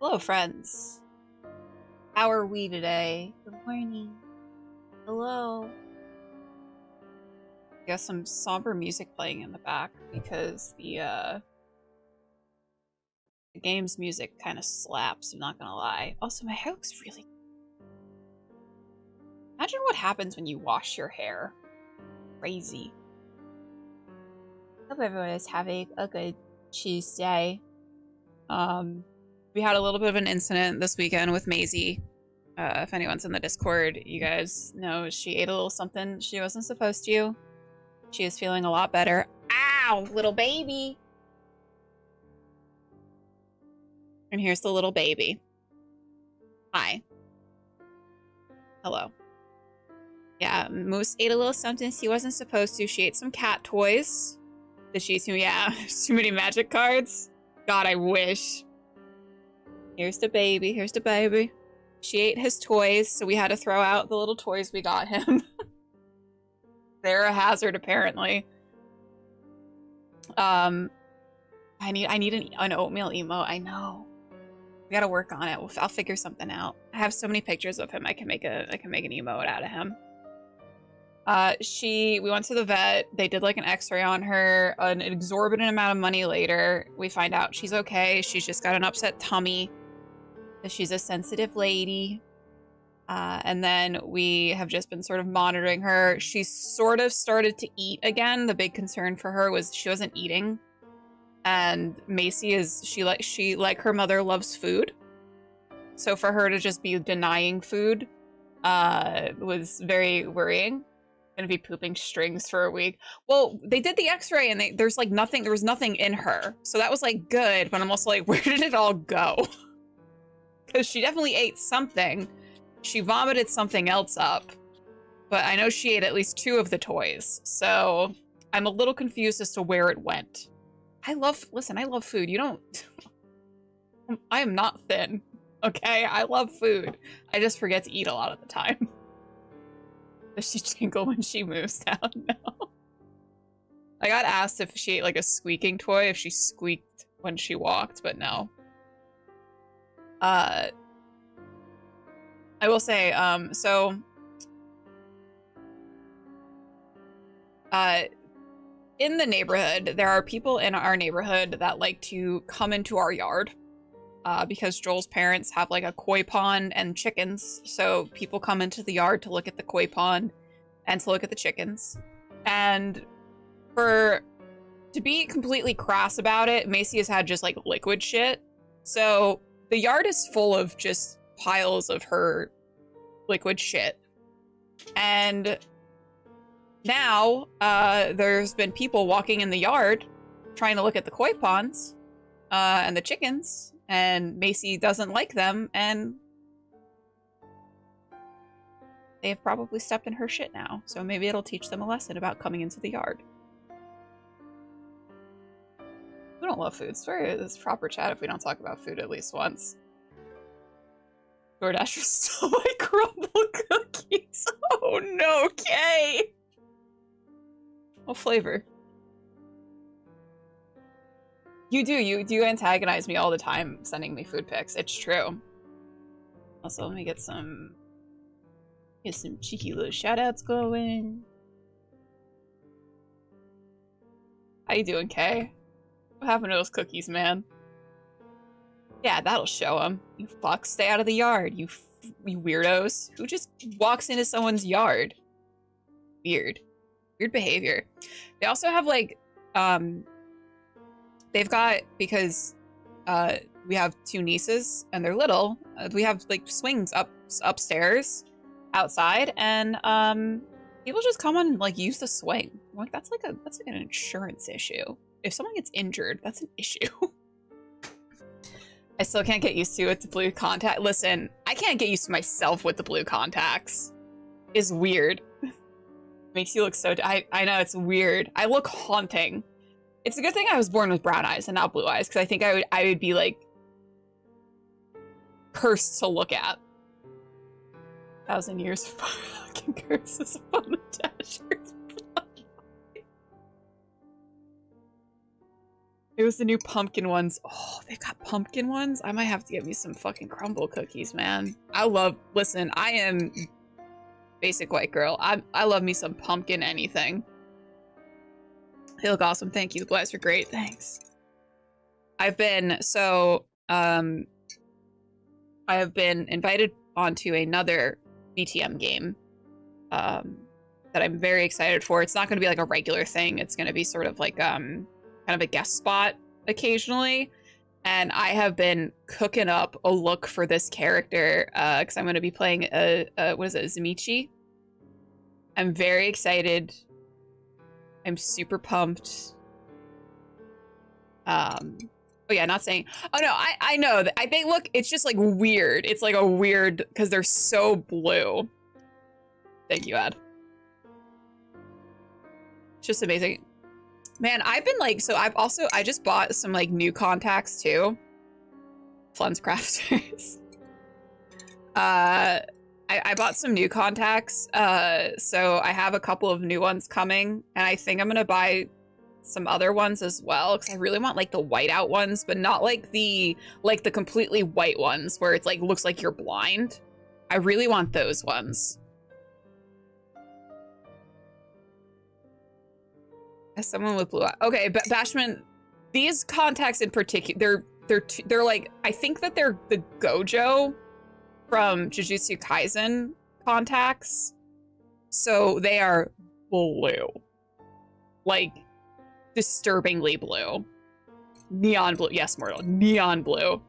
Hello, friends. How are we today? Good morning. Hello. Got some somber music playing in the back because the game's music kind of slaps, I'm not gonna lie. Also, my hair looks really... Imagine what happens when you wash your hair. Crazy. Hope everyone is having a good Tuesday. We had a little bit of an incident this weekend with Maisie. If anyone's in the Discord, you guys know she ate a little something she wasn't supposed to. She is feeling a lot better. Ow, little baby! And here's the little baby. Hi. Hello. Yeah, Moose ate a little something she wasn't supposed to. She ate some cat toys. Did she eat too? Yeah, too many magic cards. God, I wish. Here's the baby. Here's the baby. She ate his toys, so we had to throw out the little toys we got him. They're a hazard, apparently. I need an oatmeal emote. I know. We gotta work on it. I'll figure something out. I have so many pictures of him. I can make an emote out of him. We went to the vet. They did like an x-ray on her. An exorbitant amount of money later, we find out she's okay. She's just got an upset tummy. She's a sensitive lady. And then we have just been sort of monitoring her. She's sort of started to eat again. The big concern for her was she wasn't eating. And Macy she like her mother loves food. So for her to just be denying food was very worrying. Gonna be pooping strings for a week. Well, they did the x-ray and there was nothing in her. So that was like good, but I'm also like, where did it all go? Because she definitely ate something. She vomited something else up. But I know she ate at least 2 of the toys. So I'm a little confused as to where it went. Listen, I love food. You don't... I am not thin. Okay? I love food. I just forget to eat a lot of the time. Does she jingle when she moves down? No. I got asked if she ate like a squeaking toy, if she squeaked when she walked, but no. I will say, in the neighborhood, there are people in our neighborhood that like to come into our yard. Because Joel's parents have like a koi pond and chickens, so people come into the yard to look at the koi pond and to look at the chickens. And to be completely crass about it, Macy has had just like liquid shit. So the yard is full of just piles of her liquid shit. And now there's been people walking in the yard trying to look at the koi ponds and the chickens. And Macy doesn't like them, and they have probably stepped in her shit now. So maybe it'll teach them a lesson about coming into the yard. We don't love food. Sorry, it's proper chat if we don't talk about food at least once. DoorDash stole my crumble cookies. Oh no, Kay! What flavor? You do antagonize me all the time sending me food pics. It's true. Also, let me get some cheeky little shoutouts going. How you doing, Kay? What happened to those cookies, man? Yeah, that'll show them. You fucks, stay out of the yard, you weirdos. Who just walks into someone's yard? Weird. Weird behavior. They also have, like, they've got, because we have 2 nieces and they're little, we have like swings upstairs outside, and people just come on and like use the swing. I'm like, that's like an insurance issue. If someone gets injured, that's an issue. I still can't get used to it. The blue contact. Listen, I can't get used to myself with the blue contacts. It's weird. Makes you look so... I know, it's weird. I look haunting. It's a good thing I was born with brown eyes and not blue eyes, because I think I would be, like, cursed to look at. 1,000 years of fucking curses upon the Dashers. It was the new pumpkin ones. Oh, they got pumpkin ones? I might have to get me some fucking crumble cookies, man. Listen, I am basic white girl. I love me some pumpkin anything. They look awesome. Thank you. The blinds are great. Thanks. I have been invited onto another BTM game that I'm very excited for. It's not going to be like a regular thing. It's going to be sort of like kind of a guest spot occasionally. And I have been cooking up a look for this character because I'm going to be playing what is it, Zamichi? I'm very excited. I'm super pumped. Oh yeah, not saying. Oh no, I know that. I think look, it's just like weird. It's like a weird because they're so blue. Thank you, Ad. It's just amazing. Man, I've been like, so I just bought some like new contacts too. Flun's Crafters. I bought some new contacts. So I have a couple of new ones coming, and I think I'm gonna buy some other ones as well because I really want like the whiteout ones, but not like the completely white ones where it's like looks like you're blind. I really want those ones. As someone with blue eyes. Okay, but Bashman, these contacts in particular, they're like, I think that they're the Gojo from Jujutsu Kaisen contacts. So they are blue. Like, disturbingly blue. Neon blue. Yes, Myrtle. Neon blue.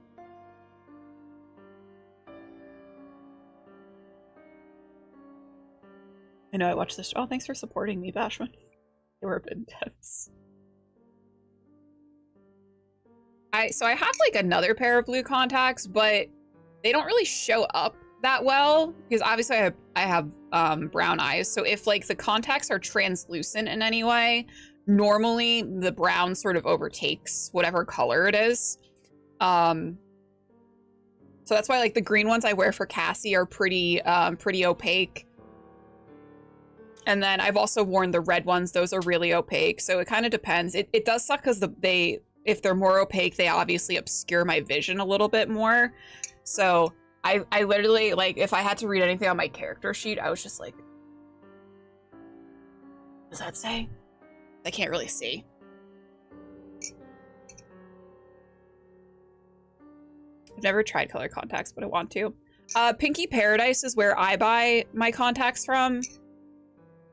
I know I watched this. Oh, thanks for supporting me, Bashman. They were a bit intense. So I have like another pair of blue contacts, but they don't really show up that well because obviously I have brown eyes. So if like the contacts are translucent in any way, normally the brown sort of overtakes whatever color it is. So that's why like the green ones I wear for Cassie are pretty opaque. And then I've also worn the red ones. Those are really opaque. So it kind of depends. It does suck because if they're more opaque, they obviously obscure my vision a little bit more. So I literally, like, if I had to read anything on my character sheet, I was just like, what does that say? I can't really see. I've never tried color contacts, but I want to. Pinky Paradise is where I buy my contacts from.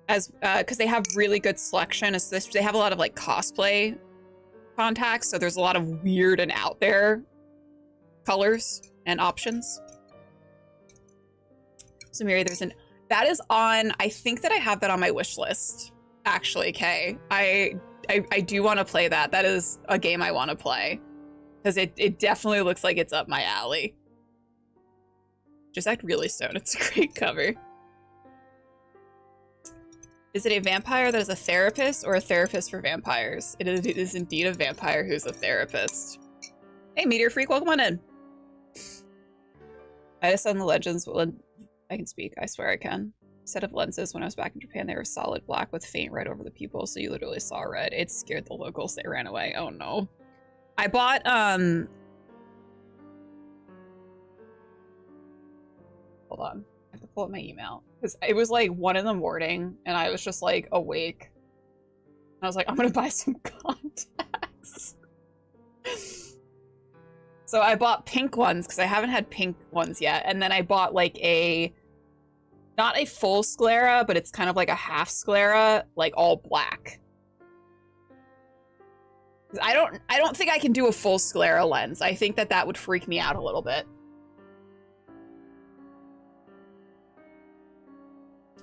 Because they have really good selection. They have a lot of like cosplay contacts, so there's a lot of weird and out there colors and options. So Miri, that is on. I think that I have that on my wish list. Actually, Kay, I do want to play that. That is a game I want to play because it definitely looks like it's up my alley. Just act really stoned. It's a great cover. Is it a vampire that is a therapist or a therapist for vampires? It is indeed a vampire who's a therapist. Hey, Meteor Freak, welcome on in. I just on the legends. I can speak. I swear I can. Set of lenses when I was back in Japan, they were solid black with faint red over the pupils, so you literally saw red. It scared the locals. They ran away. Oh no. I bought hold on. I have to pull up my email because it was like 1 in the morning and I was just like awake. I was like, I'm gonna buy some contacts. So I bought pink ones because I haven't had pink ones yet, and then I bought like not a full sclera, but it's kind of like a half sclera, like all black. I don't think I can do a full sclera lens. I think that would freak me out a little bit.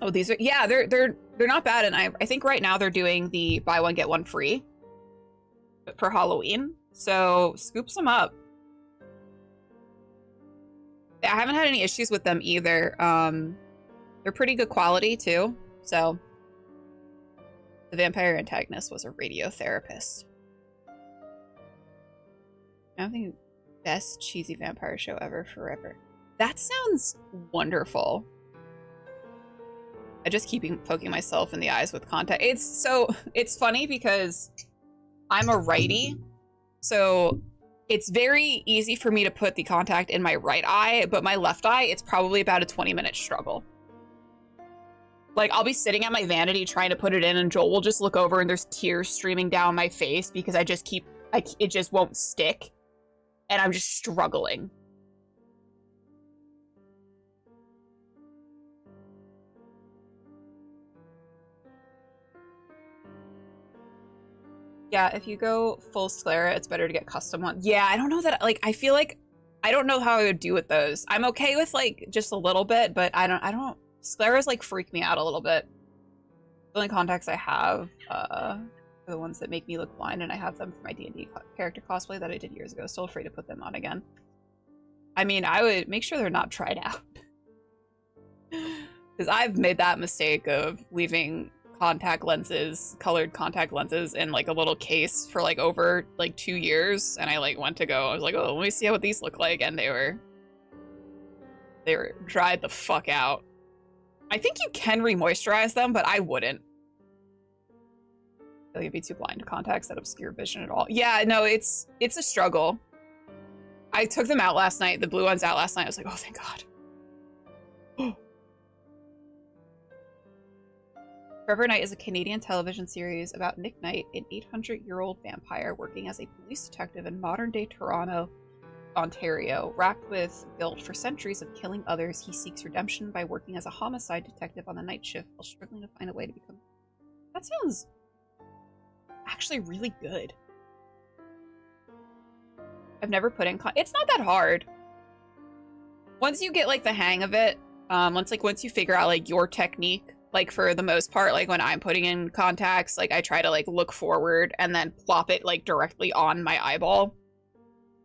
Oh, these are, yeah, they're not bad, and I think right now they're doing the buy one get one free for Halloween. So scoop some up. I haven't had any issues with them either. They're pretty good quality too. So the vampire antagonist was a radiotherapist. I don't think best cheesy vampire show ever forever. That sounds wonderful. I just keep poking myself in the eyes with contact. It's funny because I'm a righty, So it's very easy for me to put the contact in my right eye, but my left eye, it's probably about a 20-minute struggle. Like, I'll be sitting at my vanity trying to put it in, and Joel will just look over and there's tears streaming down my face because I just keep, it just won't stick. And I'm just struggling. Yeah, if you go full sclera, it's better to get custom ones. Yeah, I don't know that, like, I feel like, I don't know how I would do with those. I'm okay with, like, just a little bit, but I don't, scleras, like, freak me out a little bit. The only contacts I have, are the ones that make me look blind, and I have them for my D&D character cosplay that I did years ago. Still afraid to put them on again. I mean, I would make sure they're not tried out. Because I've made that mistake of leaving contact lenses, colored contact lenses, in like a little case for like over like 2 years, and I like went to go, I was like, oh, let me see what these look like, and they were dried the fuck out. I think you can re-moisturize them, but I wouldn't. I feel like you'd be too blind to contacts that obscure vision at all. Yeah, no, it's a struggle. I took them out last night, the blue ones out last night. I was like, oh, thank God. Forever Knight is a Canadian television series about Nick Knight, an 800-year-old vampire working as a police detective in modern-day Toronto, Ontario. Racked with guilt for centuries of killing others, he seeks redemption by working as a homicide detective on the night shift while struggling to find a way to become... That sounds actually really good. I've never put in... It's not that hard. Once you get, like, the hang of it, once you figure out, like, your technique, like, for the most part, like, when I'm putting in contacts, like, I try to, like, look forward and then plop it, like, directly on my eyeball.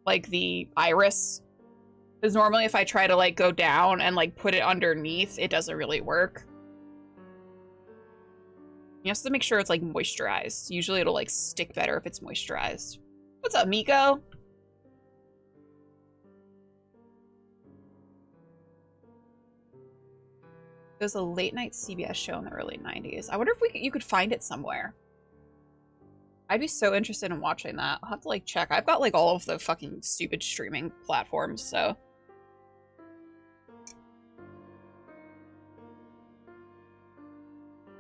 Like, the iris. Because normally if I try to, like, go down and, like, put it underneath, it doesn't really work. You have to make sure it's, like, moisturized. Usually it'll, like, stick better if it's moisturized. What's up, Miko? It was a late-night CBS show in the early 90s. I wonder if you could find it somewhere. I'd be so interested in watching that. I'll have to, like, check. I've got, like, all of the fucking stupid streaming platforms, so...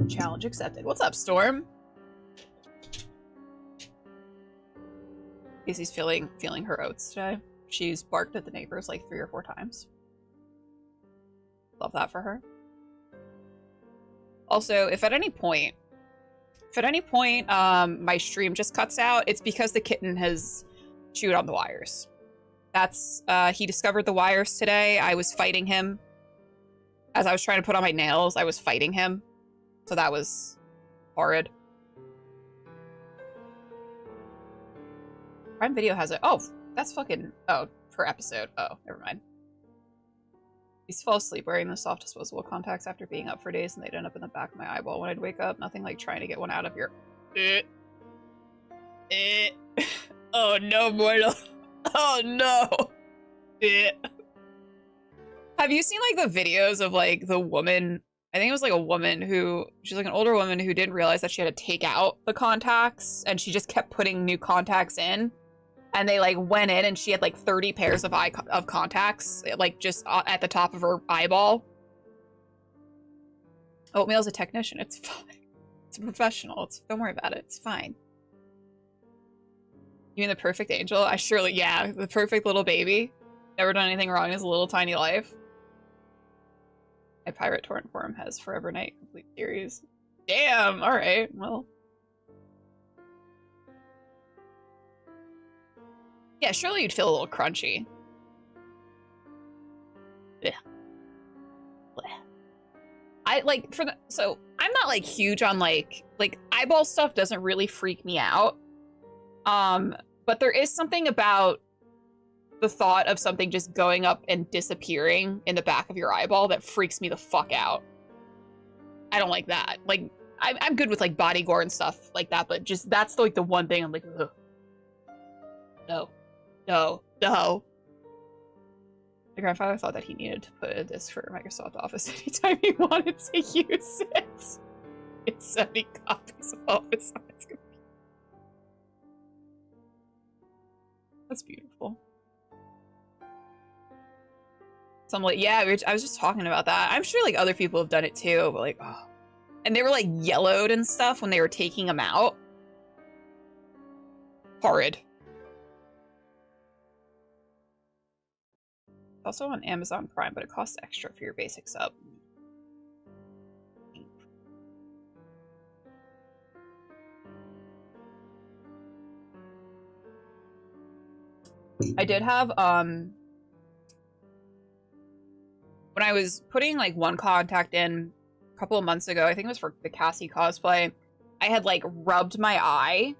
Challenge accepted. What's up, Storm? Casey's feeling her oats today. She's barked at the neighbors, like, 3 or 4 times. Love that for her. Also, if at any point my stream just cuts out, it's because the kitten has chewed on the wires. That's, he discovered the wires today. I was fighting him. As I was trying to put on my nails, I was fighting him. So that was horrid. Prime Video has it. Oh, that's fucking, oh, per episode. Oh, never mind. I used to fall asleep wearing the soft disposable contacts after being up for days, and they'd end up in the back of my eyeball. When I'd wake up, nothing like trying to get one out of your... Oh no, mortal. Oh no. Have you seen, like, the videos of, like, the woman... I think it was, like, a woman who... She's, like, an older woman who didn't realize that she had to take out the contacts, and she just kept putting new contacts in. And they, like, went in, and she had, like, 30 pairs of contacts, like, just at the top of her eyeball. Oatmeal's a technician. It's fine. It's a professional. Don't worry about it. It's fine. You mean the perfect angel? I surely... Yeah, the perfect little baby. Never done anything wrong in his little tiny life. My pirate torrent forum has Forever Knight complete series. Damn! Alright, well... Yeah, surely you'd feel a little crunchy. Yeah. I, like, so, I'm not, like, huge on, like, eyeball stuff doesn't really freak me out. But there is something about the thought of something just going up and disappearing in the back of your eyeball that freaks me the fuck out. I don't like that. Like, I'm good with, like, body gore and stuff like that, but just, that's, like, the one thing I'm like, ugh. No. No. No. My grandfather thought that he needed to put a disc for Microsoft Office anytime he wanted to use it. It's 70 copies of Office on his computer. That's beautiful. So I'm like, yeah, I was just talking about that. I'm sure like other people have done it too, but like, oh. And they were like yellowed and stuff when they were taking them out. Horrid. Also on Amazon Prime, but it costs extra for your basic sub. I did have, when I was putting like one contact in a couple of months ago, I think it was for the Cassie cosplay, I had like rubbed my eye.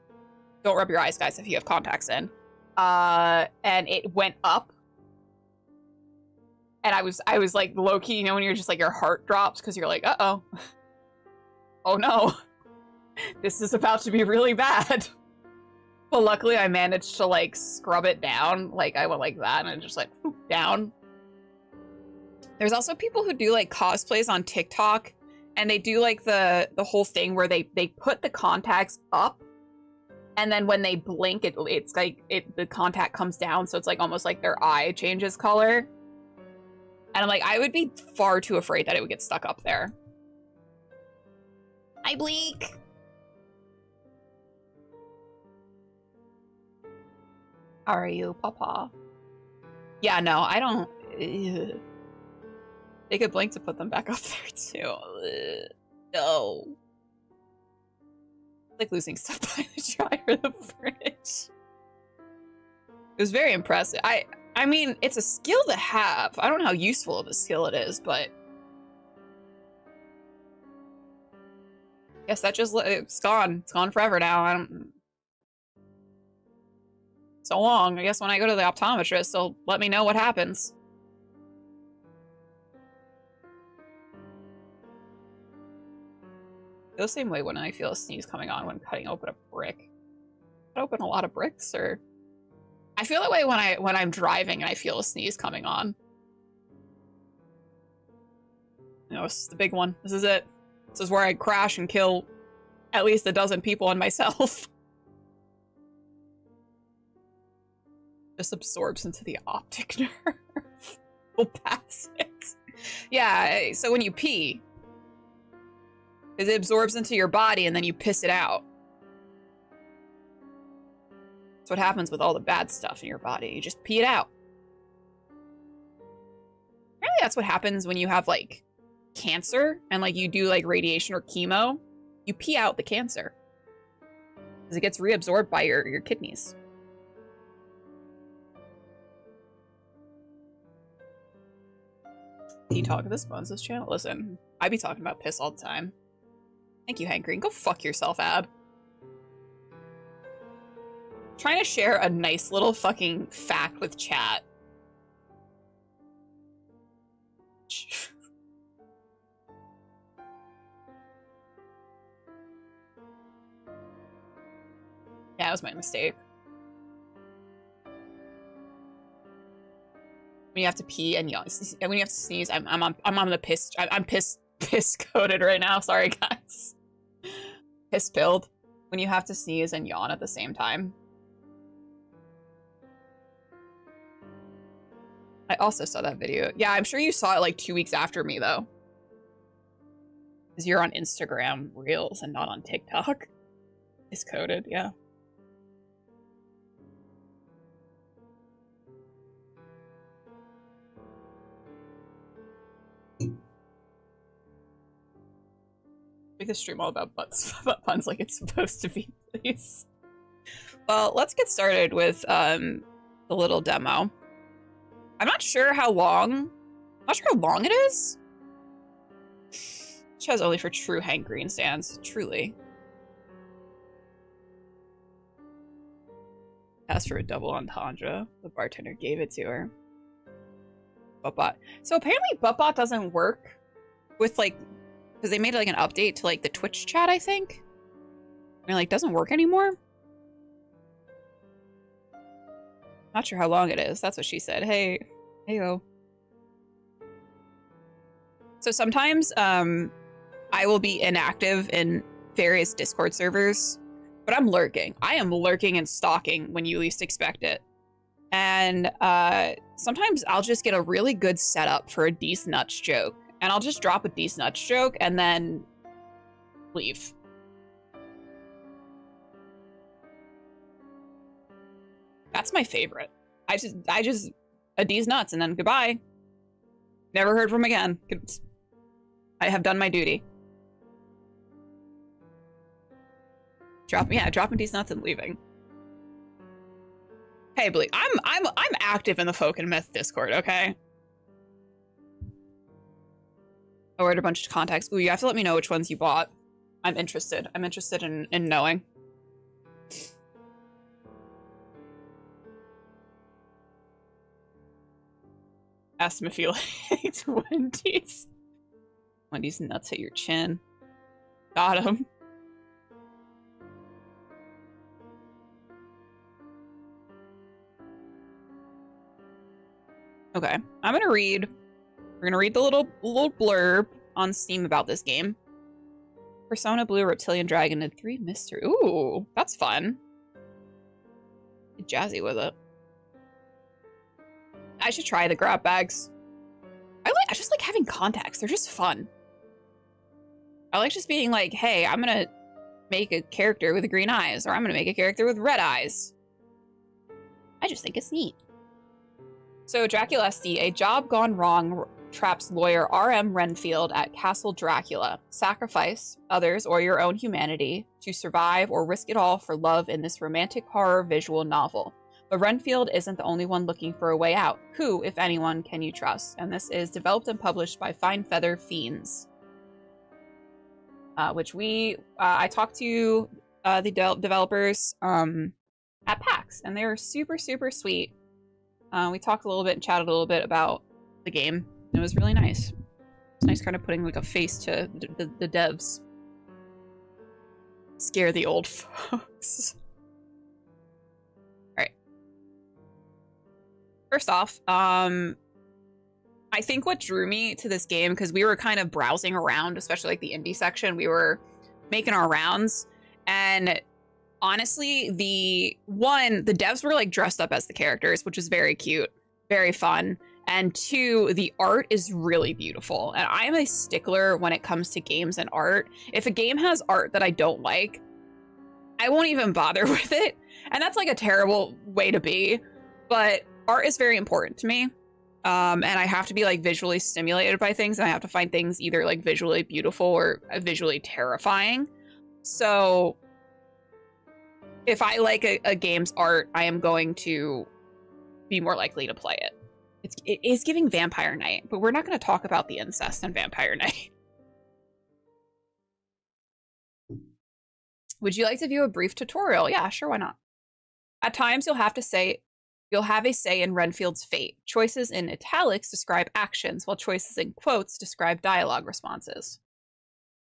Don't rub your eyes, guys, if you have contacts in. And it went up. And I was like low-key, you know, when you're just like, your heart drops because you're like, uh-oh. Oh no. This is about to be really bad. But luckily I managed to like scrub it down. Like I went like that and it just like whoop, down. There's also people who do like cosplays on TikTok and they do like the whole thing where they put the contacts up and then when they blink it's like the contact comes down, so it's like almost like their eye changes color. And I'm like, I would be far too afraid that it would get stuck up there. I bleak. How are you, Papa? Yeah, no, I don't. Ugh. They could blink to put them back up there too. Ugh. No. It's like losing stuff by the dryer or the fridge. It was very impressive. I mean, it's a skill to have. I don't know how useful of a skill it is, but I guess that just it's gone. It's gone forever now. I don't. So long. I guess when I go to the optometrist, they'll let me know what happens. The same way when I feel a sneeze coming on when cutting open a brick. Cut open a lot of bricks, or I feel that way when I'm driving and I feel a sneeze coming on. You know, this is the big one. This is it. This is where I crash and kill at least a dozen people and myself. Just absorbs into the optic nerve. We'll pass it. Yeah, so when you pee, it absorbs into your body and then you piss it out. That's what happens with all the bad stuff in your body. You just pee it out. Apparently that's what happens when you have like cancer and like you do like radiation or chemo. You pee out the cancer because it gets reabsorbed by your kidneys. Do you talk this Bones' channel? Listen, I be talking about piss all the time. Thank you, Hank Green. Go fuck yourself, Ab. Trying to share a nice little fucking fact with chat. Yeah, it was my mistake. When you have to pee and yawn, when you have to sneeze, I'm on the piss. I'm piss coated right now. Sorry, guys. Piss pilled. When you have to sneeze and yawn at the same time. I also saw that video. Yeah, I'm sure you saw it like 2 weeks after me though. Because you're on Instagram Reels and not on TikTok. Piss coated, yeah. Make the stream all about butt puns like it's supposed to be, please. Well, let's get started with the little demo. I'm not sure how long. Not sure how long it is. Which has only for true Hank Green stands. Truly. Asked for a double entendre. The bartender gave it to her. Buttbot. So apparently Buttbot doesn't work with like, because they made like an update to like the Twitch chat, I think. And it like doesn't work anymore. Not sure how long it is. That's what she said. Hey, hey-o. So sometimes I will be inactive in various Discord servers, but I'm lurking. I am lurking and stalking when you least expect it. And sometimes I'll just get a really good setup for a D's nuts joke. And I'll just drop a D's nuts joke and then leave. That's my favorite. I just a D's nuts and then goodbye. Never heard from again. I have done my duty. Dropping D's nuts and leaving. Hey, Bleak, I'm active in the Folk and Myth Discord, okay? I ordered a bunch of contacts. Ooh, you have to let me know which ones you bought. I'm interested. I'm interested in knowing. Ask him if he likes Wendy's. Wendy's nuts at your chin. Got him. Okay, I'm gonna read. We're gonna read the little blurb on Steam about this game. Persona Blue Reptilian Dragon and 3 Mystery. Ooh, that's fun. Get jazzy with it. I should try the grab bags. I just like having contacts. They're just fun. I like just being like, hey, I'm gonna make a character with green eyes, or I'm gonna make a character with red eyes. I just think it's neat. So Draculesti, a job gone wrong, traps lawyer R.M. Renfield at Castle Dracula. Sacrifice others or your own humanity to survive or risk it all for love in this romantic horror visual novel. But Renfield isn't the only one looking for a way out. Who, if anyone, can you trust? And this is developed and published by Fine Feather Fiends. Which I talked to the developers at PAX, and they were super, super sweet. We talked a little bit and chatted a little bit about the game. It was really nice. It's nice kind of putting like a face to the devs. Scare the old folks. Alright. First off, I think what drew me to this game, because we were kind of browsing around, especially like the indie section, we were making our rounds, and honestly, the devs were like dressed up as the characters, which is very cute, very fun. And 2, the art is really beautiful. And I am a stickler when it comes to games and art. If a game has art that I don't like, I won't even bother with it. And that's like a terrible way to be. But art is very important to me. And I have to be like visually stimulated by things. And I have to find things either like visually beautiful or visually terrifying. So if I like a game's art, I am going to be more likely to play it. It is giving Vampire Night, but we're not going to talk about the incest in Vampire Night. Would you like to view a brief tutorial? Yeah, sure, why not? At times, you'll have a say in Renfield's fate. Choices in italics describe actions, while choices in quotes describe dialogue responses.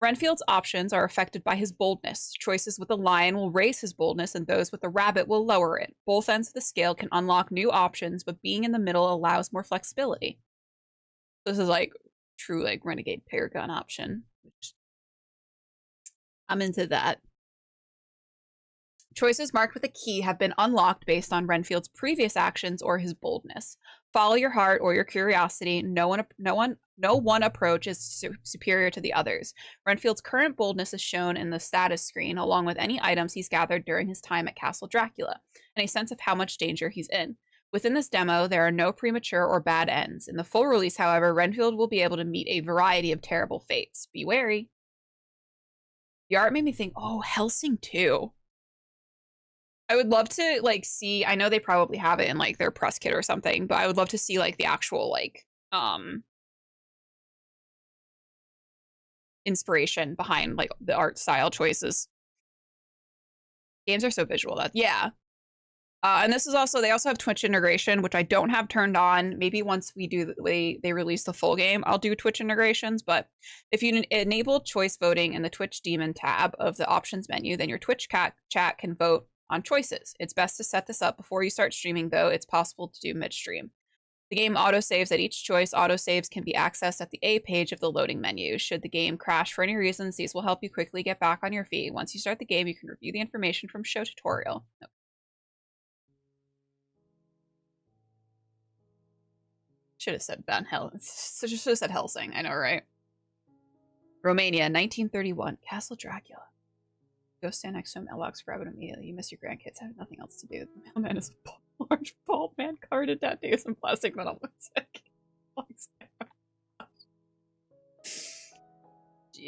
Renfield's options are affected by his boldness. Choices with a lion will raise his boldness, and those with a rabbit will lower it. Both ends of the scale can unlock new options, but being in the middle allows more flexibility. This is like true like renegade paragon option, which I'm into that. Choices marked with a key have been unlocked based on Renfield's previous actions or his boldness. Follow your heart or your curiosity. No one approach is superior to the others. Renfield's current boldness is shown in the status screen, along with any items he's gathered during his time at Castle Dracula, and a sense of how much danger he's in. Within this demo, there are no premature or bad ends. In the full release, however, Renfield will be able to meet a variety of terrible fates. Be wary. The art made me think, oh, Hellsing 2. I would love to like see, I know they probably have it in like their press kit or something, but I would love to see like the actual like inspiration behind like the art style choices. Games are so visual that yeah. And this is also, they also have Twitch integration, which I don't have turned on. Maybe once we do, they release the full game, I'll do Twitch integrations. But if you enable choice voting in the Twitch Demon tab of the options menu, then your Twitch chat can vote on choices. It's best to set this up before you start streaming, though it's possible to do midstream. The game autosaves at each choice. Autosaves can be accessed at the A page of the loading menu. Should the game crash for any reasons, these will help you quickly get back on your feet. Once you start the game, you can review the information from show tutorial. Should have said Van Hel. Should have said Helsing. I know, right? Romania, 1931. Castle Dracula. Go stand next to a mailbox, grab it immediately. You miss your grandkids, have nothing else to do. The mailman is a large bald man covered in tattoos and plastic metal lipstick.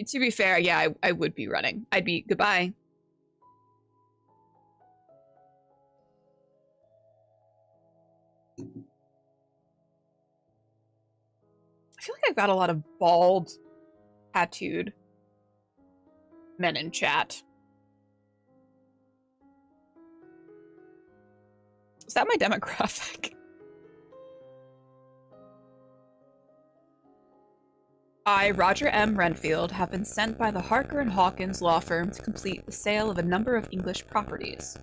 To be fair, yeah, I would be running. I'd be goodbye. I feel like I've got a lot of bald, tattooed men in chat. Is that my demographic? I, Roger M. Renfield, have been sent by the Harker & Hawkins law firm to complete the sale of a number of English properties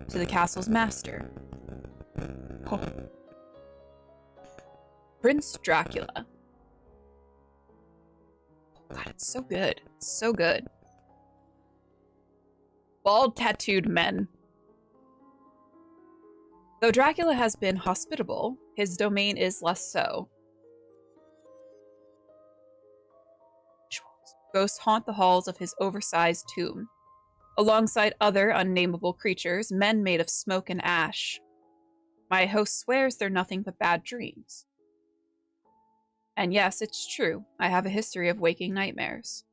to the castle's master. Oh. Prince Dracula. Oh God, it's so good. It's so good. Bald tattooed men. Though Dracula has been hospitable, his domain is less so. Ghosts haunt the halls of his oversized tomb. Alongside other unnameable creatures, men made of smoke and ash. My host swears they're nothing but bad dreams. And yes, it's true, I have a history of waking nightmares.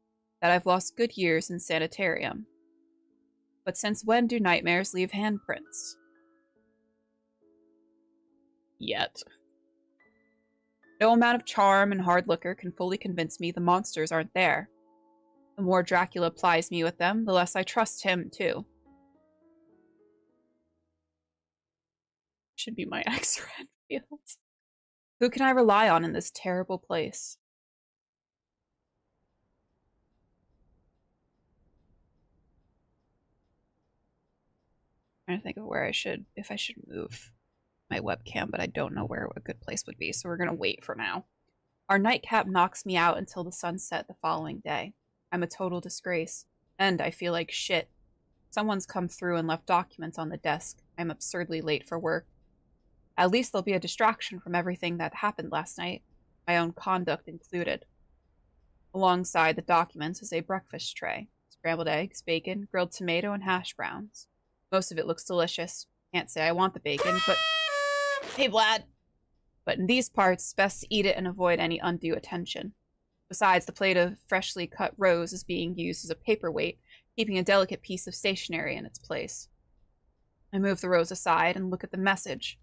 That I've lost good years in sanitarium. But since when do nightmares leave handprints? Yet. No amount of charm and hard liquor can fully convince me the monsters aren't there. The more Dracula plies me with them, the less I trust him, too. Should be my ex-Renfield. Who can I rely on in this terrible place? I'm trying to think of where if I should move my webcam, but I don't know where a good place would be, so we're gonna wait for now. Our nightcap knocks me out until the sunset the following day. I'm a total disgrace, and I feel like shit. Someone's come through and left documents on the desk. I'm absurdly late for work. At least there'll be a distraction from everything that happened last night, my own conduct included. Alongside the documents is a breakfast tray. Scrambled eggs, bacon, grilled tomato, and hash browns. Most of it looks delicious. Can't say I want the bacon, but... Hey, Vlad! But in these parts, best to eat it and avoid any undue attention. Besides, the plate of freshly cut rose is being used as a paperweight, keeping a delicate piece of stationery in its place. I move the rose aside and look at the message.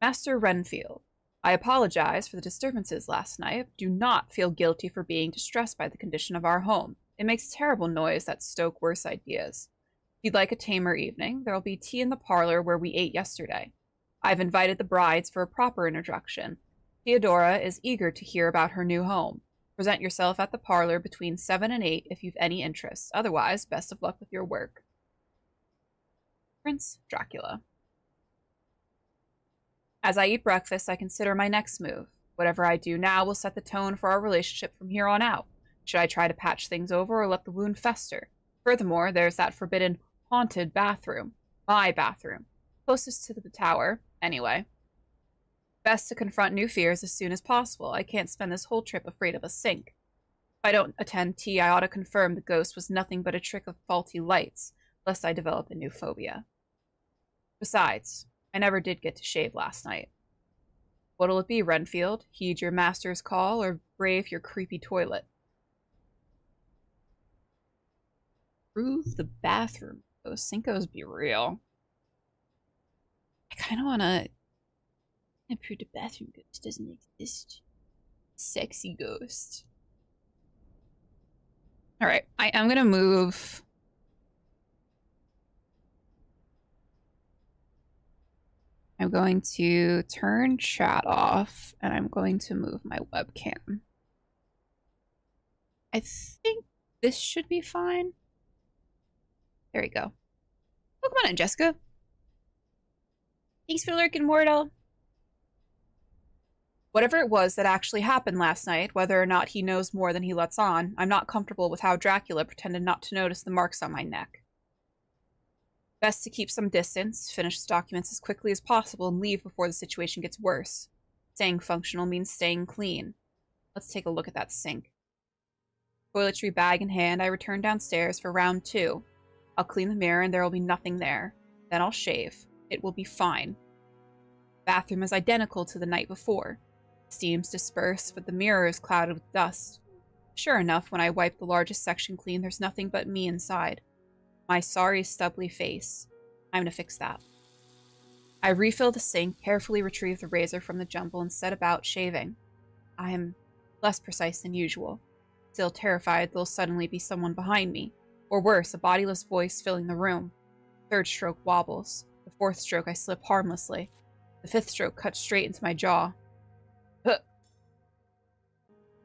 Master Renfield, I apologize for the disturbances last night. Do not feel guilty for being distressed by the condition of our home. It makes terrible noise that stoke worse ideas. If you'd like a tamer evening, there will be tea in the parlor where we ate yesterday. I've invited the brides for a proper introduction. Theodora is eager to hear about her new home. Present yourself at the parlor between 7 and 8 if you've any interest. Otherwise, best of luck with your work. Prince Dracula. As I eat breakfast, I consider my next move. Whatever I do now will set the tone for our relationship from here on out. Should I try to patch things over or let the wound fester? Furthermore, there's that forbidden haunted bathroom. My bathroom. Closest to the tower, anyway. Best to confront new fears as soon as possible. I can't spend this whole trip afraid of a sink. If I don't attend tea, I ought to confirm the ghost was nothing but a trick of faulty lights, lest I develop a new phobia. Besides, I never did get to shave last night. What'll it be, Renfield? Heed your master's call or brave your creepy toilet? Prove the bathroom. Those Cincos be real. I kind of want to improve the bathroom ghost doesn't exist. Sexy ghost. Alright, I am going to move... I'm going to turn chat off, and I'm going to move my webcam. I think this should be fine. There we go. Oh, come on in, Jessica. Thanks for lurking, Mortal. Whatever it was that actually happened last night, whether or not he knows more than he lets on, I'm not comfortable with how Dracula pretended not to notice the marks on my neck. Best to keep some distance, finish the documents as quickly as possible, and leave before the situation gets worse. Staying functional means staying clean. Let's take a look at that sink. Toiletry bag in hand, I return downstairs for round 2. I'll clean the mirror and there will be nothing there. Then I'll shave. It will be fine. The bathroom is identical to the night before. Steam's dispersed, but the mirror is clouded with dust. Sure enough, when I wipe the largest section clean, there's nothing but me inside. My sorry, stubbly face. I'm gonna fix that. I refill the sink, carefully retrieve the razor from the jumble, and set about shaving. I am less precise than usual. Still terrified there'll suddenly be someone behind me. Or worse, a bodiless voice filling the room. The 3rd stroke wobbles. The 4th stroke I slip harmlessly. The 5th stroke cuts straight into my jaw. Huh.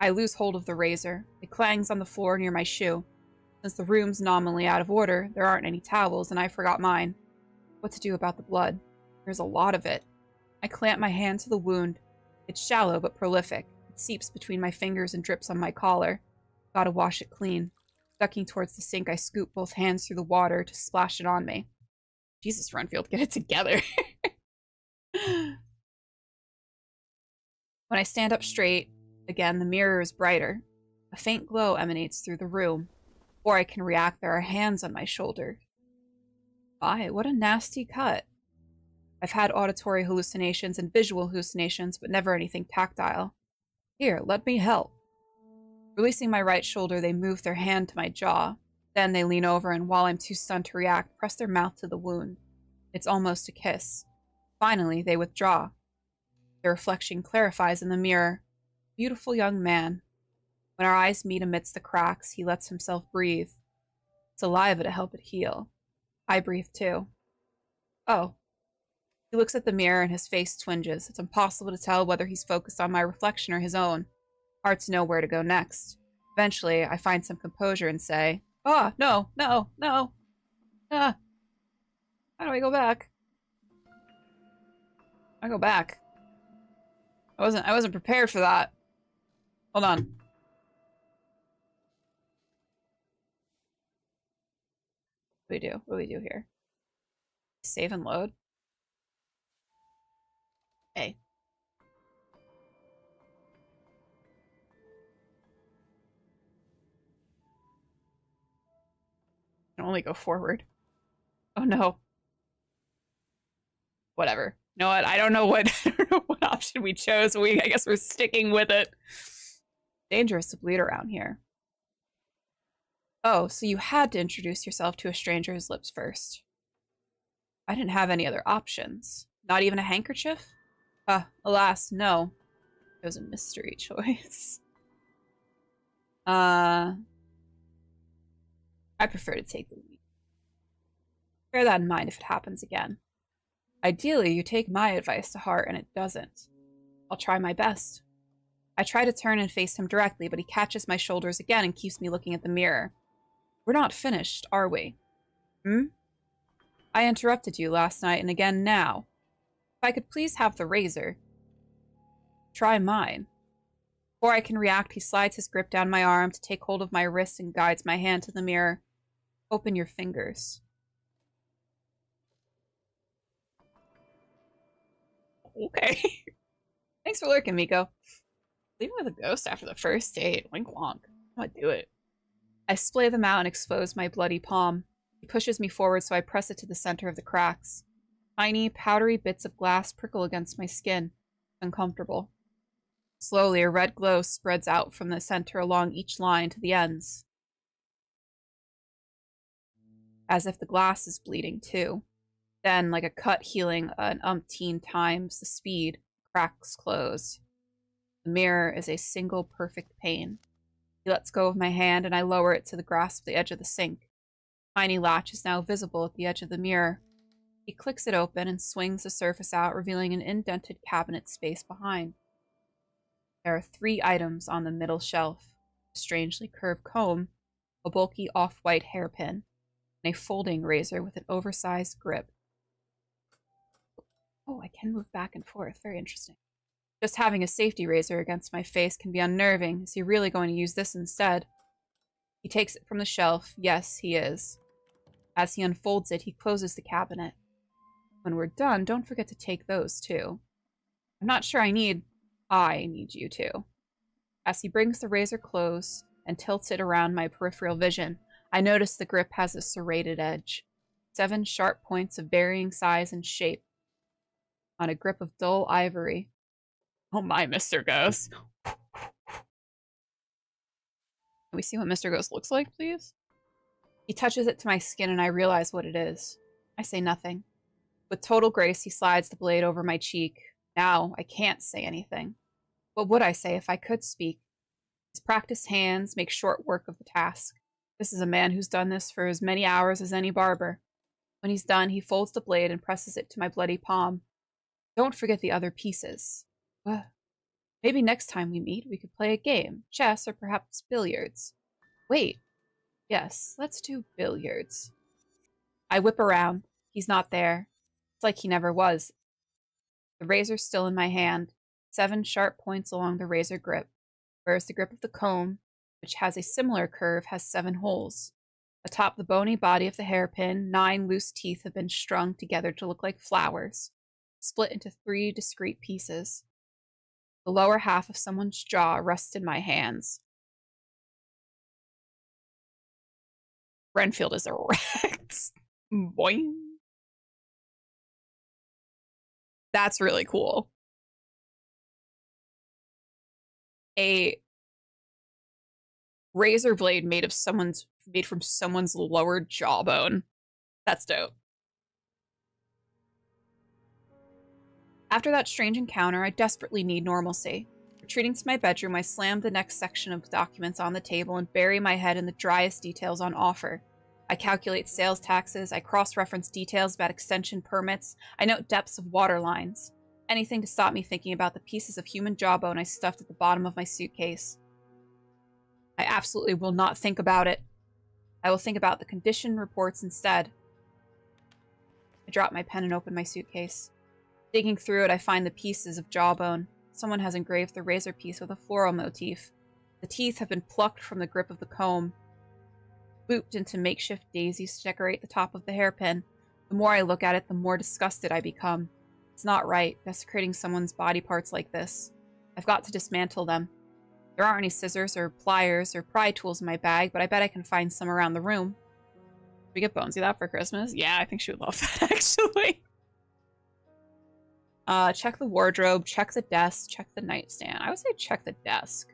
I lose hold of the razor. It clangs on the floor near my shoe. Since the room's nominally out of order, there aren't any towels, and I forgot mine. What to do about the blood? There's a lot of it. I clamp my hand to the wound. It's shallow but prolific. It seeps between my fingers and drips on my collar. Gotta wash it clean. Ducking towards the sink, I scoop both hands through the water to splash it on me. Jesus, Renfield, get it together. When I stand up straight, again, the mirror is brighter. A faint glow emanates through the room. Before I can react, there are hands on my shoulder. My, what a nasty cut. I've had auditory hallucinations and visual hallucinations, but never anything tactile. Here, let me help. Releasing my right shoulder, they move their hand to my jaw. Then they lean over and, while I'm too stunned to react, press their mouth to the wound. It's almost a kiss. Finally, they withdraw. Their reflection clarifies in the mirror. Beautiful young man. When our eyes meet amidst the cracks, he lets himself breathe. Saliva to help it heal. I breathe too. Oh. He looks at the mirror and his face twinges. It's impossible to tell whether he's focused on my reflection or his own. Hard to know where to go next. Eventually, I find some composure and say, "Ah, no, no, no. Ah. How do I go back? I go back. I wasn't prepared for that. Hold on. What do we do? What do we do here? Save and load. Hey. I can only go forward. Oh no. Whatever. You know what? I don't know what option we chose. I guess we're sticking with it. Dangerous to bleed around here. Oh, so you had to introduce yourself to a stranger's lips first. I didn't have any other options. Not even a handkerchief? Alas, no. It was a mystery choice. I prefer to take the lead. Bear that in mind if it happens again. Ideally, you take my advice to heart and it doesn't. I'll try my best. I try to turn and face him directly, but he catches my shoulders again and keeps me looking at the mirror. We're not finished, are we? I interrupted you last night and again now. If I could please have the razor. Try mine. Before I can react, he slides his grip down my arm to take hold of my wrist and guides my hand to the mirror. Open your fingers. Okay. Thanks for lurking, Miko. Leaving with a ghost after the first date. Wink wonk. I'm gonna do it. I splay them out and expose my bloody palm. He pushes me forward, so I press it to the center of the cracks. Tiny, powdery bits of glass prickle against my skin. Uncomfortable. Slowly, a red glow spreads out from the center along each line to the ends. As if the glass is bleeding, too. Then, like a cut healing an umpteen times the speed, cracks close. The mirror is a single perfect pane. He lets go of my hand and I lower it to the grasp of the edge of the sink. The tiny latch is now visible at the edge of the mirror. He clicks it open and swings the surface out, revealing an indented cabinet space behind. There are 3 items on the middle shelf. A strangely curved comb, a bulky off-white hairpin, and a folding razor with an oversized grip. Oh, I can move back and forth. Very interesting. Just having a safety razor against my face can be unnerving. Is he really going to use this instead? He takes it from the shelf. Yes, he is. As he unfolds it, he closes the cabinet. When we're done, don't forget to take those, too. I'm not sure I need I need you to. As he brings the razor close and tilts it around my peripheral vision, I notice the grip has a serrated edge. 7 sharp points of varying size and shape on a grip of dull ivory. Oh my, Mr. Ghost. Can we see what Mr. Ghost looks like, please? He touches it to my skin and I realize what it is. I say nothing. With total grace, he slides the blade over my cheek. Now, I can't say anything. What would I say if I could speak? His practiced hands make short work of the task. This is a man who's done this for as many hours as any barber. When he's done, he folds the blade and presses it to my bloody palm. Don't forget the other pieces. Maybe next time we meet, we could play a game, chess, or perhaps billiards. Wait. Yes, let's do billiards. I whip around. He's not there. It's like he never was. The razor's still in my hand, 7 sharp points along the razor grip, whereas the grip of the comb, which has a similar curve, has 7 holes. Atop the bony body of the hairpin, 9 loose teeth have been strung together to look like flowers, split into 3 discrete pieces. The lower half of someone's jaw rests in my hands. Renfield is erect. Boing. That's really cool. A razor blade made from someone's lower jawbone. That's dope. After that strange encounter, I desperately need normalcy. Retreating to my bedroom, I slam the next section of documents on the table and bury my head in the driest details on offer. I calculate sales taxes, I cross-reference details about extension permits, I note depths of water lines. Anything to stop me thinking about the pieces of human jawbone I stuffed at the bottom of my suitcase. I absolutely will not think about it. I will think about the condition reports instead. I drop my pen and open my suitcase. Digging through it, I find the pieces of jawbone. Someone has engraved the razor piece with a floral motif. The teeth have been plucked from the grip of the comb, looped into makeshift daisies to decorate the top of the hairpin. The more I look at it, the more disgusted I become. It's not right, desecrating someone's body parts like this. I've got to dismantle them. There aren't any scissors or pliers or pry tools in my bag, but I bet I can find some around the room. Did we get Bonesy that for Christmas? Yeah, I think she would love that, actually. Check the wardrobe, check the desk, check the nightstand. I would say check the desk.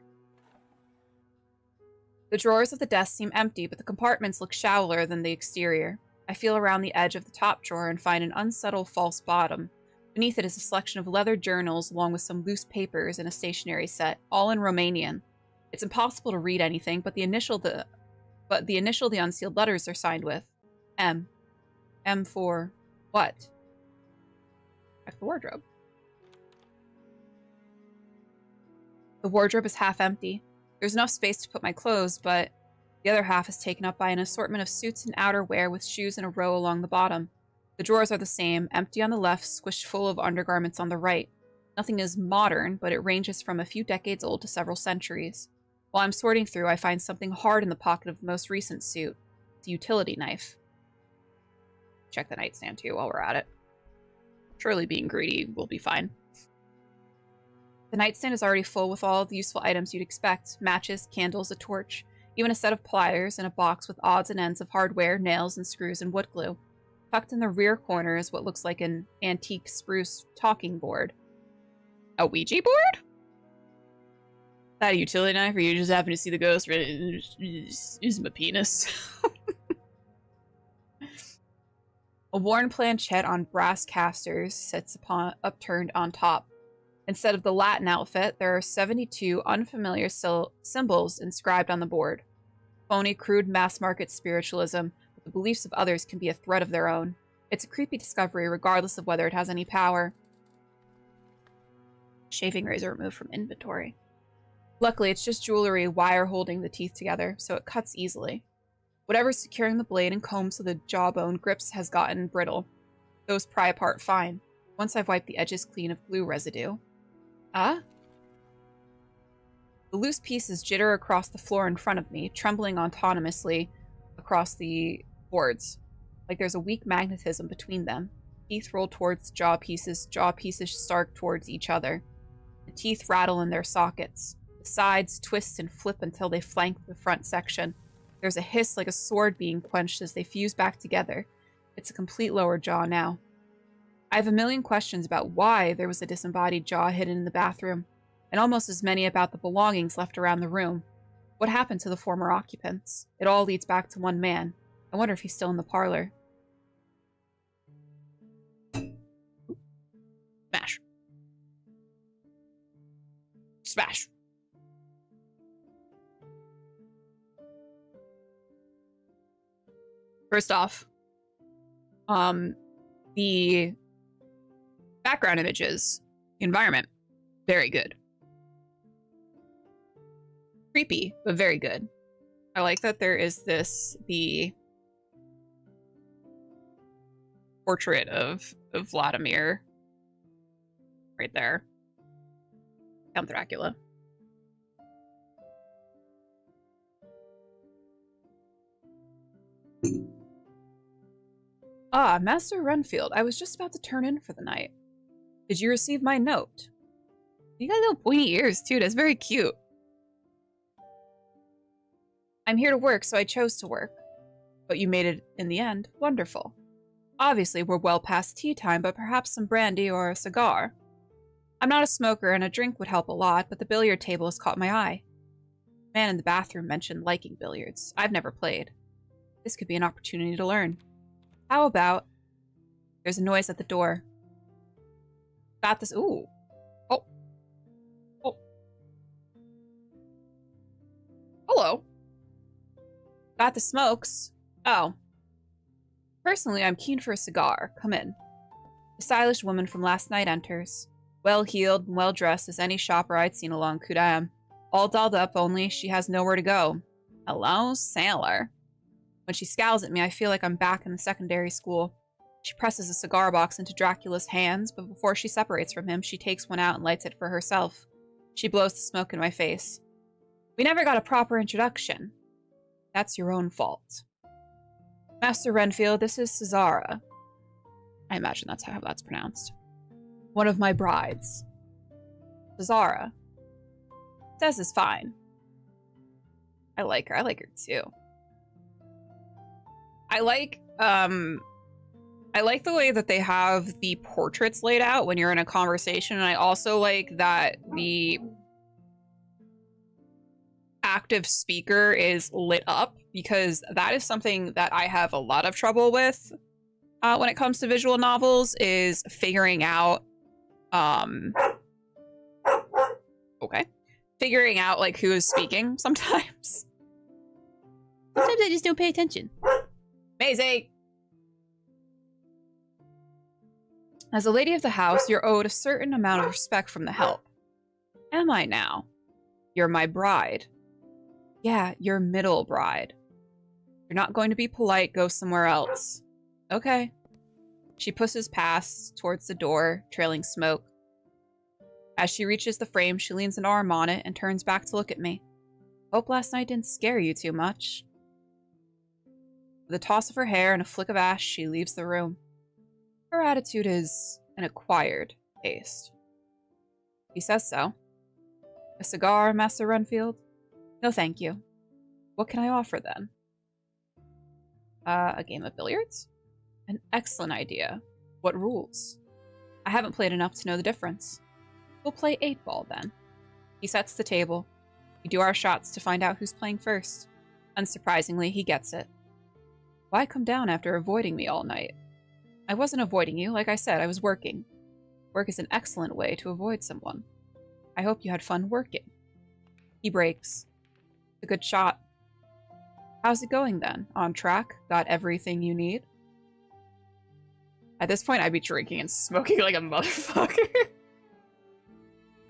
The drawers of the desk seem empty, but the compartments look shallower than the exterior. I feel around the edge of the top drawer and find an unsettled false bottom. Beneath it is a selection of leather journals along with some loose papers and a stationery set, all in Romanian. It's impossible to read anything, but the initial the unsealed letters are signed with. M. M for what? Check the wardrobe. The wardrobe is half empty. There's enough space to put my clothes, but the other half is taken up by an assortment of suits and outerwear with shoes in a row along the bottom. The drawers are the same, empty on the left, squished full of undergarments on the right. Nothing is modern, but it ranges from a few decades old to several centuries. While I'm sorting through, I find something hard in the pocket of the most recent suit. It's a utility knife. Check the nightstand too while we're at it. Surely being greedy will be fine. The nightstand is already full with all of the useful items you'd expect. Matches, candles, a torch, even a set of pliers and a box with odds and ends of hardware, nails and screws and wood glue. Tucked in the rear corner is what looks like an antique spruce talking board. A Ouija board? Is that a utility knife, or you just happen to see the ghost use my penis? A worn planchette on brass casters sits upturned on top. Instead of the Latin alphabet, there are 72 unfamiliar symbols inscribed on the board. Phony, crude, mass-market spiritualism, but the beliefs of others can be a threat of their own. It's a creepy discovery, regardless of whether it has any power. Shaving razor removed from inventory. Luckily, it's just jewelry wire holding the teeth together, so it cuts easily. Whatever's securing the blade and comb so the jawbone grips has gotten brittle. Those pry apart fine, once I've wiped the edges clean of glue residue. The loose pieces jitter across the floor in front of me, trembling autonomously across the boards, like there's a weak magnetism between them. Teeth roll towards jaw pieces start towards each other. The teeth rattle in their sockets. The sides twist and flip until they flank the front section. There's a hiss like a sword being quenched as they fuse back together. It's a complete lower jaw now. I have a million questions about why there was a disembodied jaw hidden in the bathroom, and almost as many about the belongings left around the room. What happened to the former occupants? It all leads back to one man. I wonder if he's still in the parlor. Smash. Smash. First off, the background images, environment, very good. Creepy, but very good. I like that there is the portrait of Vladimir right there. Count Dracula. Ah, Master Renfield, I was just about to turn in for the night. Did you receive my note? You got little pointy ears too, that's very cute. I'm here to work, so I chose to work. But you made it in the end. Wonderful. Obviously, we're well past tea time, but perhaps some brandy or a cigar. I'm not a smoker, and a drink would help a lot, but the billiard table has caught my eye. The man in the bathroom mentioned liking billiards. I've never played. This could be an opportunity to learn. How about... There's a noise at the door. Got this... Ooh. Oh. Oh. Hello. Got the smokes. Oh. Personally, I'm keen for a cigar. Come in. The stylish woman from last night enters. Well-heeled and well-dressed as any shopper I'd seen along Kudam. All dolled up, only she has nowhere to go. Hello, sailor. When she scowls at me, I feel like I'm back in the secondary school. She presses a cigar box into Dracula's hands, but before she separates from him, she takes one out and lights it for herself. She blows the smoke in my face. We never got a proper introduction. That's your own fault. Master Renfield, this is Cesara. I imagine that's how that's pronounced. One of my brides. Cesara. Cez is fine. I like her. I like her too. I like the way that they have the portraits laid out when you're in a conversation, and I also like that the active speaker is lit up, because that is something that I have a lot of trouble with when it comes to visual novels, is figuring out figuring out like who is speaking sometimes. Sometimes I just don't pay attention. Maisie! As a lady of the house, you're owed a certain amount of respect from the help. Am I now? You're my bride. Yeah, your middle bride. You're not going to be polite, go somewhere else. Okay. She pushes past towards the door, trailing smoke. As she reaches the frame, she leans an arm on it and turns back to look at me. Hope last night didn't scare you too much. With a toss of her hair and a flick of ash, she leaves the room. Her attitude is an acquired taste. He says so. A cigar, Master Renfield? No, thank you. What can I offer, then? A game of billiards? An excellent idea. What rules? I haven't played enough to know the difference. We'll play 8-ball, then. He sets the table. We do our shots to find out who's playing first. Unsurprisingly, he gets it. Why come down after avoiding me all night? I wasn't avoiding you. Like I said, I was working. Work is an excellent way to avoid someone. I hope you had fun working. He breaks. A good shot. How's it going then? On track? Got everything you need? At this point, I'd be drinking and smoking like a motherfucker.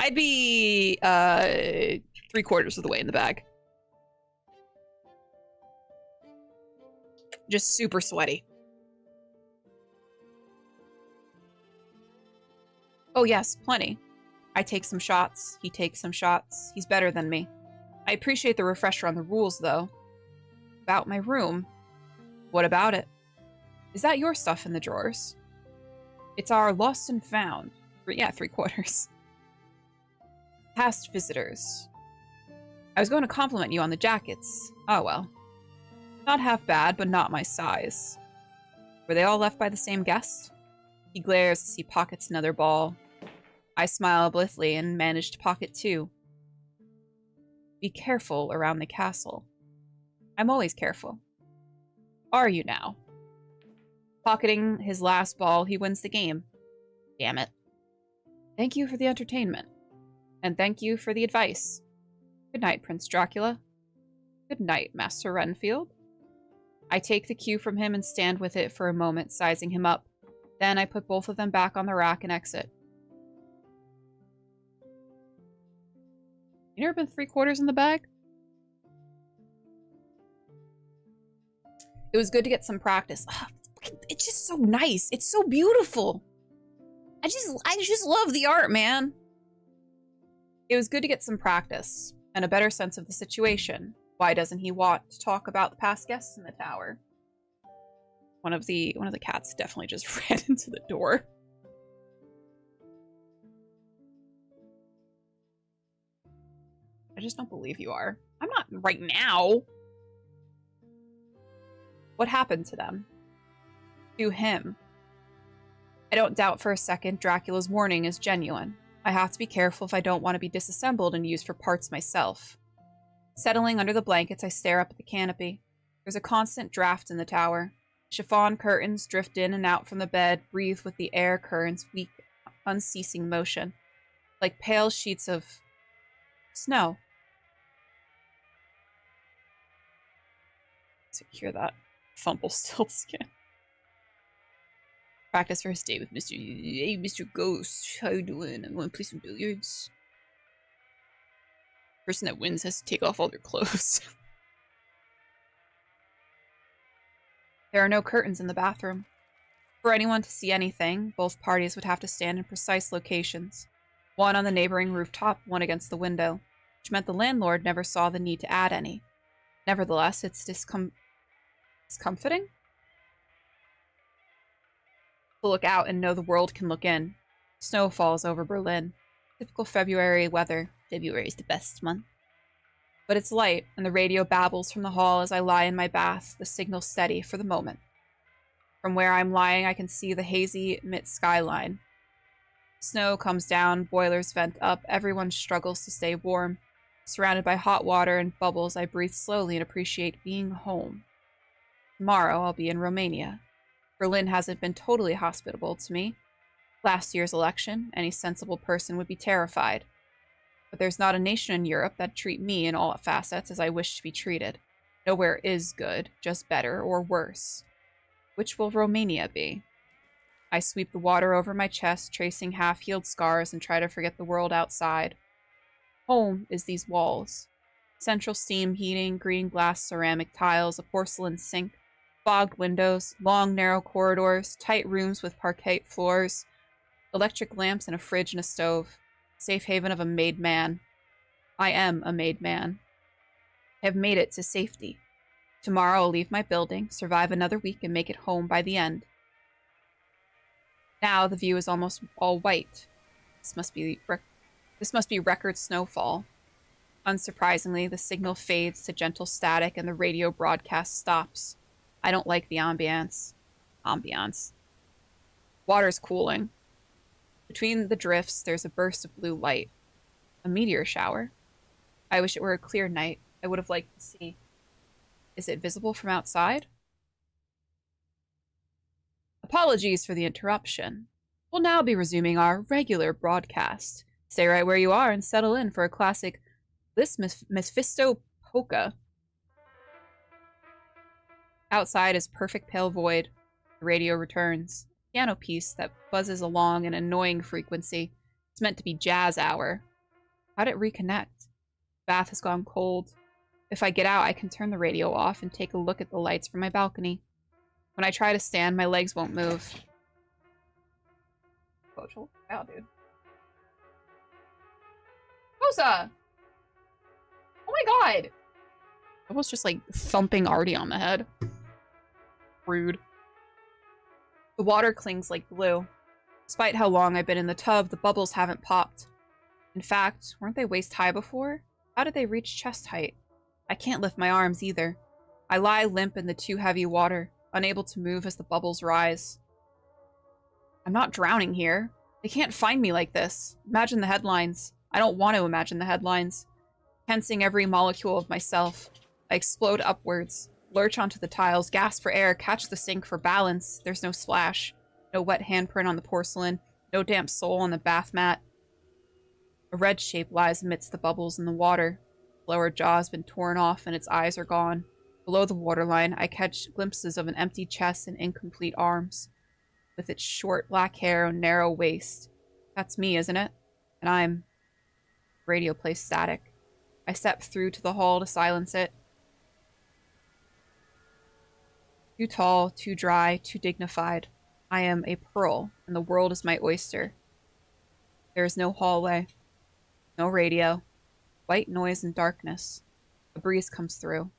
I'd be 3/4 of the way in the bag. Just super sweaty. Oh yes, plenty. I take some shots. He takes some shots. He's better than me. I appreciate the refresher on the rules, though. About my room. What about it? Is that your stuff in the drawers? It's our lost and found. Yeah, 3/4. Past visitors. I was going to compliment you on the jackets. Oh well. Not half bad, but not my size. Were they all left by the same guest? He glares as he pockets another ball. I smile blithely and manage to pocket two. Be careful around the castle. I'm always careful. Are you now? Pocketing his last ball, he wins the game. Damn it. Thank you for the entertainment. And thank you for the advice. Good night, Prince Dracula. Good night, Master Renfield. I take the cue from him and stand with it for a moment, sizing him up. Then I put both of them back on the rack and exit. You never been 3/4 in the bag? It was good to get some practice. Oh, it's just so nice. It's so beautiful. I just love the art, man. It was good to get some practice and a better sense of the situation. Why doesn't he want to talk about the past guests in the tower? One of the cats definitely just ran into the door. I just don't believe you are. I'm not right now. What happened to them? To him. I don't doubt for a second Dracula's warning is genuine. I have to be careful if I don't want to be disassembled and used for parts myself. Settling under the blankets, I stare up at the canopy. There's a constant draft in the tower. Chiffon curtains drift in and out from the bed, breathe with the air current's weak, unceasing motion, like pale sheets of snow. So hear that thumble still skin. Practice for his date with Mr. Hey, Mr. Ghost. How you doing? I want to play some billiards. Person that wins has to take off all their clothes. There are no curtains in the bathroom. For anyone to see anything, both parties would have to stand in precise locations. One on the neighboring rooftop, one against the window, which meant the landlord never saw the need to add any. Nevertheless, it's discomforting to look out and know the world can look in. Snow falls over Berlin. Typical February weather. February is the best month. But it's light, and the radio babbles from the hall as I lie in my bath, the signal steady for the moment. From where I'm lying, I can see the hazy mid skyline. Snow comes down, boilers vent up, everyone struggles to stay warm. Surrounded by hot water and bubbles, I breathe slowly and appreciate being home. Tomorrow, I'll be in Romania. Berlin hasn't been totally hospitable to me. Last year's election, any sensible person would be terrified. But there's not a nation in Europe that'd treat me in all facets as I wish to be treated. Nowhere is good, just better or worse. Which will Romania be? I sweep the water over my chest, tracing half-healed scars, and try to forget the world outside. Home is these walls. Central steam heating, green glass ceramic tiles, a porcelain sink, fogged windows, long narrow corridors, tight rooms with parquet floors, electric lamps and a fridge and a stove. Safe haven of a made man. I am a made man. I have made it to safety. Tomorrow I'll leave my building, survive another week, and make it home by the end. Now the view is almost all white. This must be record snowfall. Unsurprisingly, the signal fades to gentle static and the radio broadcast stops. I don't like the ambiance. Water's cooling. Between the drifts, there's a burst of blue light. A meteor shower. I wish it were a clear night. I would have liked to see. Is it visible from outside? Apologies for the interruption. We'll now be resuming our regular broadcast. Stay right where you are and settle in for a classic This Mephisto polka. Outside is perfect pale void. The radio returns. Piano piece that buzzes along an annoying frequency. It's meant to be jazz hour. How'd it reconnect? Bath has gone cold. If I get out, I can turn the radio off and take a look at the lights from my balcony. When I try to stand, my legs won't move. Oh, chill out, dude. Rosa! Oh my god! I was just like thumping Artie on the head. Rude. The water clings like glue. Despite how long I've been in the tub, the bubbles haven't popped. In fact, weren't they waist high before? How did they reach chest height? I can't lift my arms either. I lie limp in the too heavy water, unable to move as the bubbles rise. I'm not drowning here. They can't find me like this. Imagine the headlines. I don't want to imagine the headlines. Tensing every molecule of myself, I explode upwards, lurch onto the tiles, gasp for air, catch the sink for balance. There's no splash, no wet handprint on the porcelain, no damp sole on the bath mat. A red shape lies amidst the bubbles in the water. Its lower jaw has been torn off and its eyes are gone. Below the waterline, I catch glimpses of an empty chest and incomplete arms, with its short black hair and narrow waist. That's me, isn't it? And I'm... Radio plays static. I step through to the hall to silence it. Too tall, too dry, too dignified. I am a pearl, and the world is my oyster. There is no hallway. No radio. White noise and darkness. A breeze comes through.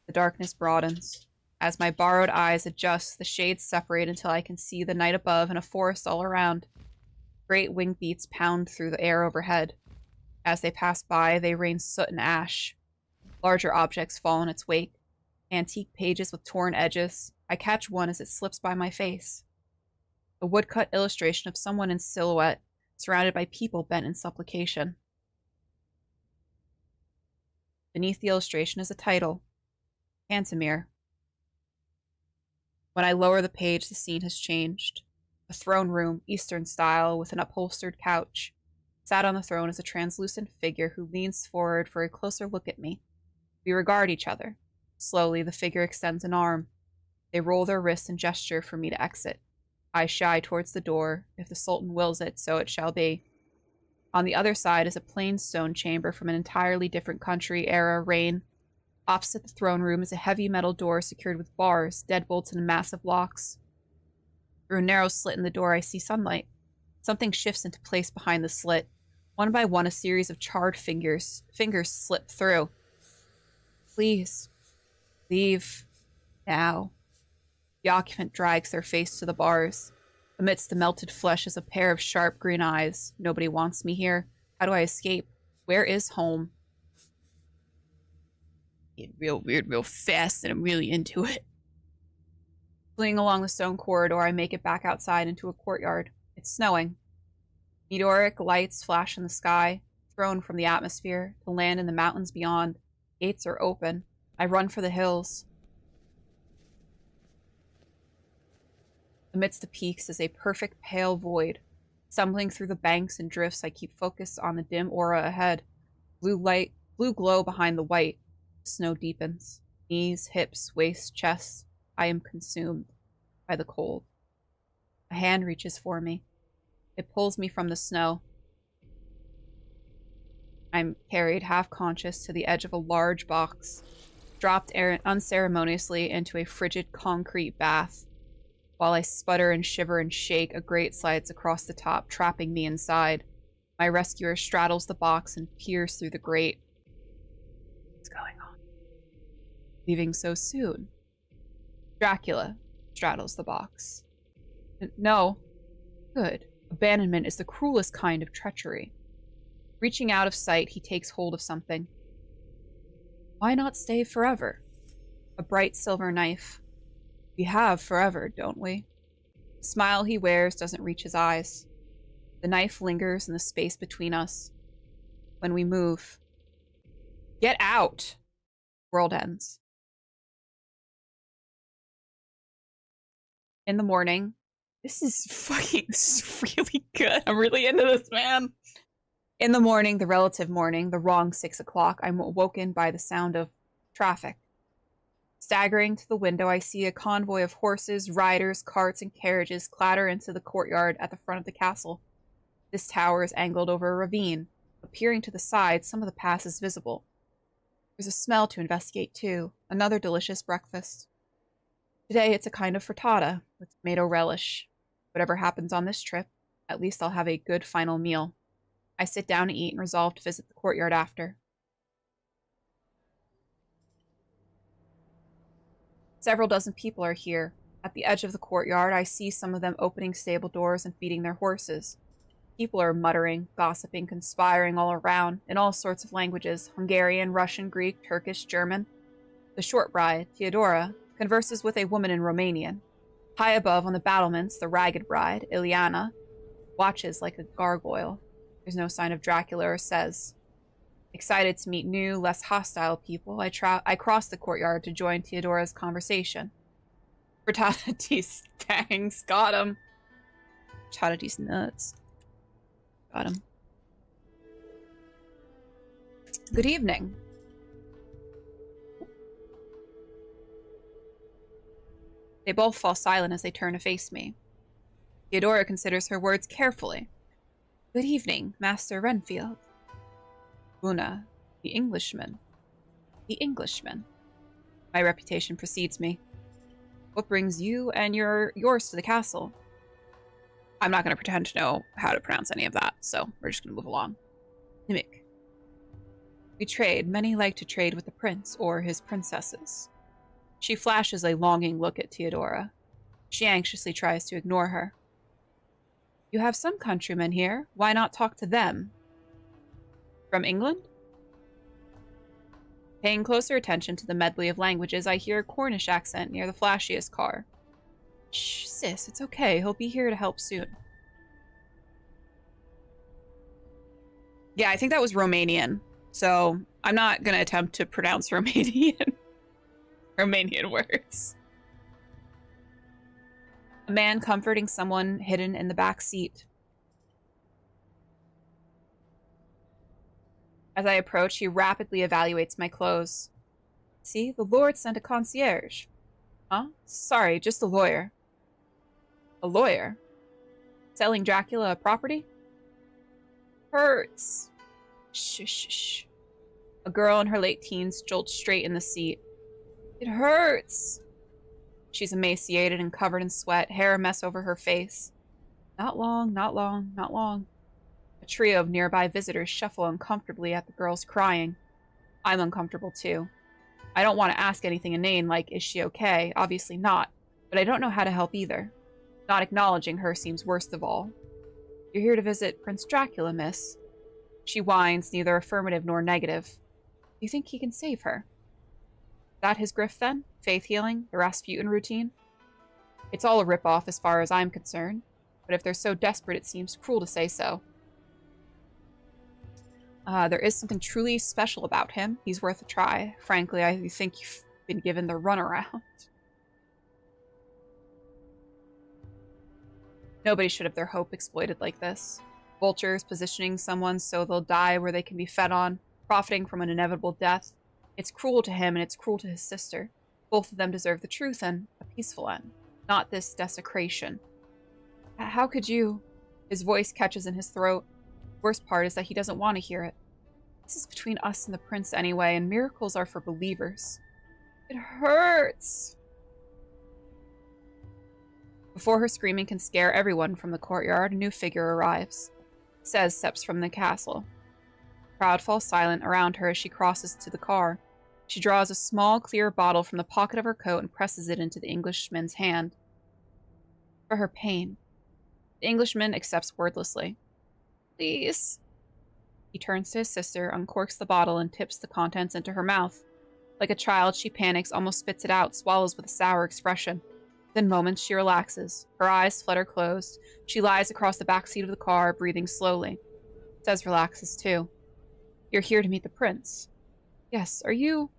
The darkness broadens. As my borrowed eyes adjust, the shades separate until I can see the night above and a forest all around. Great wing beats pound through the air overhead. As they pass by, they rain soot and ash. Larger objects fall in its wake. Antique pages with torn edges. I catch one as it slips by my face. A woodcut illustration of someone in silhouette, surrounded by people bent in supplication. Beneath the illustration is a title. Cantemir. When I lower the page, the scene has changed. A throne room, Eastern style, with an upholstered couch. Sat on the throne is a translucent figure who leans forward for a closer look at me. We regard each other. Slowly, the figure extends an arm. They roll their wrists and gesture for me to exit. I shy towards the door. If the Sultan wills it, so it shall be. On the other side is a plain stone chamber from an entirely different country, era, reign. Opposite the throne room is a heavy metal door secured with bars, deadbolts, and massive locks. Through a narrow slit in the door, I see sunlight. Something shifts into place behind the slit. One by one, a series of charred fingers slip through. Please, leave now. The occupant drags their face to the bars. Amidst the melted flesh is a pair of sharp green eyes. Nobody wants me here. How do I escape? Where is home? Getting real weird real fast, and I'm really into it. Fleeing along the stone corridor, I make it back outside into a courtyard. It's snowing. Meteoric lights flash in the sky, thrown from the atmosphere to land in the mountains beyond. Gates are open. I run for the hills. Amidst the peaks is a perfect pale void. Stumbling through the banks and drifts, I keep focused on the dim aura ahead. Blue glow behind the white. Snow deepens. Knees, hips, waist, chest. I am consumed by the cold. A hand reaches for me. It pulls me from the snow. I'm carried half-conscious to the edge of a large box, dropped unceremoniously into a frigid concrete bath. While I sputter and shiver and shake, a grate slides across the top, trapping me inside. My rescuer straddles the box and peers through the grate. What's going on? Leaving so soon? Dracula straddles the box. No. Good. Abandonment is the cruelest kind of treachery. Reaching out of sight, he takes hold of something. Why not stay forever? A bright silver knife. We have forever, don't we? The smile he wears doesn't reach his eyes. The knife lingers in the space between us. When we move. Get out! World ends. In the morning. This is really good. I'm really into this, man. In the morning, the relative morning, the wrong 6 o'clock, I'm awoken by the sound of traffic. Staggering to the window, I see a convoy of horses, riders, carts, and carriages clatter into the courtyard at the front of the castle. This tower is angled over a ravine. Appearing to the side, some of the pass is visible. There's a smell to investigate, too. Another delicious breakfast. Today, it's a kind of frittata with tomato relish. Whatever happens on this trip, at least I'll have a good final meal. I sit down to eat and resolve to visit the courtyard after. Several dozen people are here. At the edge of the courtyard, I see some of them opening stable doors and feeding their horses. People are muttering, gossiping, conspiring all around, in all sorts of languages: Hungarian, Russian, Greek, Turkish, German. The short bride, Theodora, converses with a woman in Romanian. High above on the battlements, the ragged bride, Ileana, watches like a gargoyle. There's no sign of Dracula or Sez. Excited to meet new, less hostile people, I cross the courtyard to join Theodora's conversation. Bertati's tangs, got him. Bertati's nuts. Got him. Good evening. They both fall silent as they turn to face me. Theodora considers her words carefully. Good evening, Master Renfield. Una, the Englishman. The Englishman. My reputation precedes me. What brings you and yours to the castle? I'm not going to pretend to know how to pronounce any of that, so we're just going to move along. Nimic. We trade. Many like to trade with the prince or his princesses. She flashes a longing look at Theodora. She anxiously tries to ignore her. You have some countrymen here. Why not talk to them? From England? Paying closer attention to the medley of languages, I hear a Cornish accent near the flashiest car. Shh, sis, it's okay. He'll be here to help soon. Yeah, I think that was Romanian. So I'm not going to attempt to pronounce Romanian words. A man comforting someone hidden in the back seat. As I approach, he rapidly evaluates my clothes. See, the Lord sent a concierge. Huh? Sorry, just a lawyer. A lawyer? Selling Dracula a property? Hurts. Shh, shh, shh. A girl in her late teens jolts straight in the seat. It hurts. She's emaciated and covered in sweat, hair a mess over her face. Not long, not long, not long. A trio of nearby visitors shuffle uncomfortably at the girl's crying. I'm uncomfortable too. I don't want to ask anything inane like, is she okay? Obviously not, but I don't know how to help either. Not acknowledging her seems worst of all. You're here to visit Prince Dracula, miss. She whines, neither affirmative nor negative. Do you think he can save her? Is that his grift then? Faith healing? The Rasputin routine? It's all a ripoff as far as I'm concerned, but if they're so desperate it seems cruel to say so. There is something truly special about him. He's worth a try. Frankly, I think you've been given the runaround. Nobody should have their hope exploited like this. Vultures positioning someone so they'll die where they can be fed on, profiting from an inevitable death. It's cruel to him and it's cruel to his sister. Both of them deserve the truth and a peaceful end, not this desecration. How could you? His voice catches in his throat. Worst part is that he doesn't want to hear it. This is between us and the prince anyway, and miracles are for believers. It hurts! Before her screaming can scare everyone from the courtyard, a new figure arrives. Sez steps from the castle. The crowd falls silent around her as she crosses to the car. She draws a small, clear bottle from the pocket of her coat and presses it into the Englishman's hand. For her pain. The Englishman accepts wordlessly. Please. He turns to his sister, uncorks the bottle, and tips the contents into her mouth. Like a child, she panics, almost spits it out, swallows with a sour expression. Within moments, she relaxes. Her eyes flutter closed. She lies across the back seat of the car, breathing slowly. Sez relaxes too. You're here to meet the prince. Yes, are you?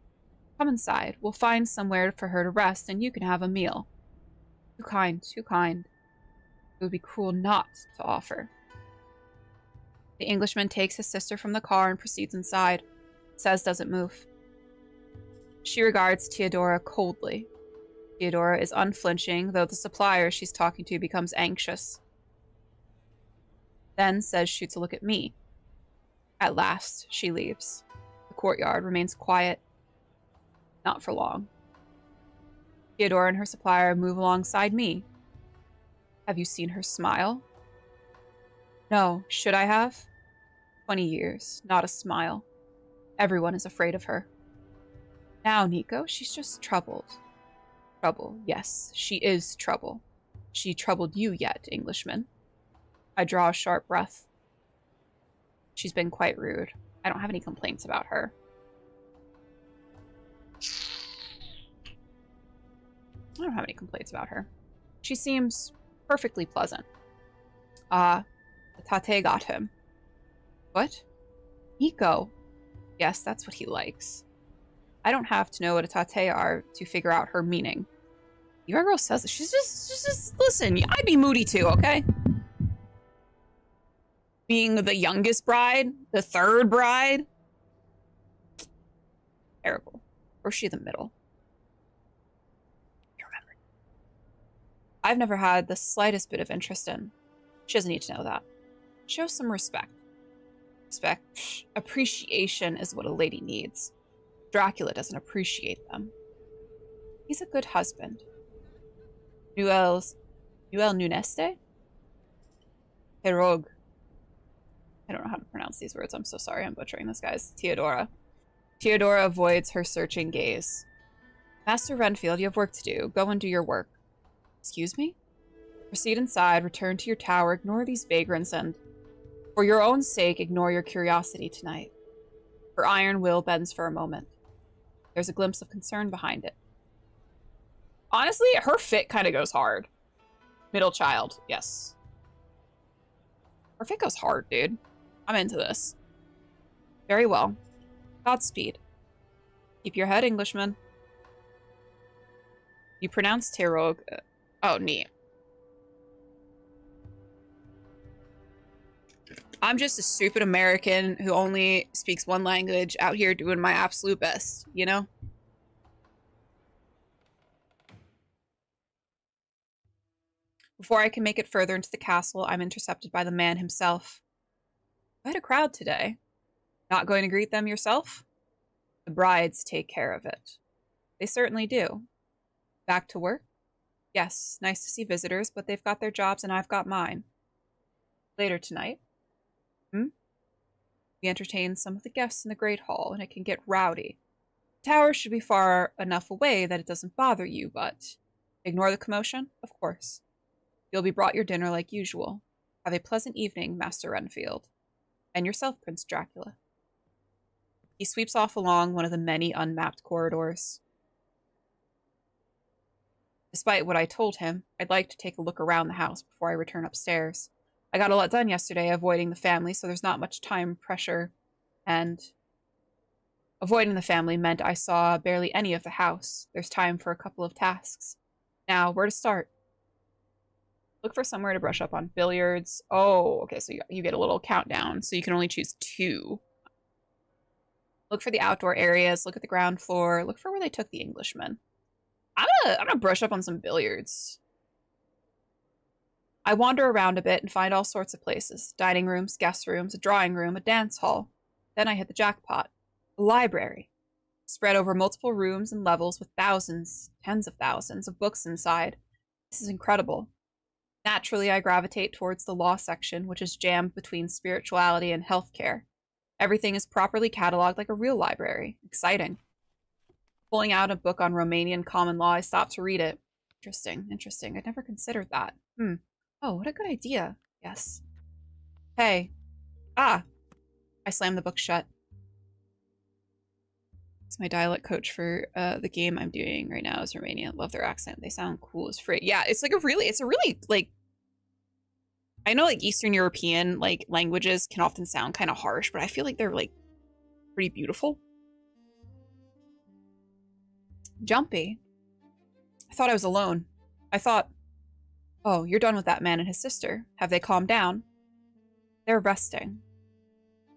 Come inside. We'll find somewhere for her to rest, and you can have a meal. Too kind, too kind. It would be cruel not to offer. The Englishman takes his sister from the car and proceeds inside. Sez doesn't move. She regards Theodora coldly. Theodora is unflinching, though the supplier she's talking to becomes anxious. Then Sez shoots a look at me. At last, she leaves. The courtyard remains quiet. Not for long. Theodora and her supplier move alongside me. Have you seen her smile? No, should I have? 20 years, not a smile. Everyone is afraid of her. Now, Nico, she's just troubled. Trouble, yes, she is trouble. She troubled you yet, Englishman? I draw a sharp breath. She's been quite rude. I don't have any complaints about her. I don't have any complaints about her. She seems perfectly pleasant. The tate got him. What? Nico. Yes, that's what he likes. I don't have to know what a tate are to figure out her meaning. Your girl says it. She's just listen, I'd be moody too, okay? Being the youngest bride, the third bride. Terrible. Or is she the middle? I can't remember. I've never had the slightest bit of interest in. She doesn't need to know that. Show some respect. Respect. Appreciation is what a lady needs. Dracula doesn't appreciate them. He's a good husband. Nuel Nuneste? Herog. I don't know how to pronounce these words. I'm so sorry. I'm butchering this, guys. Theodora. Theodora avoids her searching gaze. Master Renfield, you have work to do. Go and do your work. Excuse me? Proceed inside, return to your tower, ignore these vagrants, and for your own sake, ignore your curiosity tonight. Her iron will bends for a moment. There's a glimpse of concern behind it. Honestly, her fit kind of goes hard. Middle child, yes. Her fit goes hard, dude. I'm into this. Very well. Godspeed. Keep your head, Englishman. You pronounce Terog. Oh, neat. I'm just a stupid American who only speaks one language out here doing my absolute best, you know? Before I can make it further into the castle, I'm intercepted by the man himself. Quite a crowd today. Not going to greet them yourself? The brides take care of it. They certainly do. Back to work? Yes, nice to see visitors, but they've got their jobs and I've got mine. Later tonight? We entertain some of the guests in the Great Hall, and it can get rowdy. The tower should be far enough away that it doesn't bother you, but ignore the commotion? Of course. You'll be brought your dinner like usual. Have a pleasant evening, Master Renfield. And yourself, Prince Dracula. He sweeps off along one of the many unmapped corridors. Despite what I told him, I'd like to take a look around the house before I return upstairs. I got a lot done yesterday avoiding the family, so there's not much time pressure, and avoiding the family meant I saw barely any of the house. There's time for a couple of tasks. Now, where to start? Look for somewhere to brush up on billiards. Oh, okay, so you get a little countdown, so you can only choose 2. Look for the outdoor areas, look at the ground floor, look for where they took the Englishman. I'm gonna brush up on some billiards. I wander around a bit and find all sorts of places. Dining rooms, guest rooms, a drawing room, a dance hall. Then I hit the jackpot. A library. Spread over multiple rooms and levels with thousands, tens of thousands of books inside. This is incredible. Naturally, I gravitate towards the law section, which is jammed between spirituality and healthcare. Everything is properly cataloged like a real library. Exciting. Pulling out a book on Romanian common law, I stop to read it. Interesting. I'd never considered that. Oh, what a good idea. Yes. Hey. I slammed the book shut. It's my dialect coach for the game I'm doing right now is Romanian. Love their accent. They sound cool as frick. Yeah, it's a really, like, I know, like, Eastern European, like, languages can often sound kind of harsh, but I feel like they're, like, pretty beautiful. Jumpy. I thought I was alone. I thought, oh, you're done with that man and his sister. Have they calmed down? They're resting.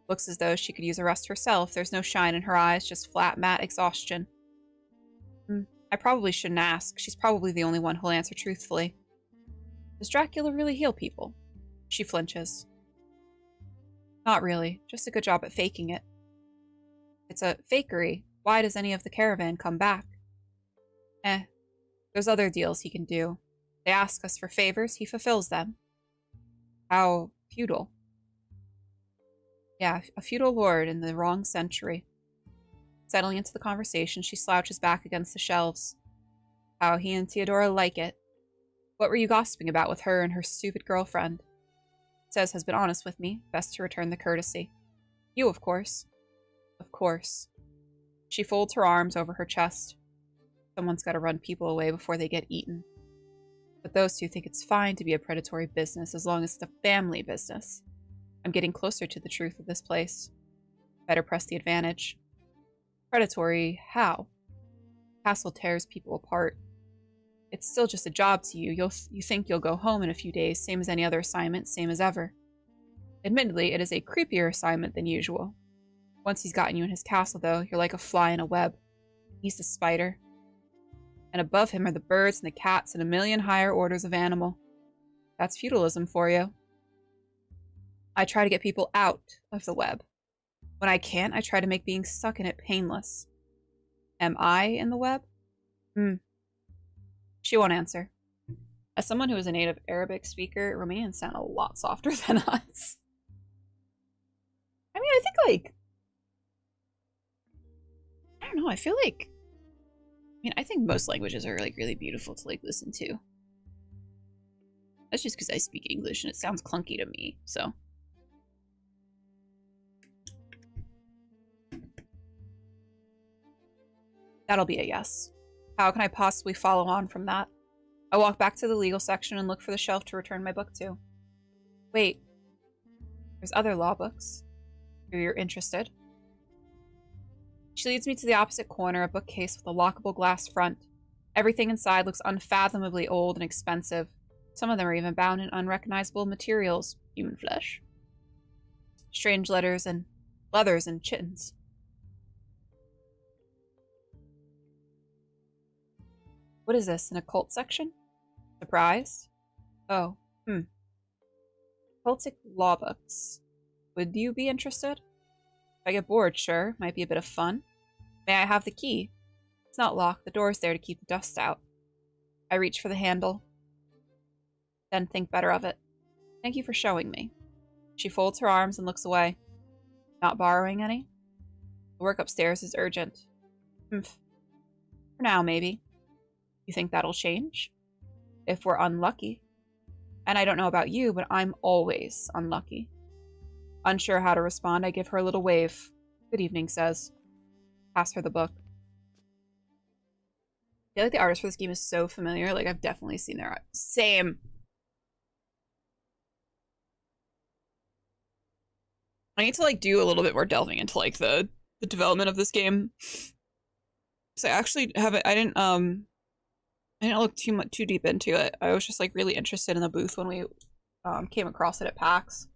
Looks as though she could use a rest herself. There's no shine in her eyes, just flat, matte exhaustion. I probably shouldn't ask. She's probably the only one who'll answer truthfully. Does Dracula really heal people? She flinches. Not really. Just a good job at faking it. It's a fakery. Why does any of the caravan come back? There's other deals he can do. They ask us for favors, he fulfills them. How feudal. Yeah, a feudal lord in the wrong century. Settling into the conversation, she slouches back against the shelves. How he and Theodora like it. What were you gossiping about with her and her stupid girlfriend? Says has been honest with me. Best to return the courtesy. You, of course. Of course. She folds her arms over her chest. Someone's got to run people away before they get eaten. But those two think it's fine to be a predatory business as long as it's a family business. I'm getting closer to the truth of this place. Better press the advantage. Predatory, how? Castle tears people apart. It's still just a job to you. You think you'll go home in a few days, same as any other assignment, same as ever. Admittedly, it is a creepier assignment than usual. Once he's gotten you in his castle, though, you're like a fly in a web. He's the spider. And above him are the birds and the cats and a million higher orders of animal. That's feudalism for you. I try to get people out of the web. When I can't, I try to make being stuck in it painless. Am I in the web? She won't answer. As someone who is a native Arabic speaker, Romanians sound a lot softer than us. I mean, I think, like... I don't know, I feel like... I mean, I think most languages are, like, really beautiful to, like, listen to. That's just because I speak English and it sounds clunky to me, so... That'll be a yes. How can I possibly follow on from that? I walk back to the legal section and look for the shelf to return my book to. Wait. There's other law books. If you're interested. She leads me to the opposite corner, a bookcase with a lockable glass front. Everything inside looks unfathomably old and expensive. Some of them are even bound in unrecognizable materials. Human flesh. Strange letters and leathers and chittens. What is this, an occult section? Surprised? Oh, Cultic law books. Would you be interested? If I get bored, sure. Might be a bit of fun. May I have the key? It's not locked. The door's there to keep the dust out. I reach for the handle. Then think better of it. Thank you for showing me. She folds her arms and looks away. Not borrowing any? The work upstairs is urgent. For now, maybe. You think that'll change? If we're unlucky. And I don't know about you, but I'm always unlucky. Unsure how to respond, I give her a little wave. Good evening, says. Pass her the book. I feel like the artist for this game is so familiar. Like, I've definitely seen their art. Same. I need to, like, do a little bit more delving into, like, the development of this game. So I actually haven't, I didn't look too deep into it. I was just, like, really interested in the booth when we came across it at PAX.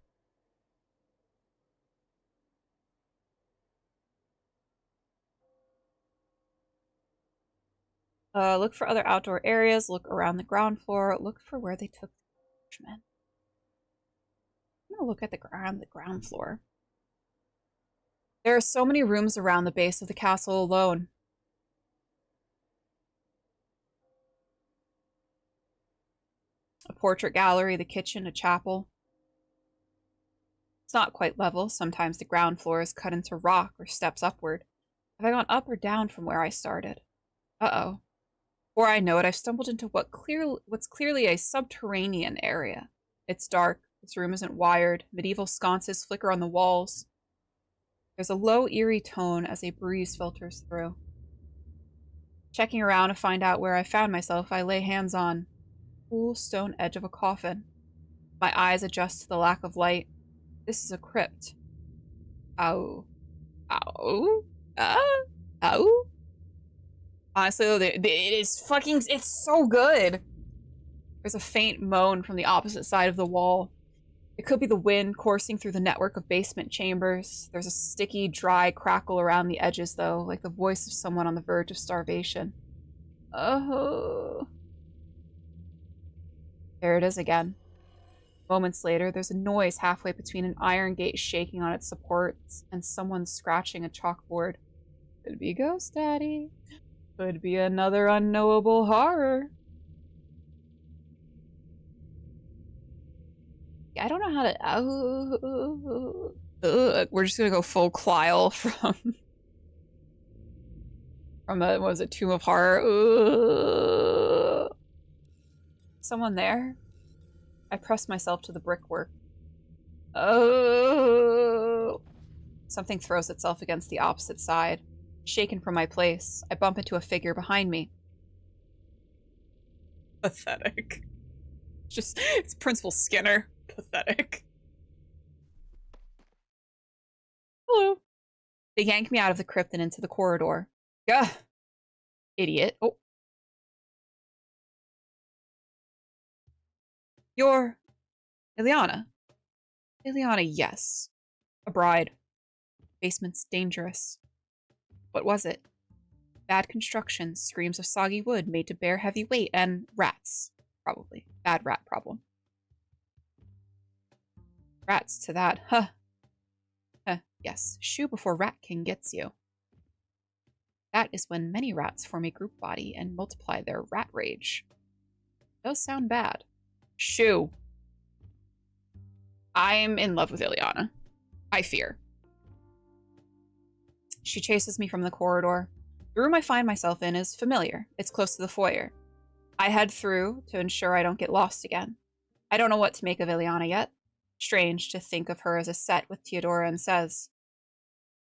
Look for other outdoor areas. Look around the ground floor. Look for where they took the Frenchmen. I'm gonna look at the ground floor. There are so many rooms around the base of the castle alone. A portrait gallery, the kitchen, a chapel. It's not quite level. Sometimes the ground floor is cut into rock or steps upward. Have I gone up or down from where I started? Uh-oh. Before I know it, I've stumbled into what's clearly a subterranean area. It's dark. This room isn't wired. Medieval sconces flicker on the walls. There's a low, eerie tone as a breeze filters through. Checking around to find out where I found myself, I lay hands on cool stone edge of a coffin. My eyes adjust to the lack of light. This is a crypt. Ow. Ow. Ow. Honestly, though, it is fucking... It's so good! There's a faint moan from the opposite side of the wall. It could be the wind coursing through the network of basement chambers. There's a sticky, dry crackle around the edges, though, like the voice of someone on the verge of starvation. Oh. There it is again. Moments later, there's a noise halfway between an iron gate shaking on its supports and someone scratching a chalkboard. Could be Ghost Daddy. Could be another unknowable horror. I don't know how to... we're just gonna go full Clile from a, what was it, Tomb of Horror. Someone there? I press myself to the brickwork. Oh. Something throws itself against the opposite side. Shaken from my place, I bump into a figure behind me. Pathetic. It's Principal Skinner. Pathetic. Hello. They yank me out of the crypt and into the corridor. Gah! Idiot. Oh. You're... Ileana. Ileana, yes. A bride. Basement's dangerous. What was it? Bad construction, screams of soggy wood made to bear heavy weight, and rats. Probably. Bad rat problem. Rats to that. Huh. Huh. Yes. Shoo before Rat King gets you. That is when many rats form a group body and multiply their rat rage. Does sound bad. Shoo. I'm in love with Ileana. I fear. She chases me from the corridor. The room I find myself in is familiar. It's close to the foyer. I head through to ensure I don't get lost again. I don't know what to make of Ileana yet. Strange to think of her as a set with Teodora and Says.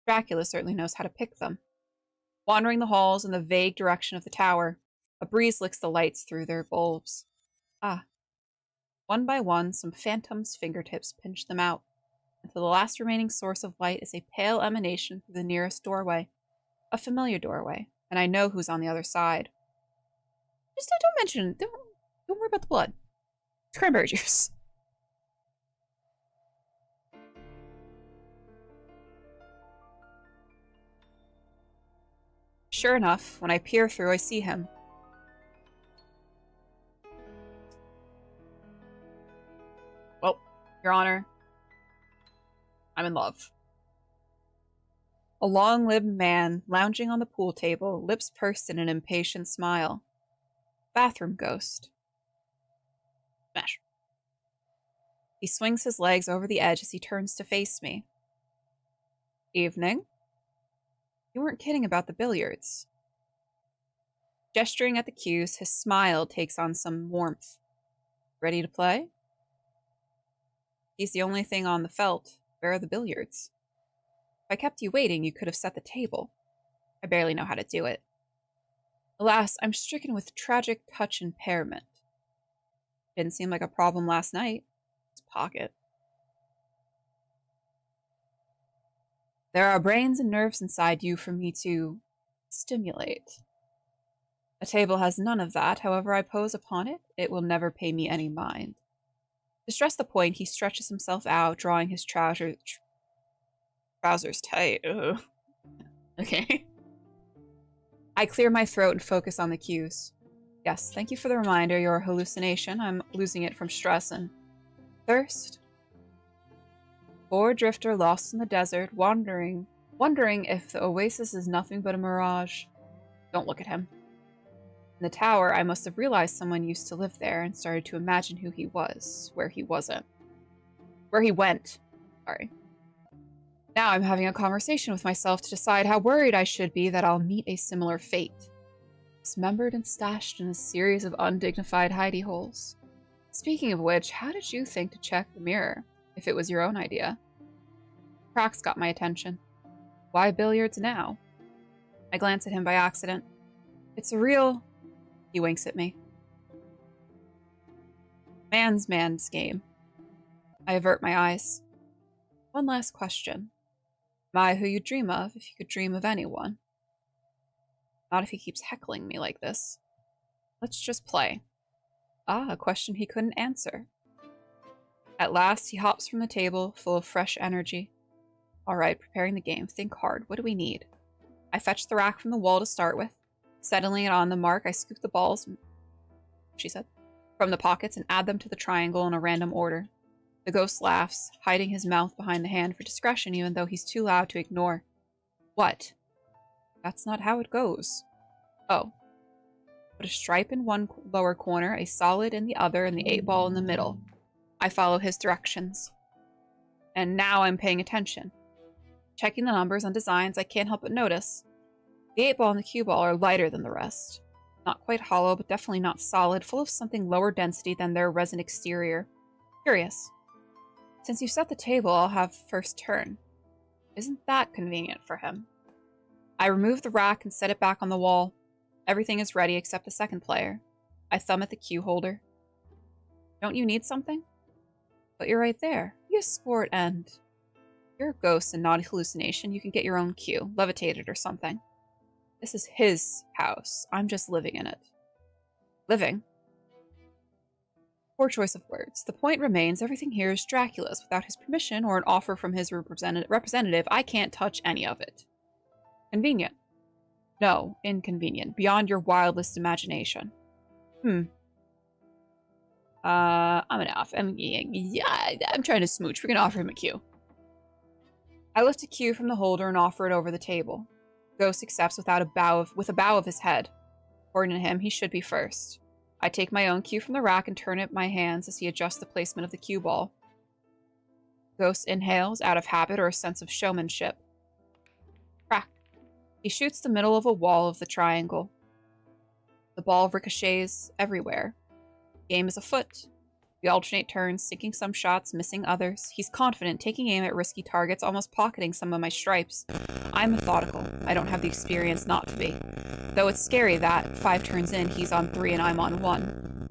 Dracula certainly knows how to pick them. Wandering the halls in the vague direction of the tower, a breeze licks the lights through their bulbs. Ah. One by one, some phantom's fingertips pinch them out, until the last remaining source of light is a pale emanation through the nearest doorway. A familiar doorway, and I know who's on the other side. Just don't worry about the blood. It's cranberry juice. Sure enough, when I peer through, I see him. Well, Your Honor, I'm in love. A long-limbed man lounging on the pool table, lips pursed in an impatient smile. Bathroom ghost. Smash. He swings his legs over the edge as he turns to face me. Evening? You weren't kidding about the billiards. Gesturing at the cues, his smile takes on some warmth. Ready to play? He's the only thing on the felt. Where are the billiards? If I kept you waiting, you could have set the table. I barely know how to do it. Alas, I'm stricken with tragic touch impairment. Didn't seem like a problem last night. His pocket. There are brains and nerves inside you for me to stimulate. A table has none of that. However I pose upon it, it will never pay me any mind. To stress the point, he stretches himself out, drawing his trousers tight. Ugh. Okay. I clear my throat and focus on the cues. Yes, thank you for the reminder. You're a hallucination. I'm losing it from stress and thirst. Poor drifter lost in the desert, wondering if the oasis is nothing but a mirage. Don't look at him. In the tower, I must have realized someone used to live there and started to imagine who he was, where he wasn't. Where he went. Sorry. Now I'm having a conversation with myself to decide how worried I should be that I'll meet a similar fate. Dismembered and stashed in a series of undignified hidey holes. Speaking of which, how did you think to check the mirror, if it was your own idea? Cracks got my attention. Why billiards now? I glance at him by accident. It's a real... He winks at me. Man's game. I avert my eyes. One last question. Am I who you dream of if you could dream of anyone? Not if he keeps heckling me like this. Let's just play. Ah, a question he couldn't answer. At last, he hops from the table, full of fresh energy. Alright, preparing the game. Think hard. What do we need? I fetch the rack from the wall to start with. Settling it on the mark, I scoop the balls, she said, from the pockets and add them to the triangle in a random order. The ghost laughs, hiding his mouth behind the hand for discretion even though he's too loud to ignore. What? That's not how it goes. Oh. Put a stripe in one lower corner, a solid in the other, and the 8-ball in the middle. I follow his directions. And now I'm paying attention. Checking the numbers on designs, I can't help but notice. The 8-ball and the cue ball are lighter than the rest. Not quite hollow, but definitely not solid, full of something lower density than their resin exterior. Curious. Since you set the table, I'll have first turn. Isn't that convenient for him? I remove the rack and set it back on the wall. Everything is ready except the second player. I thumb at the cue holder. Don't you need something? But you're right there. You sport and... You're a ghost and not a hallucination. You can get your own cue, levitate it or something. This is his house. I'm just living in it. Living? Poor choice of words. The point remains, everything here is Dracula's. Without his permission or an offer from his representative, I can't touch any of it. Convenient. No, inconvenient. Beyond your wildest imagination. I'm trying to smooch. We're gonna offer him a cue. I lift a cue from the holder and offer it over the table. Ghost accepts with a bow of his head. According to him, he should be first. I take my own cue from the rack and turn it in my hands as he adjusts the placement of the cue ball. Ghost inhales, out of habit or a sense of showmanship. Crack. He shoots the middle of a wall of the triangle. The ball ricochets everywhere. Game is afoot. We alternate turns, sinking some shots, missing others. He's confident, taking aim at risky targets, almost pocketing some of my stripes. I'm methodical. I don't have the experience not to be. Though it's scary that, 5 turns in, he's on 3 and I'm on 1.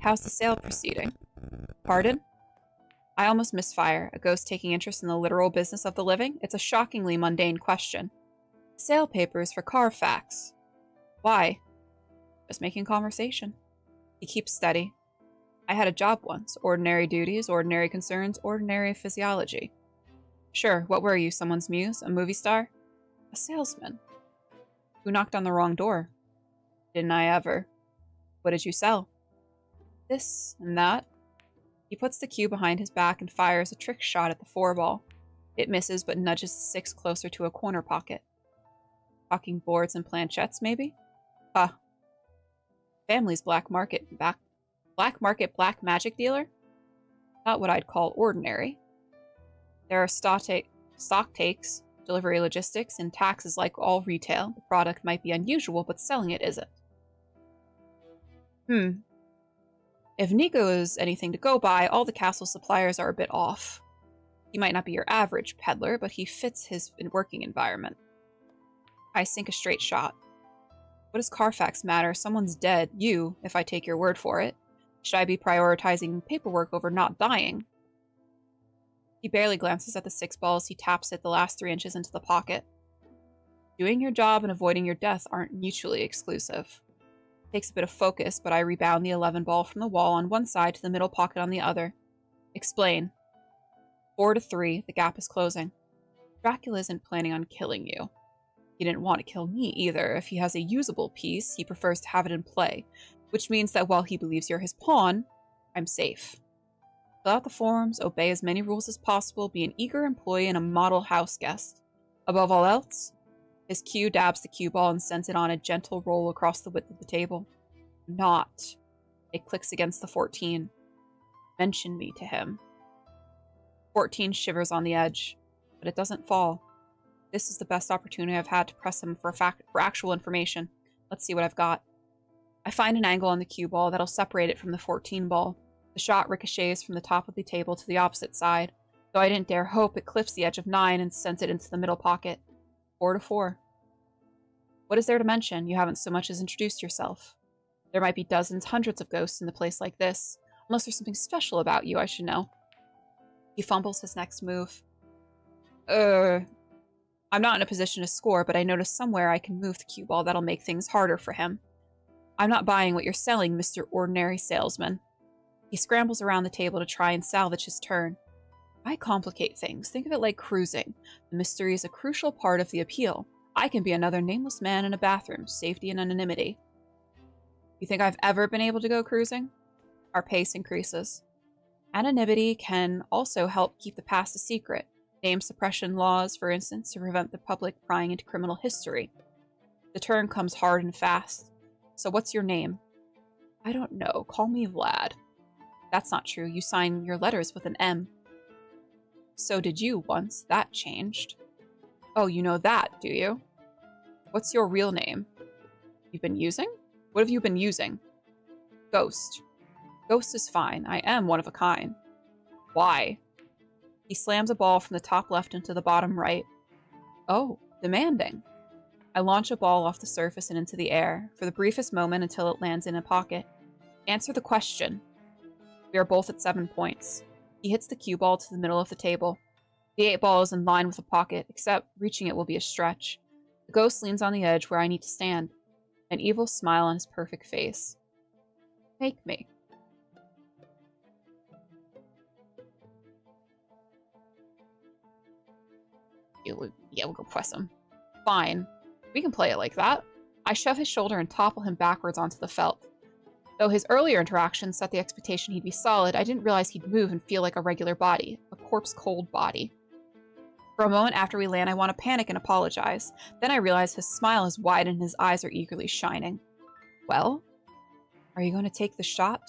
How's the sale proceeding? Pardon? I almost misfire. A ghost taking interest in the literal business of the living? It's a shockingly mundane question. Sale papers for Carfax. Why? Just making conversation. He keeps steady. I had a job once. Ordinary duties, ordinary concerns, ordinary physiology. Sure, what were you? Someone's muse? A movie star? A salesman. Who knocked on the wrong door? Didn't I ever? What did you sell? This and that. He puts the cue behind his back and fires a trick shot at the 4-ball. It misses but nudges the 6 closer to a corner pocket. Talking boards and planchettes, maybe? Family's black market black magic dealer? Not what I'd call ordinary. There are stock takes, delivery logistics, and taxes like all retail. The product might be unusual, but selling it isn't. If Nico is anything to go by, all the castle suppliers are a bit off. He might not be your average peddler, but he fits his working environment. I sink a straight shot. What does Carfax matter? Someone's dead. You, if I take your word for it. Should I be prioritizing paperwork over not dying? He barely glances at the 6 balls. He taps it the last 3 inches into the pocket. Doing your job and avoiding your death aren't mutually exclusive. Takes a bit of focus, but I rebound the 11 ball from the wall on one side to the middle pocket on the other. Explain. 4-3, the gap is closing. Dracula isn't planning on killing you. He didn't want to kill me either. If he has a usable piece, he prefers to have it in play, which means that while he believes you're his pawn, I'm safe. Fill out the forms, obey as many rules as possible, be an eager employee and a model house guest. Above all else, his cue dabs the cue ball and sends it on a gentle roll across the width of the table. Not. It clicks against the 14. Mention me to him. 14 shivers on the edge, but it doesn't fall. This is the best opportunity I've had to press him for actual information. Let's see what I've got. I find an angle on the cue ball that'll separate it from the 14 ball. The shot ricochets from the top of the table to the opposite side, though I didn't dare hope it clips the edge of 9 and sends it into the middle pocket. 4-4. What is there to mention? You haven't so much as introduced yourself. There might be dozens, hundreds of ghosts in a place like this. Unless there's something special about you, I should know. He fumbles his next move. I'm not in a position to score, but I notice somewhere I can move the cue ball that'll make things harder for him. I'm not buying what you're selling, Mr. Ordinary Salesman. He scrambles around the table to try and salvage his turn. I complicate things. Think of it like cruising. The mystery is a crucial part of the appeal. I can be another nameless man in a bathroom, safety and anonymity. You think I've ever been able to go cruising? Our pace increases. Anonymity can also help keep the past a secret. Name suppression laws, for instance, to prevent the public prying into criminal history. The turn comes hard and fast. So what's your name? I don't know. Call me Vlad. That's not true. You sign your letters with an M. So did you once. That changed. Oh, you know that, do you? What's your real name? You've been using? What have you been using? Ghost. Ghost is fine. I am one of a kind. Why? He slams a ball from the top left into the bottom right. Oh, demanding. I launch a ball off the surface and into the air, for the briefest moment until it lands in a pocket. Answer the question. We are both at 7 points. He hits the cue ball to the middle of the table. The 8 ball is in line with the pocket, except reaching it will be a stretch. The ghost leans on the edge where I need to stand, an evil smile on his perfect face. Make me. Yeah, we'll go press him. Fine. We can play it like that. I shove his shoulder and topple him backwards onto the felt. Though his earlier interactions set the expectation he'd be solid, I didn't realize he'd move and feel like a regular body. A corpse-cold body. For a moment after we land, I want to panic and apologize. Then I realize his smile is wide and his eyes are eagerly shining. Well? Are you going to take the shot?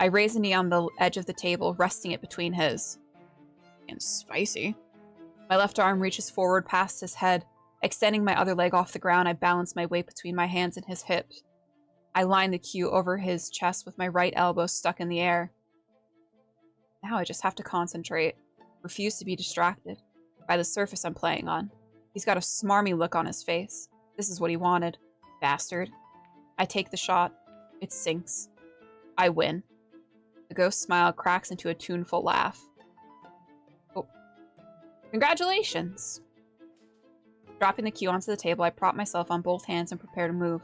I raise a knee on the edge of the table, resting it between his. And spicy. My left arm reaches forward past his head. Extending my other leg off the ground, I balance my weight between my hands and his hips. I line the cue over his chest with my right elbow stuck in the air. Now I just have to concentrate. Refuse to be distracted by the surface I'm playing on. He's got a smarmy look on his face. This is what he wanted. Bastard. I take the shot. It sinks. I win. The ghost smile cracks into a tuneful laugh. Oh. Congratulations! Dropping the cue onto the table, I prop myself on both hands and prepare to move.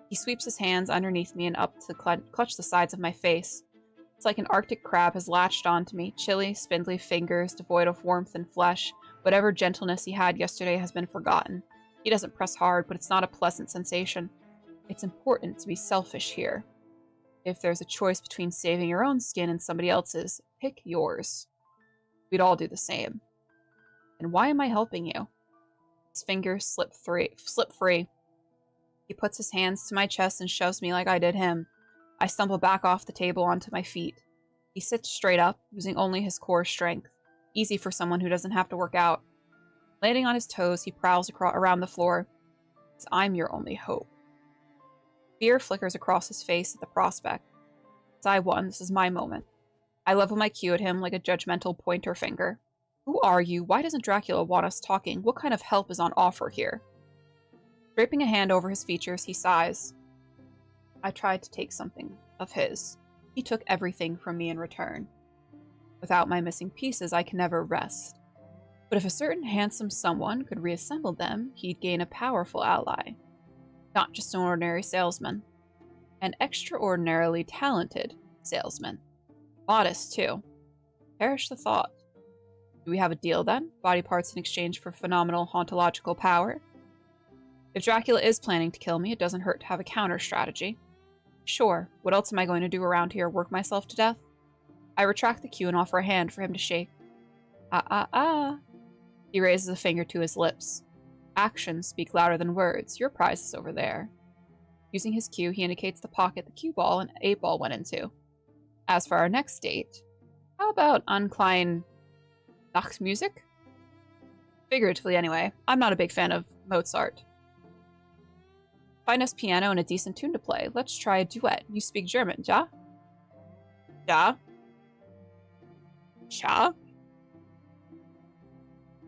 He sweeps his hands underneath me and up to clutch the sides of my face. It's like an Arctic crab has latched onto me, chilly, spindly fingers, devoid of warmth and flesh. Whatever gentleness he had yesterday has been forgotten. He doesn't press hard, but it's not a pleasant sensation. It's important to be selfish here. If there's a choice between saving your own skin and somebody else's, pick yours. We'd all do the same. And why am I helping you? His fingers slip free. He puts his hands to my chest and shoves me like I did him. I stumble back off the table onto my feet. He sits straight up, using only his core strength. Easy for someone who doesn't have to work out. Landing on his toes, he prowls around the floor. I'm your only hope. Fear flickers across his face at the prospect. I won. This is my moment. I level my cue at him like a judgmental pointer finger. Who are you? Why doesn't Dracula want us talking? What kind of help is on offer here? Draping a hand over his features, he sighs. I tried to take something of his. He took everything from me in return. Without my missing pieces, I can never rest. But if a certain handsome someone could reassemble them, he'd gain a powerful ally. Not just an ordinary salesman. An extraordinarily talented salesman. Modest, too. Perish the thought. Do we have a deal, then? Body parts in exchange for phenomenal hauntological power? If Dracula is planning to kill me, it doesn't hurt to have a counter-strategy. Sure, what else am I going to do around here? Work myself to death? I retract the cue and offer a hand for him to shake. He raises a finger to his lips. Actions speak louder than words. Your prize is over there. Using his cue, he indicates the pocket the cue ball and 8 ball went into. As for our next date, how about unklein Nachtmusik? Figuratively, anyway. I'm not a big fan of Mozart. Find us piano and a decent tune to play. Let's try a duet. You speak German, ja? Ja? Cha?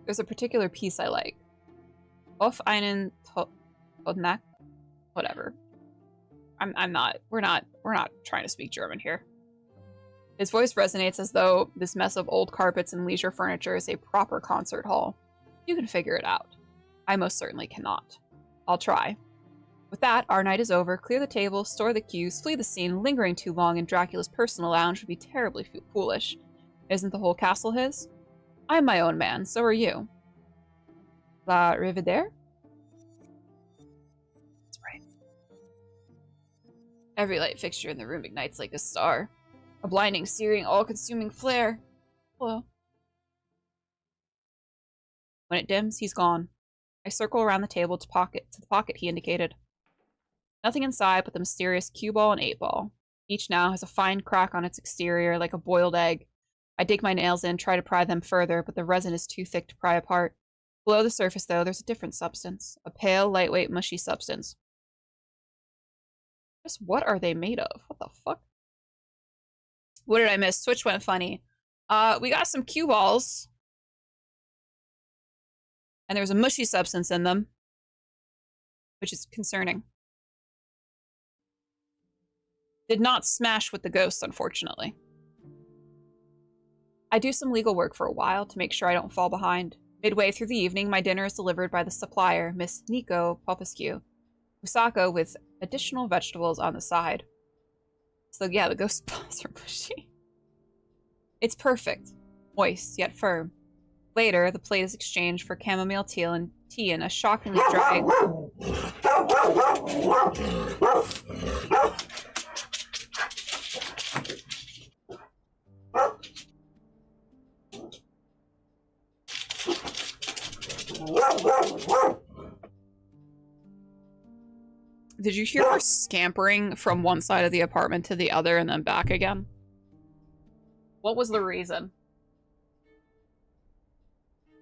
There's a particular piece I like. Auf einen Todnack? Whatever. We're not trying to speak German here. His voice resonates as though this mess of old carpets and leisure furniture is a proper concert hall. You can figure it out. I most certainly cannot. I'll try. With that, our night is over. Clear the table, store the cues, flee the scene. Lingering too long in Dracula's personal lounge would be terribly foolish. Isn't the whole castle his? I'm my own man, so are you. La Riviere? That's right. Every light fixture in the room ignites like a star. A blinding, searing, all-consuming flare. Hello. When it dims, he's gone. I circle around the table to the pocket he indicated. Nothing inside but the mysterious cue ball and 8 ball. Each now has a fine crack on its exterior, like a boiled egg. I dig my nails in, try to pry them further, but the resin is too thick to pry apart. Below the surface, though, there's a different substance. A pale, lightweight, mushy substance. Just what are they made of? What the fuck? What did I miss? Switch went funny. We got some cue balls. And there's a mushy substance in them, which is concerning. Did not smash with the ghosts, unfortunately. I do some legal work for a while to make sure I don't fall behind. Midway through the evening, my dinner is delivered by the supplier, Miss Nico Popescu. Usako with additional vegetables on the side. So yeah, the ghost balls are mushy. It's perfect. Moist, yet firm. Later, the plate is exchanged for chamomile tea and a shockingly dry... Did you hear her scampering from one side of the apartment to the other and then back again? What was the reason?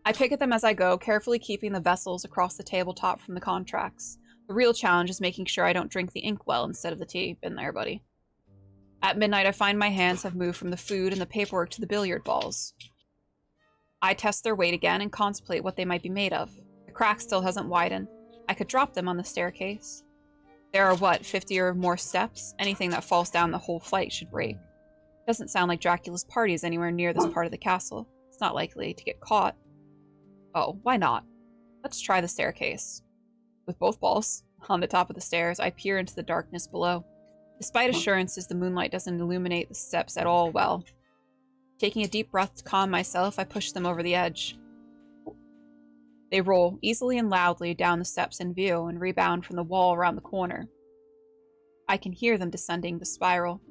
I pick at them as I go, carefully keeping the vessels across the tabletop from the contracts. The real challenge is making sure I don't drink the inkwell instead of the tea. Been there, buddy. At midnight, I find my hands have moved from the food and the paperwork to the billiard balls. I test their weight again and contemplate what they might be made of. The crack still hasn't widened. I could drop them on the staircase. There are, what, 50 or more steps? Anything that falls down the whole flight should break. Doesn't sound like Dracula's party is anywhere near this part of the castle. It's not likely to get caught. Oh, why not? Let's try the staircase. With both balls on the top of the stairs, I peer into the darkness below. Despite assurances, the moonlight doesn't illuminate the steps at all well. Taking a deep breath to calm myself, I push them over the edge. They roll easily and loudly down the steps in view and rebound from the wall around the corner. I can hear them descending the spiral.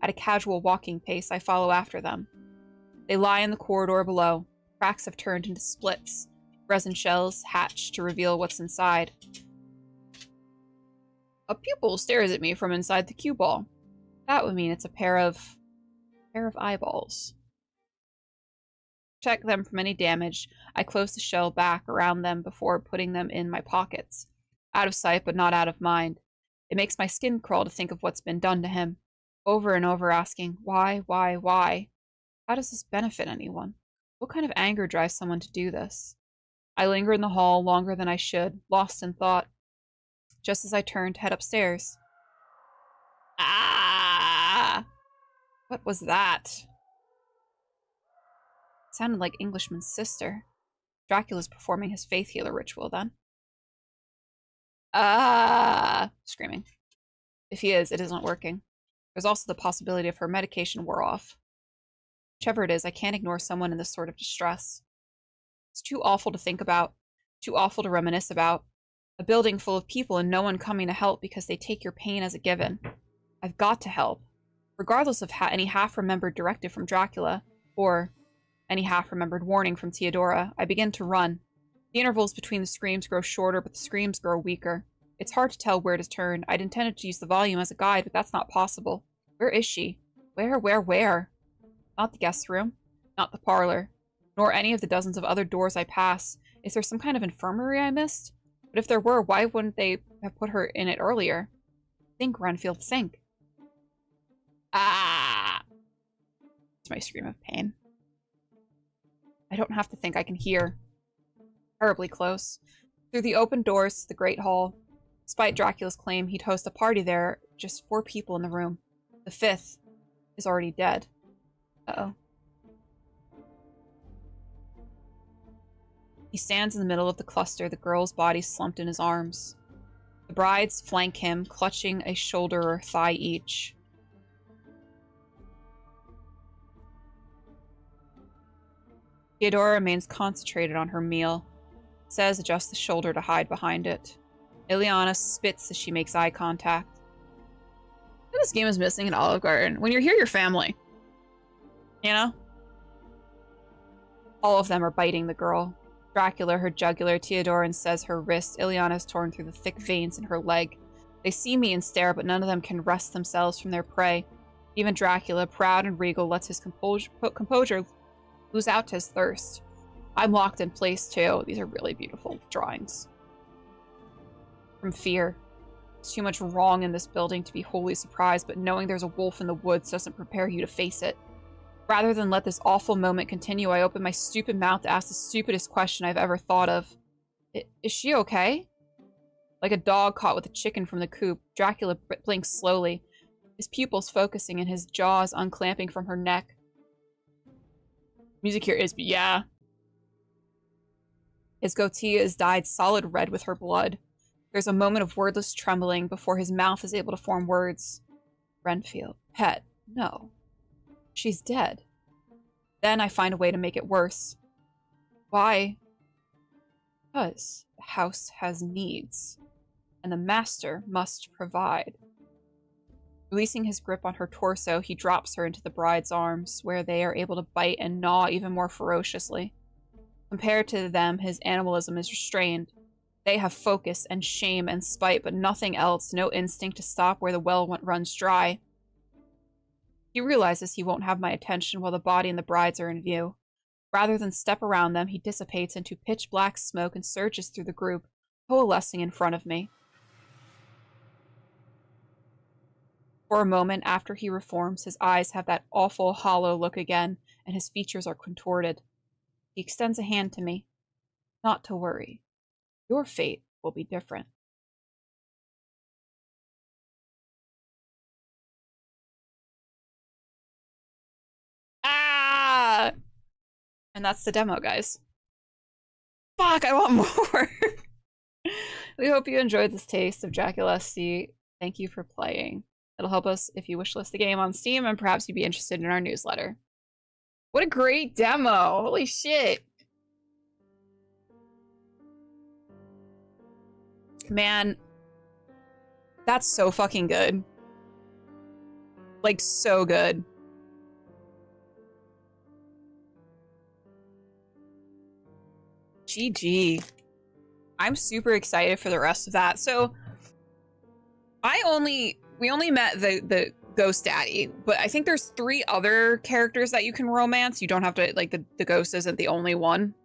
At a casual walking pace, I follow after them. They lie in the corridor below. Cracks have turned into splits. Resin shells hatch to reveal what's inside. A pupil stares at me from inside the cue ball. That would mean it's a pair of eyeballs. Check them from any damage. I close the shell back around them before putting them in my pockets. Out of sight, but not out of mind. It makes my skin crawl to think of what's been done to him. Over and over asking, why? How does this benefit anyone? What kind of anger drives someone to do this? I linger in the hall longer than I should, lost in thought. Just as I turn to head upstairs. Ah! What was that? It sounded like Englishman's sister. Dracula's performing his faith healer ritual then. Ah! Screaming. If he is, it isn't working. There's also the possibility of her medication wore off. Whichever it is, I can't ignore someone in this sort of distress. It's too awful to think about. Too awful to reminisce about. A building full of people and no one coming to help because they take your pain as a given. I've got to help. Regardless of any half-remembered directive from Dracula, or any half-remembered warning from Theodora, I begin to run. The intervals between the screams grow shorter, but the screams grow weaker. It's hard to tell where to turn. I'd intended to use the volume as a guide, but that's not possible. Where is she? Where? Not the guest room. Not the parlor. Nor any of the dozens of other doors I pass. Is there some kind of infirmary I missed? But if there were, why wouldn't they have put her in it earlier? Think, Renfield, think. Ah! It's my scream of pain. I don't have to think, I can hear. Terribly close. Through the open doors to the Great Hall. Despite Dracula's claim he'd host a party there, just 4 people in the room. The 5th is already dead. Uh-oh. He stands in the middle of the cluster, the girl's body slumped in his arms. The brides flank him, clutching a shoulder or thigh each. Theodora remains concentrated on her meal. Says adjusts the shoulder to hide behind it. Ileana spits as she makes eye contact. This game is missing an Olive Garden. When you're here, you're family. You know? All of them are biting the girl. Dracula, her jugular, Theodoran says her wrist. Ileana's torn through the thick veins in her leg. They see me and stare, but none of them can wrest themselves from their prey. Even Dracula, proud and regal, lets his composure lose out to his thirst. I'm locked in place, too. These are really beautiful drawings. From fear. There's too much wrong in this building to be wholly surprised, but knowing there's a wolf in the woods doesn't prepare you to face it. Rather than let this awful moment continue, I open my stupid mouth to ask the stupidest question I've ever thought of. Is she okay? Like a dog caught with a chicken from the coop, Dracula blinks slowly, his pupils focusing and his jaws unclamping from her neck. Music here is, but yeah. His goatee is dyed solid red with her blood. There's a moment of wordless trembling before his mouth is able to form words. Renfield. Pet. No. She's dead. Then I find a way to make it worse. Why? Because the house has needs, and the master must provide. Releasing his grip on her torso, he drops her into the bride's arms, where they are able to bite and gnaw even more ferociously. Compared to them, his animalism is restrained. They have focus and shame and spite, but nothing else, no instinct to stop where the well runs dry. He realizes he won't have my attention while the body and the brides are in view. Rather than step around them, he dissipates into pitch-black smoke and surges through the group, coalescing in front of me. For a moment after he reforms, his eyes have that awful, hollow look again, and his features are contorted. He extends a hand to me. Not to worry. Your fate will be different. Ah! And that's the demo, guys. Fuck, I want more! We hope you enjoyed this taste of Draculesti. Thank you for playing. It'll help us if you wishlist the game on Steam, and perhaps you'd be interested in our newsletter. What a great demo! Holy shit! Man, that's so fucking good. Like, so good. GG. I'm super excited for the rest of that. So, we only met the ghost daddy, but I think there's 3 other characters that you can romance. You don't have to, like, the ghost isn't the only one.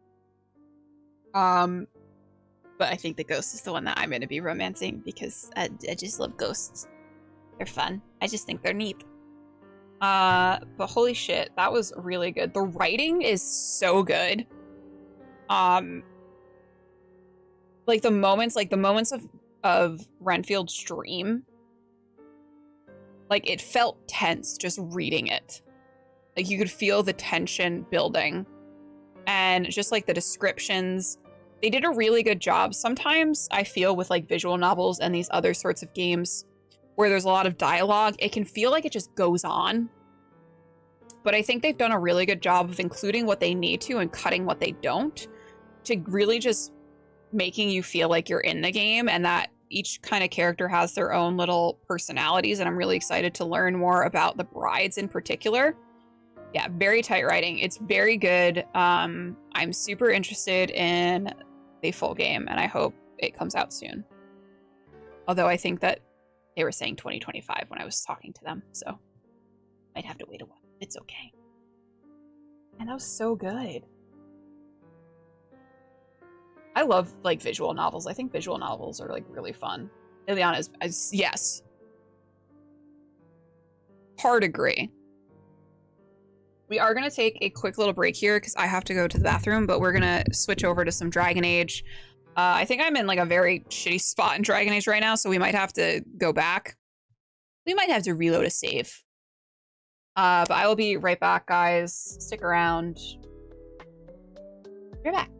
But I think the ghost is the one that I'm going to be romancing because I just love ghosts. They're fun. I just think they're neat. But holy shit, that was really good. The writing is so good. Like the moments of Renfield's dream, like it felt tense just reading it. Like you could feel the tension building, and just like the descriptions, they did a really good job. Sometimes I feel with like visual novels and these other sorts of games where there's a lot of dialogue, it can feel like it just goes on. But I think they've done a really good job of including what they need to and cutting what they don't, to really just making you feel like you're in the game, and that each kind of character has their own little personalities. And I'm really excited to learn more about the brides in particular. Yeah, very tight writing. It's very good. I'm super interested in the full game, and I hope it comes out soon. Although I think that they were saying 2025 when I was talking to them, so might have to wait a while. It's okay. And that was so good. I love like visual novels. I think visual novels are like really fun. Ileana is yes. Hard agree. We are going to take a quick little break here because I have to go to the bathroom, but we're going to switch over to some Dragon Age. I think I'm in like a very shitty spot in Dragon Age right now, so we might have to go back. We might have to reload a save. But I will be right back, guys. Stick around. Be right back.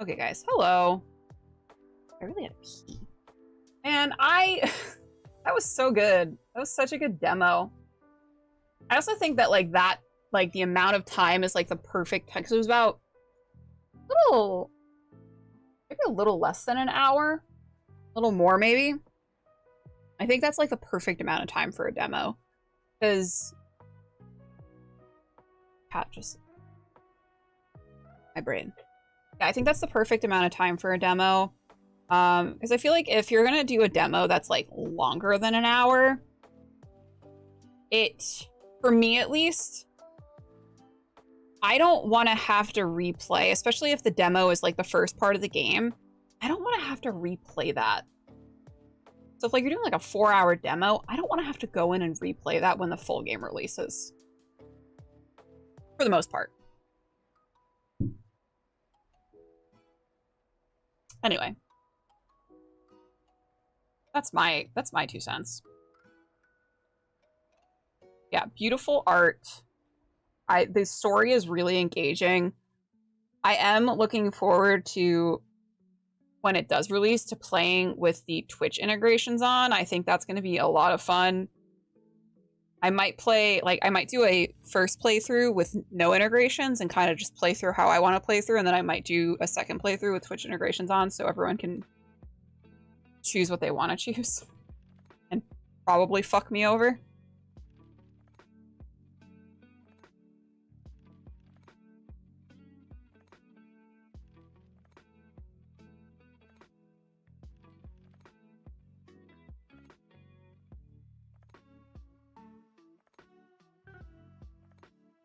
Okay, guys. Hello. I really had to pee. Man, that was so good. That was such a good demo. I also think that like the amount of time is like the perfect time, because it was about maybe a little less than an hour, a little more maybe. I think that's like the perfect amount of time for a demo, because cat just my brain. Yeah, I think that's the perfect amount of time for a demo. Because I feel like if you're gonna do a demo that's like longer than an hour, for me at least, I don't want to have to replay, especially if the demo is like the first part of the game. I don't want to have to replay that. So if like you're doing like a 4-hour demo, I don't want to have to go in and replay that when the full game releases. For the most part. Anyway. That's my 2 cents. Yeah, beautiful art. The story is really engaging. I am looking forward to, when it does release, to playing with the Twitch integrations on. I think that's going to be a lot of fun. I might do a first playthrough with no integrations and kind of just play through how I want to play through, and then I might do a second playthrough with Twitch integrations on so everyone can choose what they want to choose and probably fuck me over.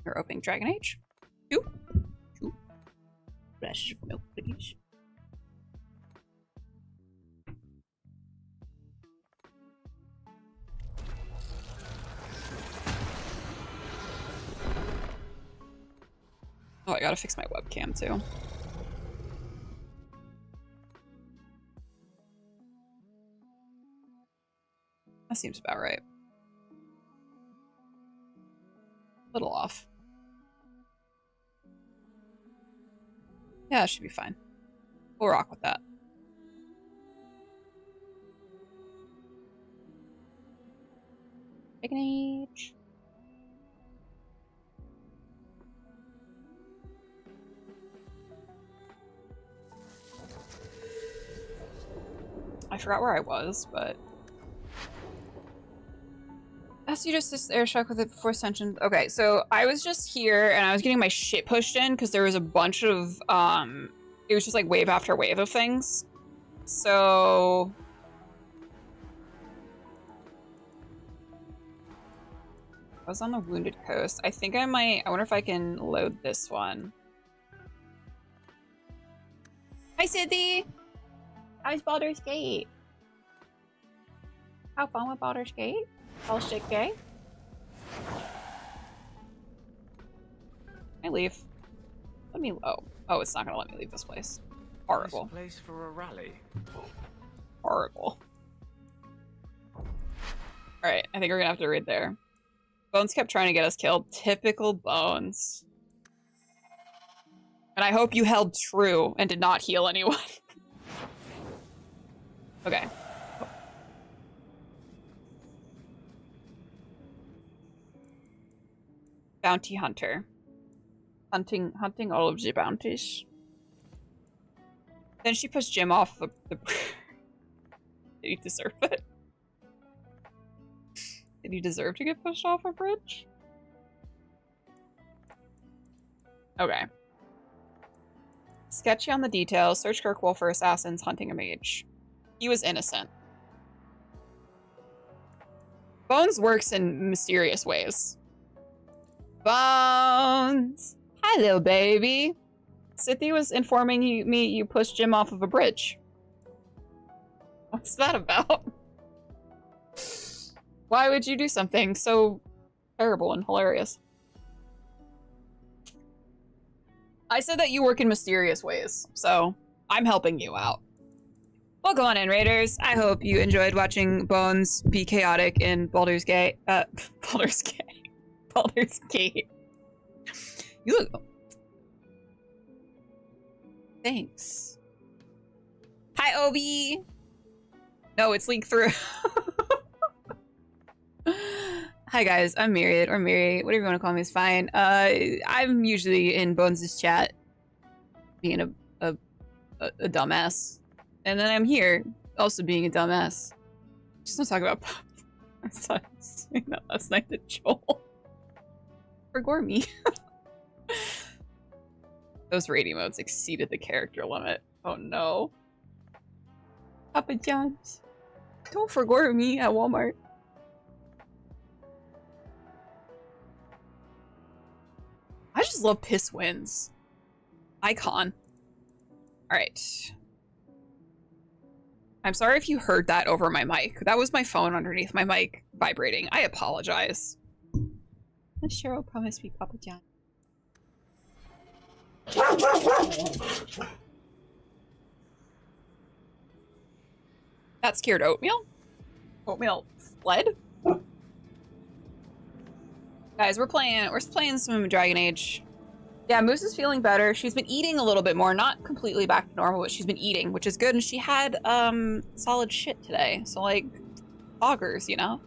We're opening Dragon Age. Two flashes of milk, please. Oh, I gotta fix my webcam too. That seems about right. A little off. Yeah, it should be fine. We'll rock with that. Dragon Age. I forgot where I was, but as you just air shock with it before ascension. Okay, so I was just here and I was getting my shit pushed in because there was a bunch of it was just like wave after wave of things. So I was on the Wounded Coast. I think I wonder if I can load this one. Hi Sydney! How's Baldur's Gate? How fun with Baldur's Gate? All shit gay? Can I leave? Let me. Oh, it's not gonna let me leave this place. Horrible. Nice place for a rally. Horrible. Alright, I think we're gonna have to raid there. Bones kept trying to get us killed. Typical Bones. And I hope you held true and did not heal anyone. Okay. Bounty hunter. Hunting all of the bounties. Then she pushed Jim off the Did he deserve it? Did he deserve to get pushed off a bridge? Okay. Sketchy on the details. Search Kirkwall for assassins hunting a mage. He was innocent. Bones works in mysterious ways. Bones! Hello, baby. Sithy was informing me you pushed Jim off of a bridge. What's that about? Why would you do something so terrible and hilarious? I said that you work in mysterious ways, so I'm helping you out. Welcome on in, Raiders. I hope you enjoyed watching Bones be chaotic in Baldur's Gate. Baldur's Gate. Baldur's Gate. You look... Thanks. Hi, Obi! No, it's leaked through. Hi guys, I'm Myriad, or Miri, whatever you want to call me is fine. I'm usually in Bones' chat, being a dumbass. And then I'm here, also being a dumbass. Just don't talk about pop. I saw saying that last night to Joel. Forgore me. Those raid emotes exceeded the character limit. Oh no. Papa John's. Don't forgore me at Walmart. I just love piss wins. Icon. Alright. I'm sorry if you heard that over my mic. That was my phone underneath my mic vibrating. I apologize. Cheryl promised me Papa John. That scared Oatmeal? Oatmeal fled? Guys, we're playing some Dragon Age. Yeah, Moose is feeling better. She's been eating a little bit more, not completely back to normal, but she's been eating, which is good. And she had solid shit today. So like poggers, you know?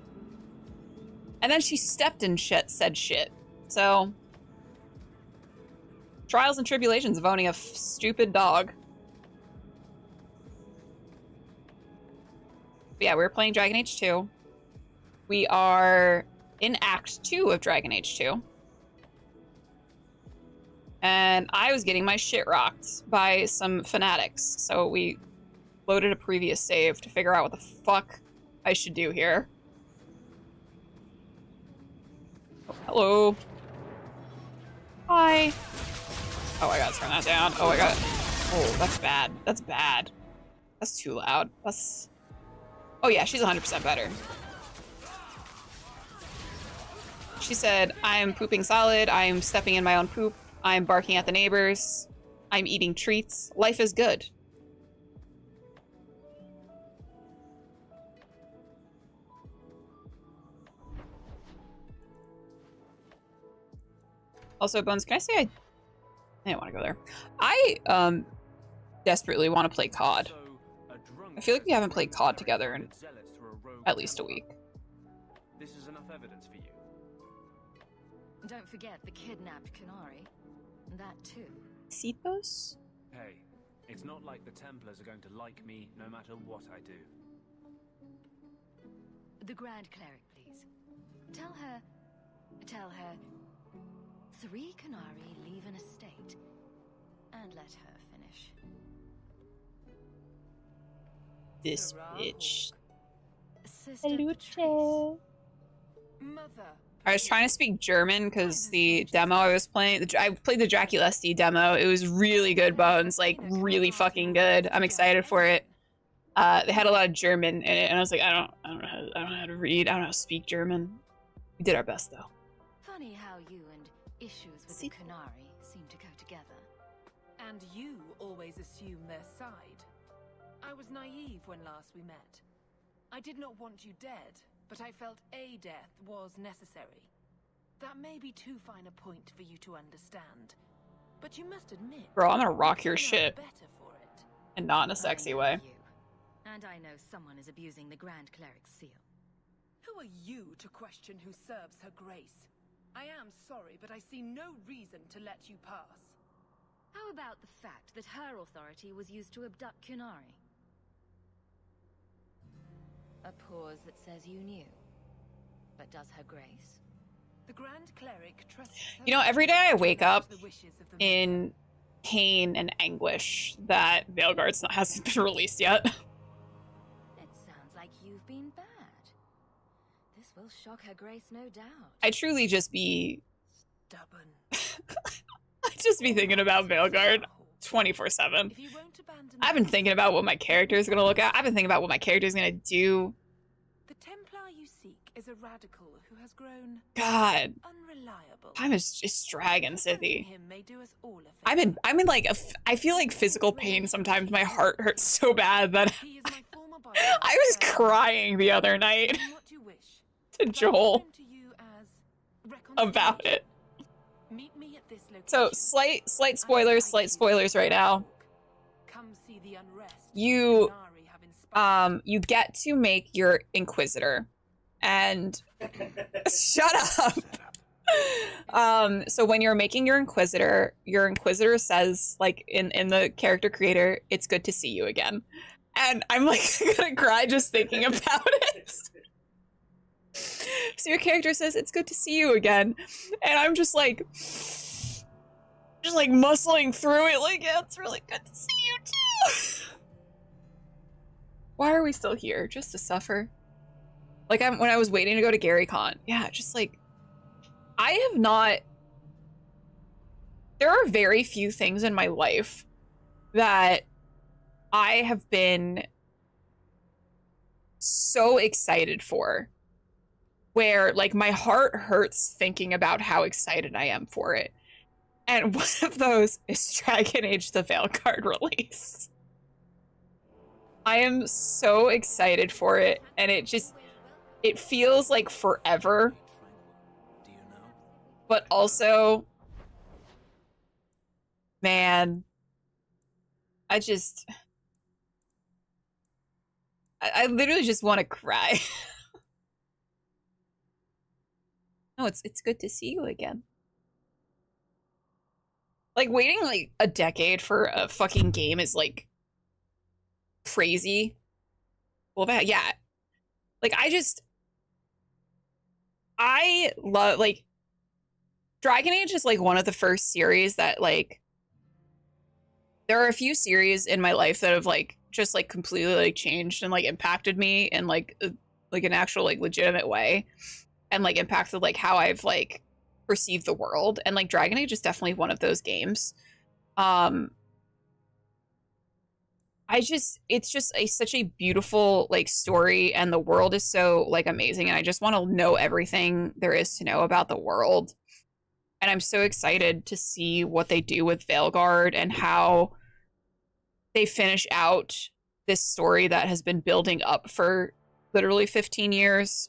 And then she stepped in shit, said shit. So trials and tribulations of owning a stupid dog. But yeah, we're playing Dragon Age 2. We are in Act 2 of Dragon Age 2. And I was getting my shit rocked by some fanatics. So we loaded a previous save to figure out what the fuck I should do here. Oh, hello. Hi. Oh, I gotta turn that down. Oh, I gotta... Oh, that's bad. That's bad. That's too loud. That's... Oh yeah, she's 100% better. She said, I'm pooping solid, I'm stepping in my own poop, I'm barking at the neighbors, I'm eating treats, life is good. Also, Bones, can I say I didn't want to go there. I desperately want to play COD. I feel like we haven't played COD together in at least a week. This is enough evidence for you. Don't forget the kidnapped Canary. That too. Cetos? Hey, it's not like the Templars are going to like me no matter what I do. The Grand Cleric, please. Tell her 3 Canary leave an estate, and let her finish. This bitch. Salute. Mother. I was trying to speak German because the demo I was playing, I played the Draculesti demo. It was really good, Bones, like really fucking good. I'm excited for it. They had a lot of German in it, and I was like, I don't know how to read. I don't know how to speak German. We did our best though. Funny how you and issues with the Canary seem to go together. And you always assume their side. I was naive when last we met. I did not want you dead, but I felt a death was necessary. That may be too fine a point for you to understand, but you must admit, Bro, I'm gonna rock your you are shit. better for it. And not in a sexy way. And I know someone is abusing the Grand Cleric's seal. Who are you to question who serves her grace? I am sorry, but I see no reason to let you pass. How about the fact that her authority was used to abduct Kunari? A pause that says you knew. But does her grace? The Grand Cleric trusts her. You know, every day I wake up the wishes of the in pain and anguish that Veilguard's hasn't been released yet. It sounds like you've been bad. This will shock her grace, no doubt. I truly just be... stubborn. I just be thinking about Veilguard 24/7. If you won't abandon I've been thinking about what my character is going to look at. I've been thinking about what my character is going to do. The Templar you seek is a radical who has grown God. unreliable. Time is just dragging, Sithy. Him may do us all a I'm in like I feel like physical pain sometimes. My heart hurts so bad that He is my former body. I was crying the other night What you wish. to Joel To you as about it. Meet me at this location. So slight spoilers right now. see the unrest you Qunari have inspired. you get to make your Inquisitor, and shut up. So when you're making your Inquisitor says, like, in the character creator, it's good to see you again. And I'm like gonna cry just thinking about it. So your character says, it's good to see you again. And I'm just like muscling through it, like, yeah, it's really good to see you too. Why are we still here? Just to suffer? Like, when I was waiting to go to GaryCon, yeah, just like, I have not... There are very few things in my life that I have been so excited for, where, like, my heart hurts thinking about how excited I am for it. And one of those is Dragon Age the Veilguard release. I am so excited for it, and it feels like forever. But also, man, I literally just want to cry. No, it's good to see you again. Like, waiting like a decade for a fucking game is like crazy. Well, that, yeah. Like, I love, like, Dragon Age is like one of the first series that, like, there are a few series in my life that have like just like completely like changed and like impacted me in like an actual like legitimate way, and like impacted like how I've like perceived the world, and like Dragon Age is definitely one of those games. It's just such a beautiful like story, and the world is so like amazing, and I just want to know everything there is to know about the world. And I'm so excited to see what they do with Veilguard and how they finish out this story that has been building up for literally 15 years.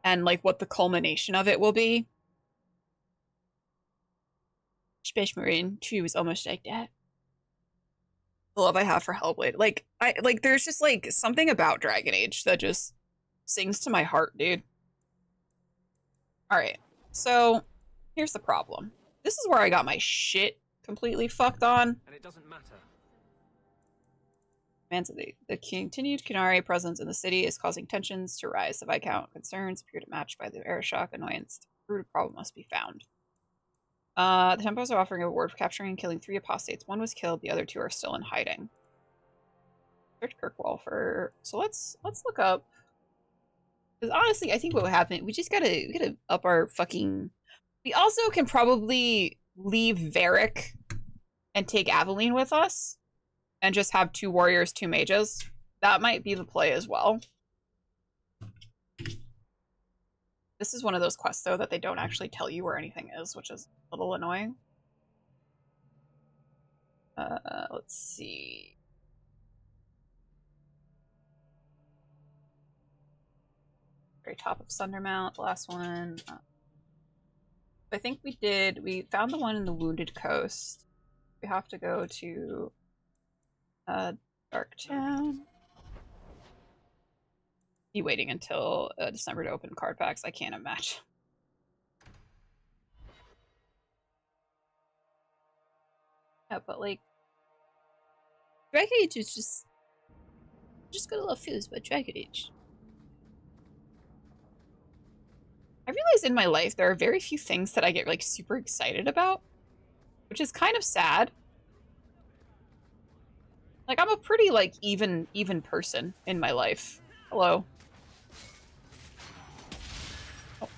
And like what the culmination of it will be. Space Marine 2 is almost like that. The love I have for Hellblade. Like, there's just like something about Dragon Age that just sings to my heart, dude. Alright. So, here's the problem. This is where I got my shit completely fucked on. And it doesn't matter. The continued Qunari presence in the city is causing tensions to rise. The Viscount concerns appear to match by the air shock annoyance. The root of problem must be found. The Tempos are offering a reward for capturing and killing 3 apostates. 1 was killed, the other 2 are still in hiding. Search Kirkwall for... So let's look up... Because honestly, I think what would happen, we gotta up our fucking... We also can probably leave Varric and take Aveline with us, and just have 2 warriors, 2 mages. That might be the play as well. This is one of those quests, though, that they don't actually tell you where anything is, which is a little annoying. Let's see. Very top of Sundermount, the last one. I think we found the one in the Wounded Coast. We have to go to Darktown. Be waiting until December to open card packs. I can't imagine. Yeah, but like, Dragon Age is just got a little feels about Dragon Age. I realize in my life there are very few things that I get like super excited about, which is kind of sad. Like, I'm a pretty like even person in my life. Hello. Oh.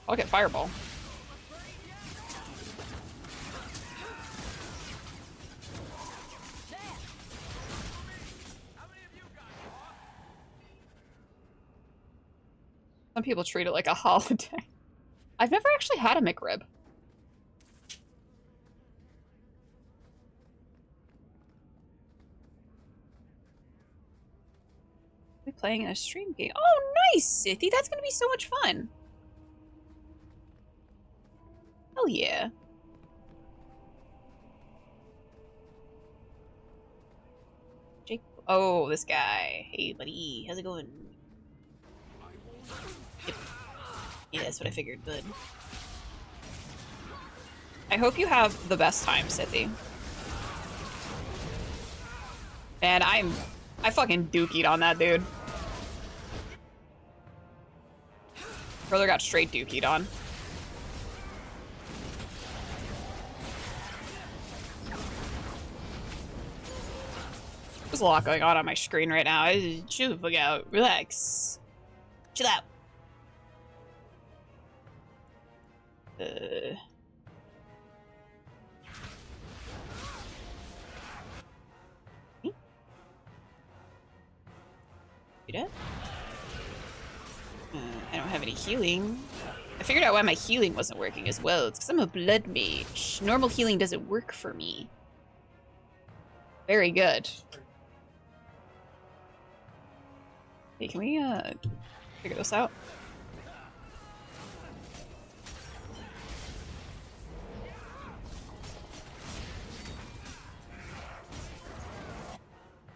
I'll get Fireball. Some people treat it like a holiday. I've never actually had a McRib. Are we playing in a stream game? Oh, nice, Sithy! That's gonna be so much fun! yeah. Jake. Oh, this guy. Hey, buddy. How's it going? Yep. Yeah, that's what I figured. Good. I hope you have the best time, Sithy. Man, I fucking dookied on that dude. Brother got straight dookied on. There's a lot going on my screen right now. Chill the fuck out. Relax. Chill out. You dead? I don't have any healing. I figured out why my healing wasn't working as well. It's because I'm a blood mage. Normal healing doesn't work for me. Very good. Hey, can we figure this out?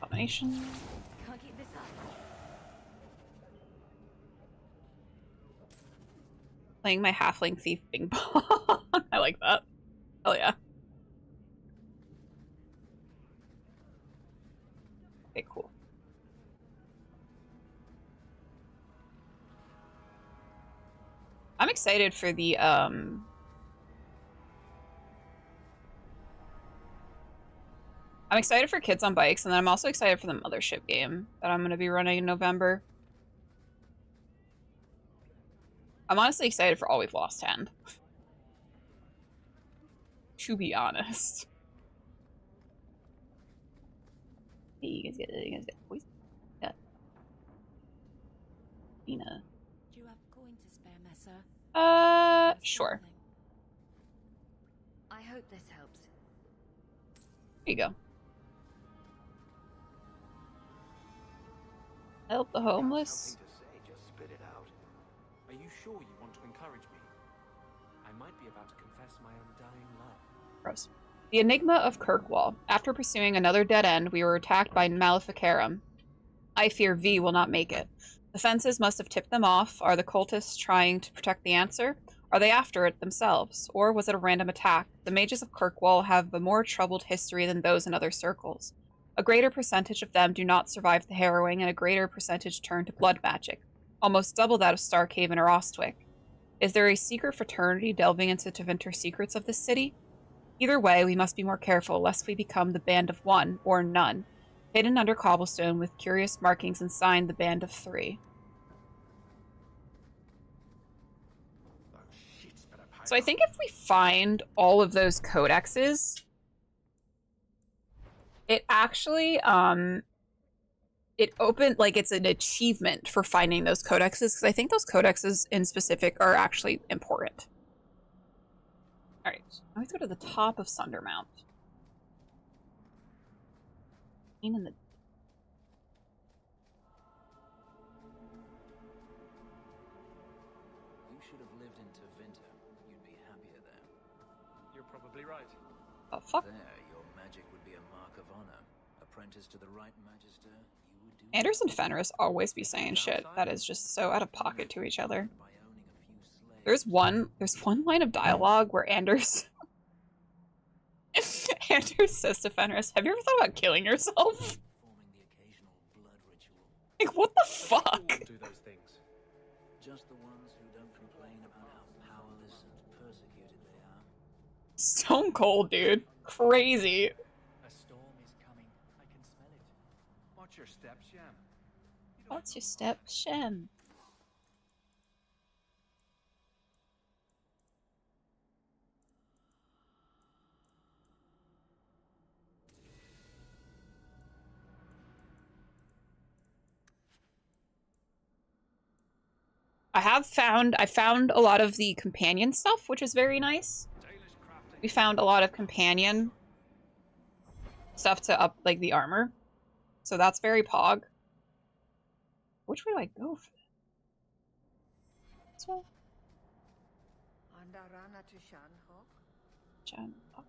Combination. Can't keep this up. Playing my halfling thief bing bong. I like that. Oh yeah. Okay, cool. I'm excited for the I'm excited for Kids on Bikes, and then I'm also excited for the Mothership game that I'm going to be running in November. I'm honestly excited for All We've Lost 10. To be honest. Hey, you guys get poison? Yeah. Nina. Do you have coin to spare, Messer? Sure. I hope this helps. There you go. Help the homeless. Nothing to say, just spit it out. Are you sure you want to encourage me? I might be about to confess my undying love. Gross. The Enigma of Kirkwall. After pursuing another dead end, we were attacked by Maleficarum. I fear V will not make it. The fences must have tipped them off. Are the cultists trying to protect the answer? Are they after it themselves? Or was it a random attack? The mages of Kirkwall have a more troubled history than those in other circles. A greater percentage of them do not survive the harrowing, and a greater percentage turn to blood magic, almost double that of Starkhaven or Ostwick. Is there a secret fraternity delving into Tevinter's secrets of this city? Either way, we must be more careful, lest we become the Band of One, or none, hidden under cobblestone with curious markings and signed the Band of Three. So I think if we find all of those codexes, it actually, it opened, like, it's an achievement for finding those codexes, because I think those codexes in specific are actually important. Alright, now let's go to the top of Sundermount. In the... You should have lived in Tevinter. You'd be happier there. You're probably right. Oh, fuck. There, your magic would be a mark of honor. Apprentice to the right magister, you would do... Anders and Fenris always be saying shit that is just so out of pocket to each other. There's one line of dialogue where Anders says to Fenris, "Have you ever thought about killing yourself?" Like, what the fuck? Do those things. Just the ones who don't complain about how powerless and persecuted they are. Stone cold, dude. Crazy. A storm is coming. I can smell it. Watch your step, Shem. What's your step, Shem? I found a lot of the companion stuff, which is very nice. We found a lot of companion stuff to up, like, the armor. So that's very pog. Which way do I go for that? This way? I Jan. Oh.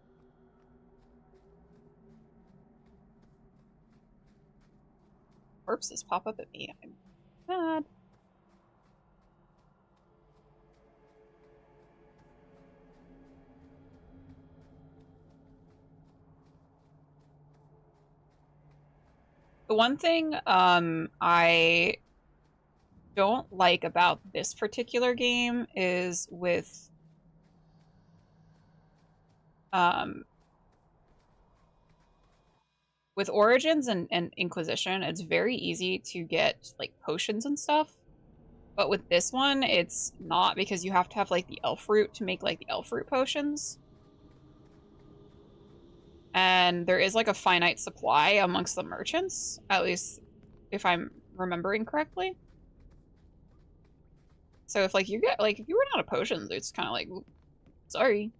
Corpses pop up at me. I'm mad. The one thing I don't like about this particular game is with Origins and Inquisition, it's very easy to get like potions and stuff. But with this one, it's not, because you have to have like the elf root to make like the elf root potions. And there is like a finite supply amongst the merchants, at least if I'm remembering correctly. So if like you get like if you run out of potions, it's kind of like, sorry.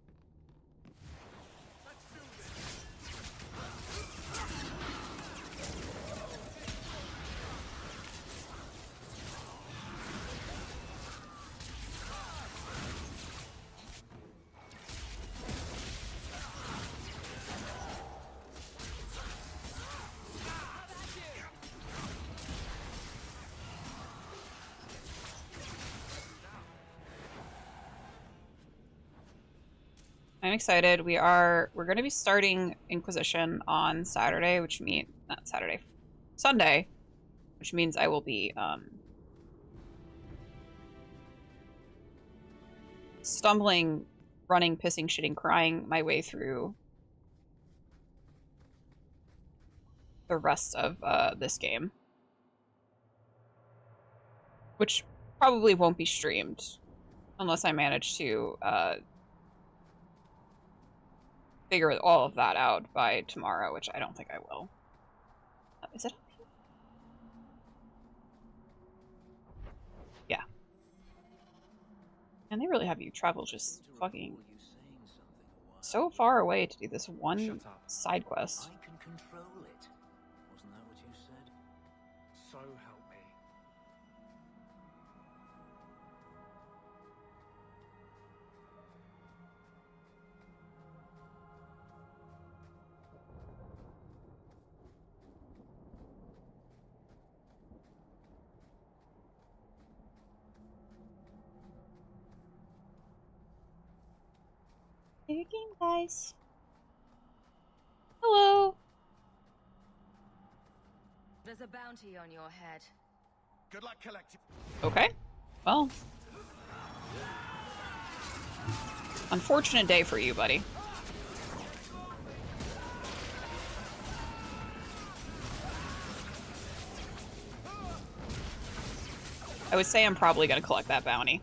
I'm excited. We're going to be starting Inquisition on Saturday, which means not Saturday, Sunday, which means I will be stumbling, running, pissing, shitting, crying my way through the rest of this game, which probably won't be streamed unless I manage to figure all of that out by tomorrow, which I don't think I will. Is it up here? Yeah. And they really have you travel just fucking so far away to do this one side quest. I can control it. Wasn't that what you said? So help me. Play your game, guys. Hello. There's a bounty on your head. Good luck collecting. Okay. Well. Unfortunate day for you, buddy. I would say I'm probably going to collect that bounty.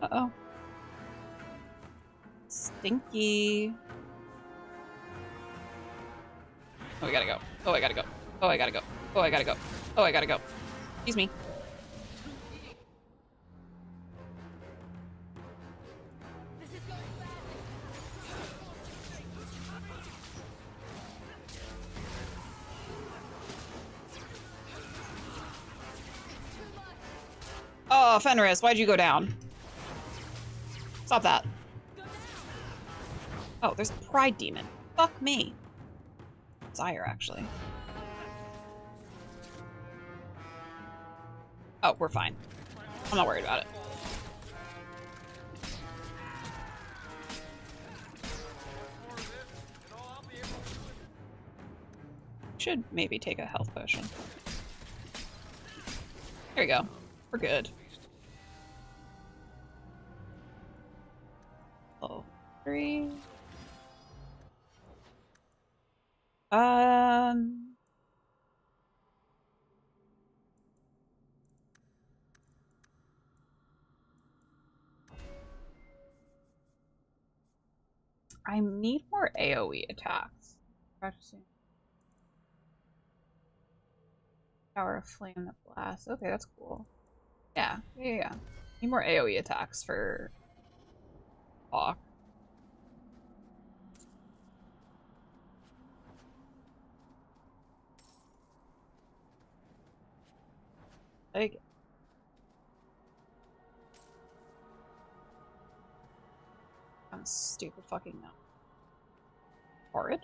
Uh-oh. Stinky. Oh, I gotta go. Oh, I gotta go. Oh, I gotta go. Oh, I gotta go. Oh, I gotta go. Excuse me. Oh, Fenris, why'd you go down? Stop that. Oh, there's a pride demon. Fuck me. Desire, actually. Oh, we're fine. I'm not worried about it. Should maybe take a health potion. There you go. We're good. Level 3. I need more AoE attacks. Practicing. Tower of Flame that blasts. Okay, that's cool. Yeah. Need more AoE attacks for Hawk. Like, I'm stupid fucking no. Horrid.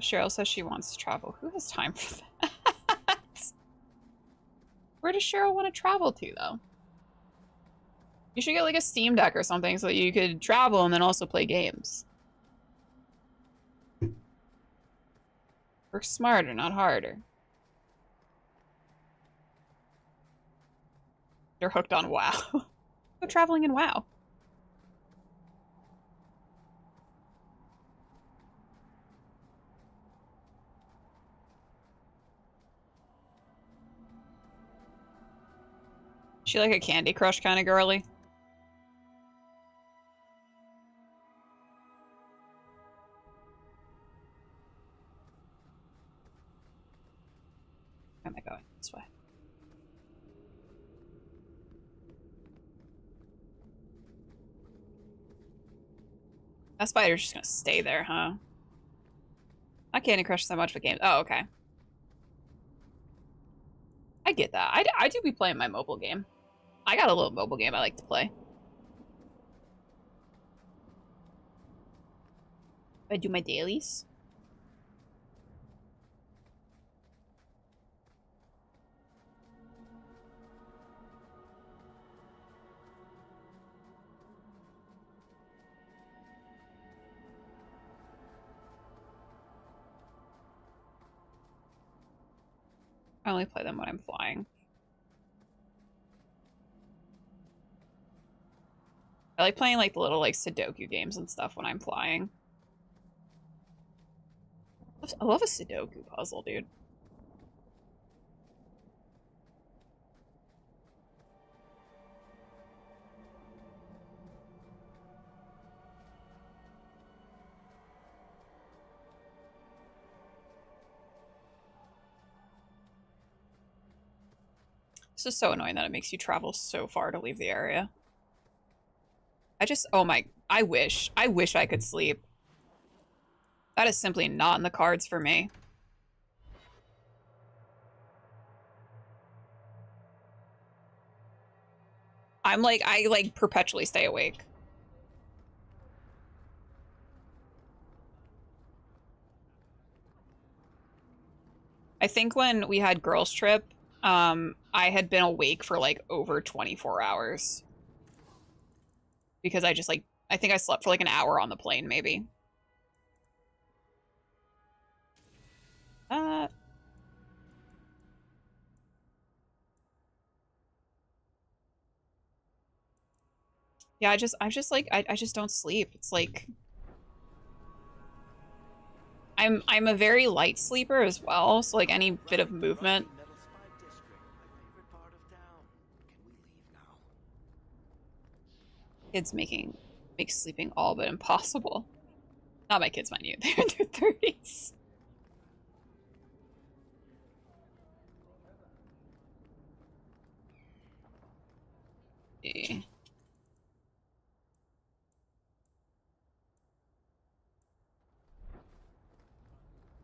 Cheryl says she wants to travel. Who has time for that? Where does Cheryl want to travel to, though? You should get like a Steam Deck or something so that you could travel and then also play games. Work smarter, not harder. They're hooked on WoW. Go traveling in WoW. She like a Candy Crush kind of girly? Where am I going? This way. That spider's just gonna stay there, huh? Not Candy Crush so much, but games. Oh, okay. I get that. I do be playing my mobile game. I got a little mobile game I like to play. I do my dailies. I only play them when I'm flying. I like playing like the little like Sudoku games and stuff when I'm flying. I love a Sudoku puzzle, dude. It's just so annoying that it makes you travel so far to leave the area. Oh my, I wish I could sleep. That is simply not in the cards for me. I like perpetually stay awake. I think when we had girls trip, I had been awake for like over 24 hours. Because I just like, I think I slept for like an hour on the plane, maybe. Yeah, I'm just like, I just don't sleep. It's like, I'm a very light sleeper as well, so like any bit of movement. Kids makes sleeping all but impossible. Not my kids, mind you. They're in their 30s. See.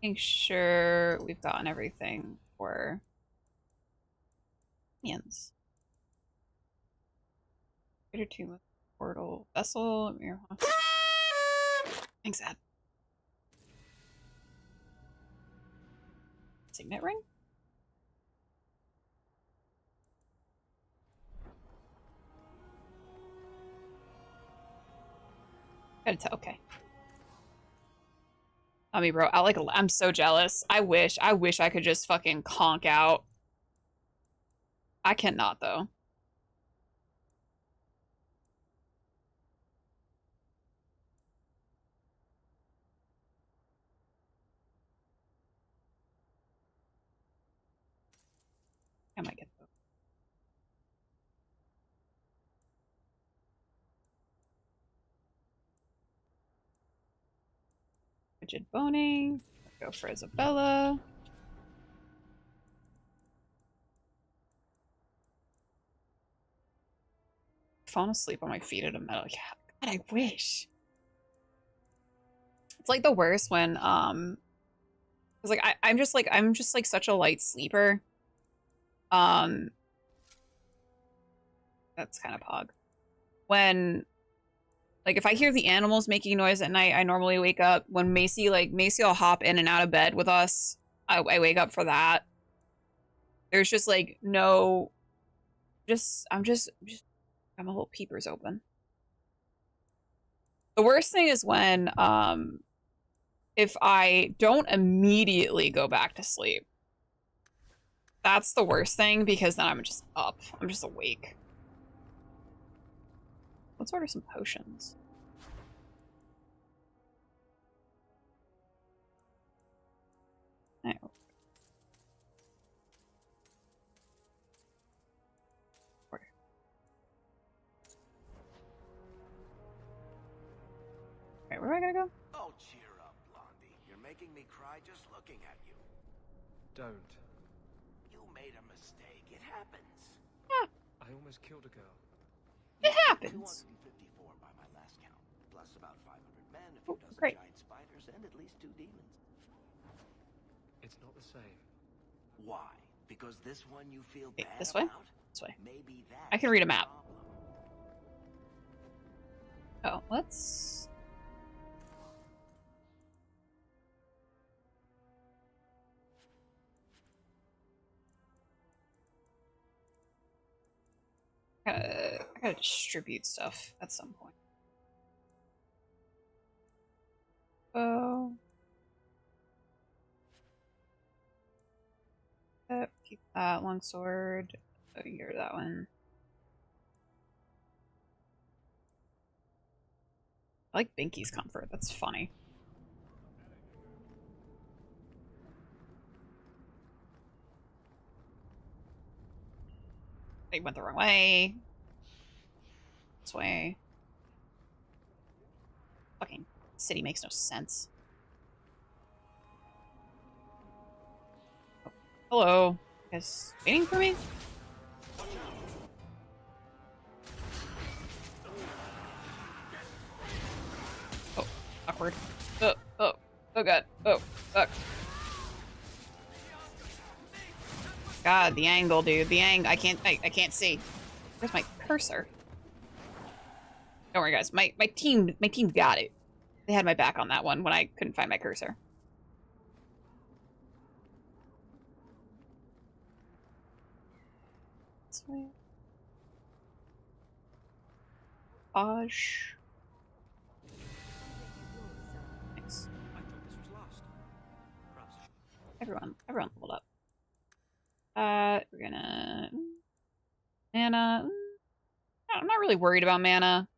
Making sure we've gotten everything for onions. Greater tomb portal vessel. Thanks, Ad. Signet ring? Gotta tell. Okay. I mean, bro, I'm so jealous. I wish I could just fucking conk out. I cannot, though. I might get those. Rigid boning. Go for Isabella. Falling asleep on my feet at a metal. Yeah, God, I wish. It's like the worst when cause like I'm just like such a light sleeper That's kind of pog. When, like, if I hear the animals making noise at night, I normally wake up. When Macy will hop in and out of bed with us, I wake up for that. There's just, like, no... I'm a little peepers open. The worst thing is when, if I don't immediately go back to sleep. That's the worst thing, because then I'm just up. I'm just awake. Let's order some potions. Alright, where am I gonna go? Oh, cheer up, Blondie. You're making me cry just looking at you. Don't. You made a mistake. It happens. Yeah, I almost killed a girl. it happens. 254 by my last count, plus about 500 men, a few dozen Great. giant spiders, and at least 2 demons. It's not the same. Why? Because this one you feel Wait, bad this way? about? This way. Maybe that's I can read a map. the problem. Oh, let's... I gotta distribute stuff at some point. Oh. Keep that longsword. Oh, you're that one. I like Binky's comfort. That's funny. They went the wrong way. This way. Fucking city makes no sense. Oh, hello. You guys waiting for me? Oh, awkward. Oh god. Oh, fuck. God, the angle, dude. The angle. I can't see. Where's my cursor? Don't worry, guys. My team got it. They had my back on that one when I couldn't find my cursor. This way. Thanks. I thought this was last. Perhaps. Everyone leveled up. We're gonna... Mana. I'm not really worried about mana.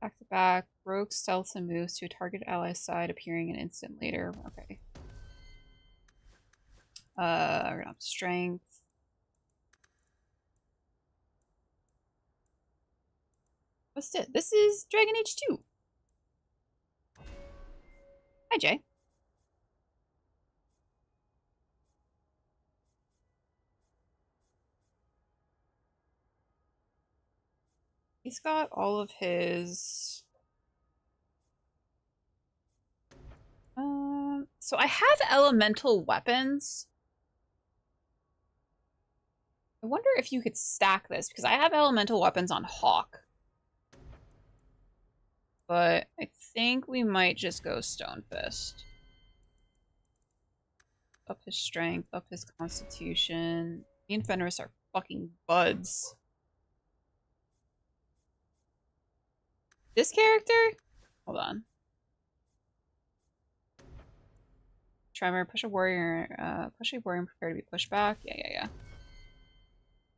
Back to back. Rogue stealths and moves to a target ally's side, appearing an instant later. Okay. We're gonna have strength. What's it? This is Dragon Age 2. Hi, Jay. He's got all of his... So I have elemental weapons. I wonder if you could stack this, because I have elemental weapons on Hawk. But I think we might just go Stone Fist. Up his strength, up his constitution. Me and Fenris are fucking buds. This character? Hold on. Tremor, push a warrior and prepare to be pushed back. Yeah.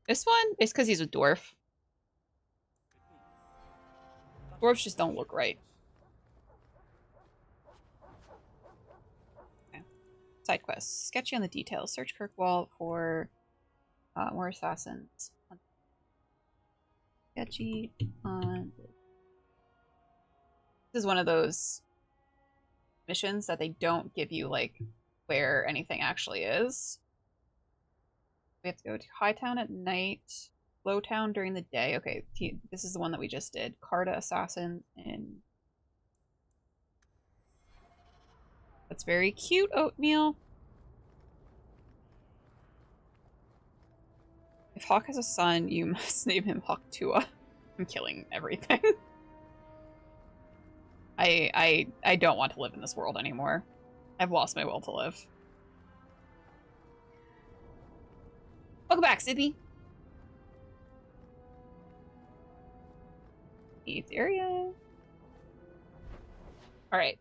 This one is because he's a dwarf. Dwarves just don't look right. Okay. Side quests. Sketchy on the details. Search Kirkwall for more assassins. Sketchy on... This is one of those missions that they don't give you, like, where anything actually is. We have to go to Hightown at night, Lowtown during the day. Okay, this is the one that we just did. Carta Assassin and that's very cute, Oatmeal. If Hawk has a son, you must name him Hawk Tua. I'm killing everything. I don't want to live in this world anymore. I've lost my will to live. Welcome back, Sydney. Eats area. Alright.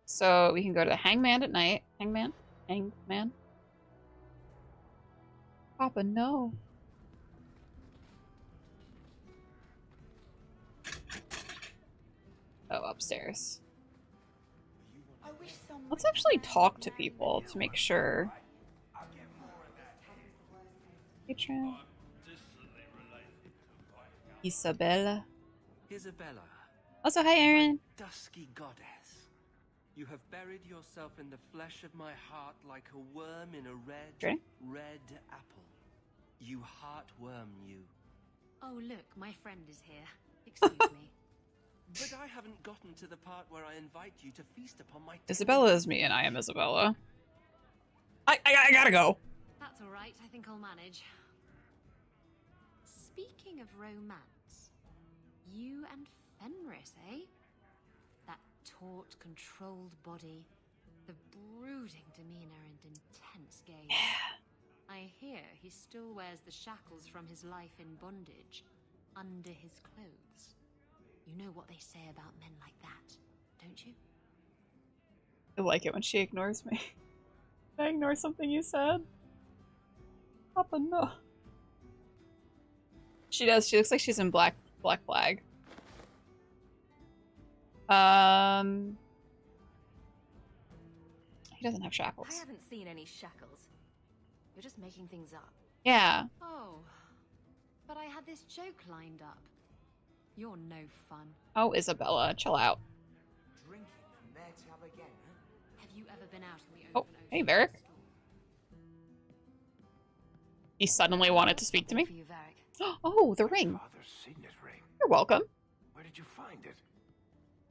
So we can go to the Hangman at night. Hangman? Hangman? Papa, no. Oh, upstairs. Let's actually talk to people to make sure. Patron. Isabella. Isabella. Also, hi, Aaron. Dusky goddess. You have buried yourself in the flesh of my heart like a worm in a red apple. You heartworm, you. Oh, look, my friend is here. Excuse me. But I haven't gotten to the part where I invite you to feast upon my Isabella is me, and I am Isabella. I gotta go. That's all right. I think I'll manage. Speaking of romance, you and Fenris, eh? That taut, controlled body, the brooding demeanor and intense gaze. I hear he still wears the shackles from his life in bondage under his clothes. You know what they say about men like that, don't you? I like it when she ignores me. Did I ignore something you said? Papa, no. She does. She looks like she's in Black Flag. He doesn't have shackles. I haven't seen any shackles. You're just making things up. Yeah. Oh, but I had this joke lined up. You're no fun. Oh, Isabella, chill out. Drinking from their tub again, huh? Have you ever been out in the Oh, open hey, ocean? Varric. He suddenly wanted to speak to me. For you, Varric. Oh, the ring. Father's signet ring. You're welcome. Where did you find it?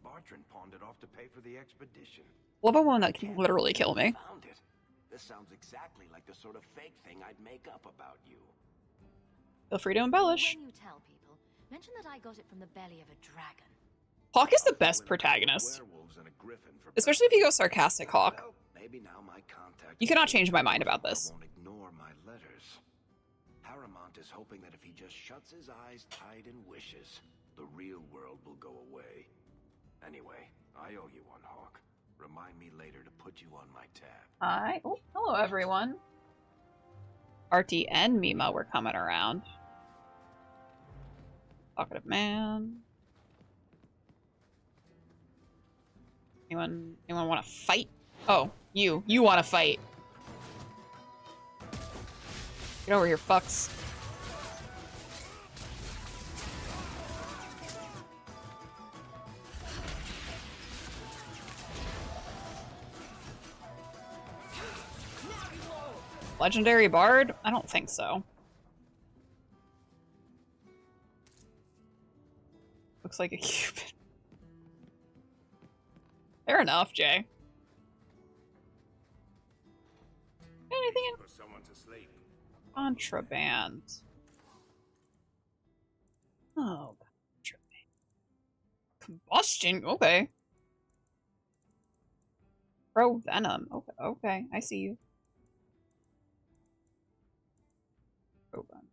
Bartrand pawned it off to pay for the expedition. Love a woman that can literally kill me. Found it. This sounds exactly like the sort of fake thing I'd make up about you. Feel free to embellish. When you tell people, mention that I got it from the belly of a dragon. Hawk is the best protagonist. Especially if you go sarcastic, Hawk. Well, maybe now my contact You cannot change my mind about this. won't ignore my letters. Paramount is hoping that if he just shuts his eyes tight and wishes, the real world will go away. Anyway, I owe you one, Hawk. Remind me later to put you on my tab. Hi. Oh, hello, everyone. Artie and Mima were coming around. Talkative man. Anyone want to fight? Oh, you want to fight. Get over here, fucks. Legendary Bard? I don't think so. Looks like a Cupid. Fair enough, Jay. Anything in For someone to sleep. contraband? Oh, contraband. Combustion? Okay. Pro Venom. Okay, okay, I see you. Pro Venom.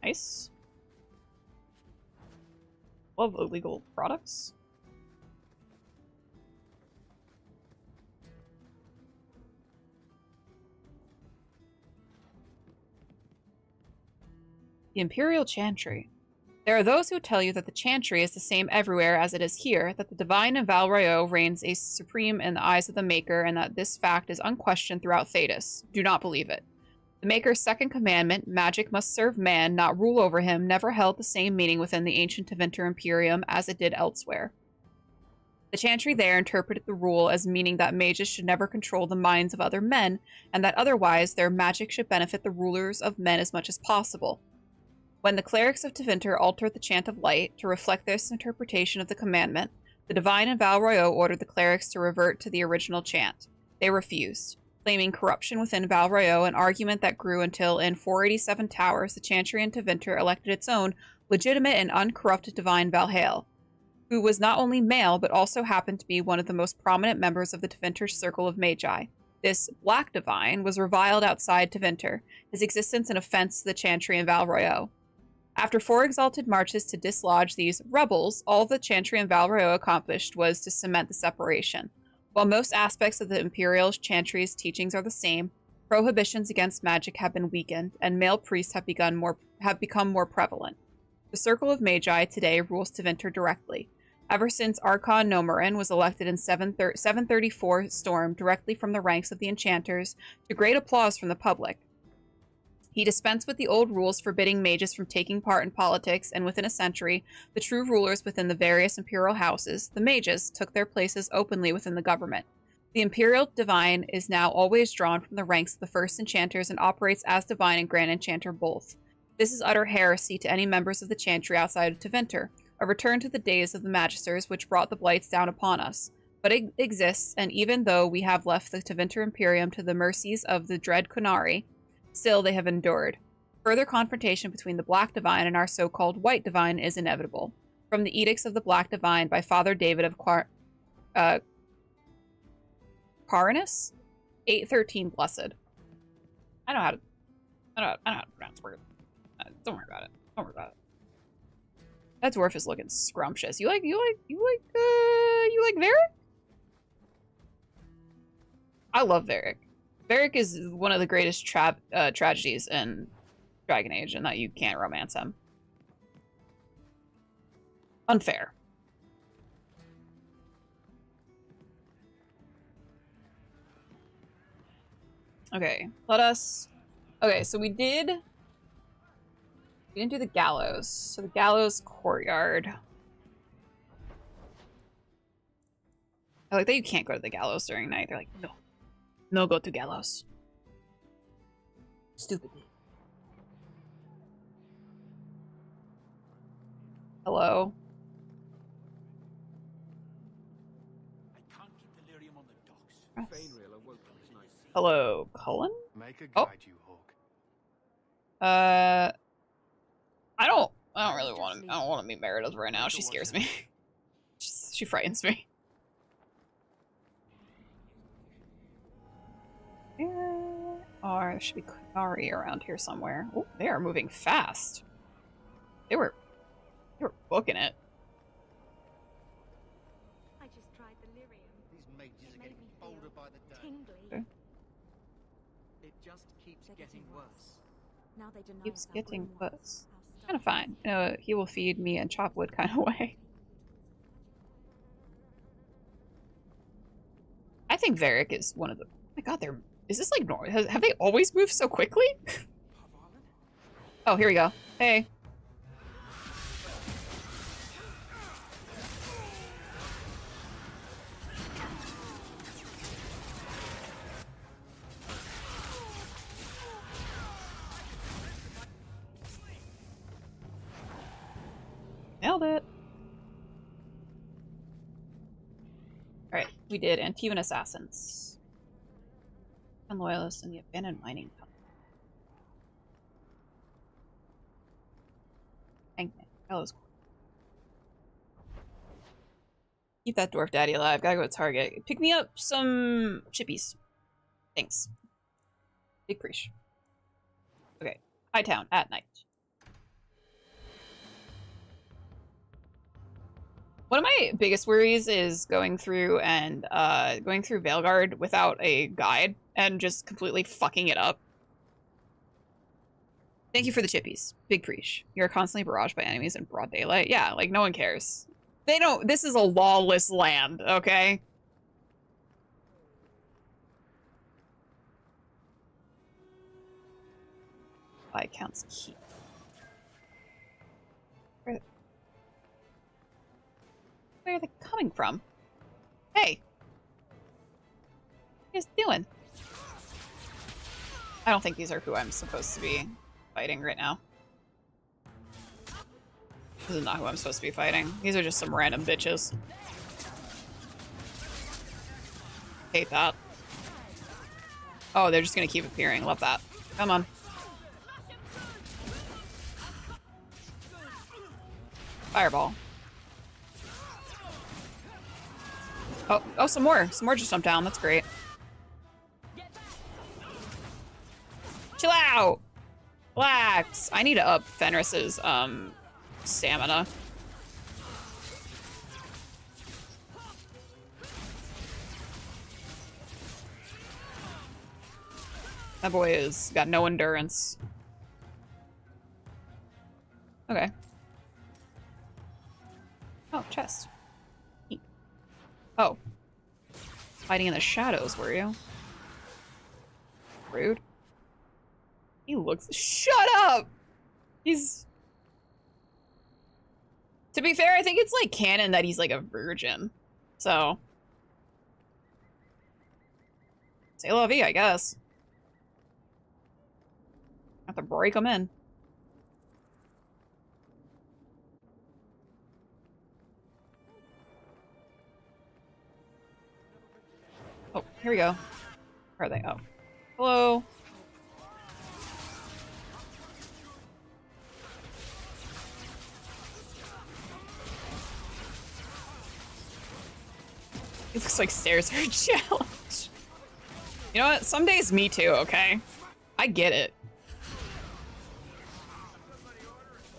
Nice. Love illegal products. The Imperial Chantry. There are those who tell you that the Chantry is the same everywhere as it is here, that the divine in Val Royeaux reigns as supreme in the eyes of the Maker, and that this fact is unquestioned throughout Thedas. Do not believe it. The Maker's second commandment, magic must serve man, not rule over him, never held the same meaning within the ancient Tevinter Imperium as it did elsewhere. The chantry there interpreted the rule as meaning that mages should never control the minds of other men, and that otherwise their magic should benefit the rulers of men as much as possible. When the clerics of Tevinter altered the chant of light to reflect this interpretation of the commandment, the divine in Val Royeaux ordered the clerics to revert to the original chant. They refused, claiming corruption within Val Royeaux, an argument that grew until in 487 Towers the chantry in Tevinter elected its own legitimate and uncorrupted divine Valhall, who was not only male, but also happened to be one of the most prominent members of the Tevinter circle of magi. This black divine was reviled outside Tevinter, his existence an offense to the chantry in Val Royeaux. After 4 exalted marches to dislodge these rebels, all the chantry in Val Royeaux accomplished was to cement the separation. While most aspects of the Imperial chantry's teachings are the same, prohibitions against magic have been weakened, and male priests have become more prevalent. The Circle of Magi today rules Tevinter directly. Ever since Archon Nomarin was elected in 734 Storm directly from the ranks of the enchanters, to great applause from the public. He dispensed with the old rules forbidding mages from taking part in politics, and within a century, the true rulers within the various imperial houses, the mages, took their places openly within the government. The imperial divine is now always drawn from the ranks of the first enchanters and operates as divine and grand enchanter both. This is utter heresy to any members of the chantry outside of Tevinter, a return to the days of the magisters which brought the blights down upon us. But it exists, and even though we have left the Tevinter Imperium to the mercies of the dread Kunari, still they have endured. Further confrontation between the Black Divine and our so-called White Divine is inevitable. From the Edicts of the Black Divine by Father David of Carinus? 813 Blessed. I know how to pronounce words. Don't worry about it. Don't worry about it. That dwarf is looking scrumptious. You like Varric? I love Varric. Varric is one of the greatest tragedies in Dragon Age, and that you can't romance him. Unfair. Okay, let us... Okay, so we didn't do the gallows. So the gallows courtyard. I like that you can't go to the gallows during night. They're like, no. No go to gallows. Stupid. Hello? I can't keep delirium on the docks. Fainriel awoke from his night. Hello, Cullen? Make a guide you, Hawk. I don't really want to. I don't want to meet Meredith right now. She scares me. She frightens me. There should be Kunari around here somewhere. Oh, they are moving fast. They were booking it. I just tried delirium. These mages are getting bolder by the day. Tingly. Okay. It just keeps getting worse. Now they deny Keeps that getting we're worse. Kind of fine. You know, he will feed me and chop wood kind of way. I think Varric is one of the... Oh my god, they're... Is this like normal? Have they always moved so quickly? Oh, here we go. Hey. Nailed it. Alright, we did Antivan Assassins. And Loyalists in the Abandoned Mining Company. Hangman. Gallows. Keep that dwarf daddy alive. Gotta go to Target. Pick me up some chippies. Thanks. Big preach. Okay. Hightown at night. One of my biggest worries is going through Veilguard without a guide and just completely fucking it up. Thank you for the chippies. Big preach. You're constantly barraged by enemies in broad daylight. Yeah, like no one cares. They don't. This is a lawless land, okay? Viscount's Keep. Where are they coming from? you guys doing? I don't think these are who I'm supposed to be fighting right now. This is not who I'm supposed to be fighting. These are just some random bitches. Hate that. Oh, they're just gonna keep appearing. Love that. Come on. Fireball. Oh, some more. Some more just jumped down. That's great. Chill out! Relax! I need to up Fenris's, stamina. That boy has got no endurance. Okay. Oh, chest. Neat. Oh. Hiding in the shadows, were you? Rude. He looks- Shut up! He's... To be fair, I think it's like canon that he's like a virgin. So. C'est la vie, I guess. Have to break him in. Oh, here we go. Where are they? Oh. Hello. It looks like stairs are a challenge. You know what? Some days me too, okay? I get it.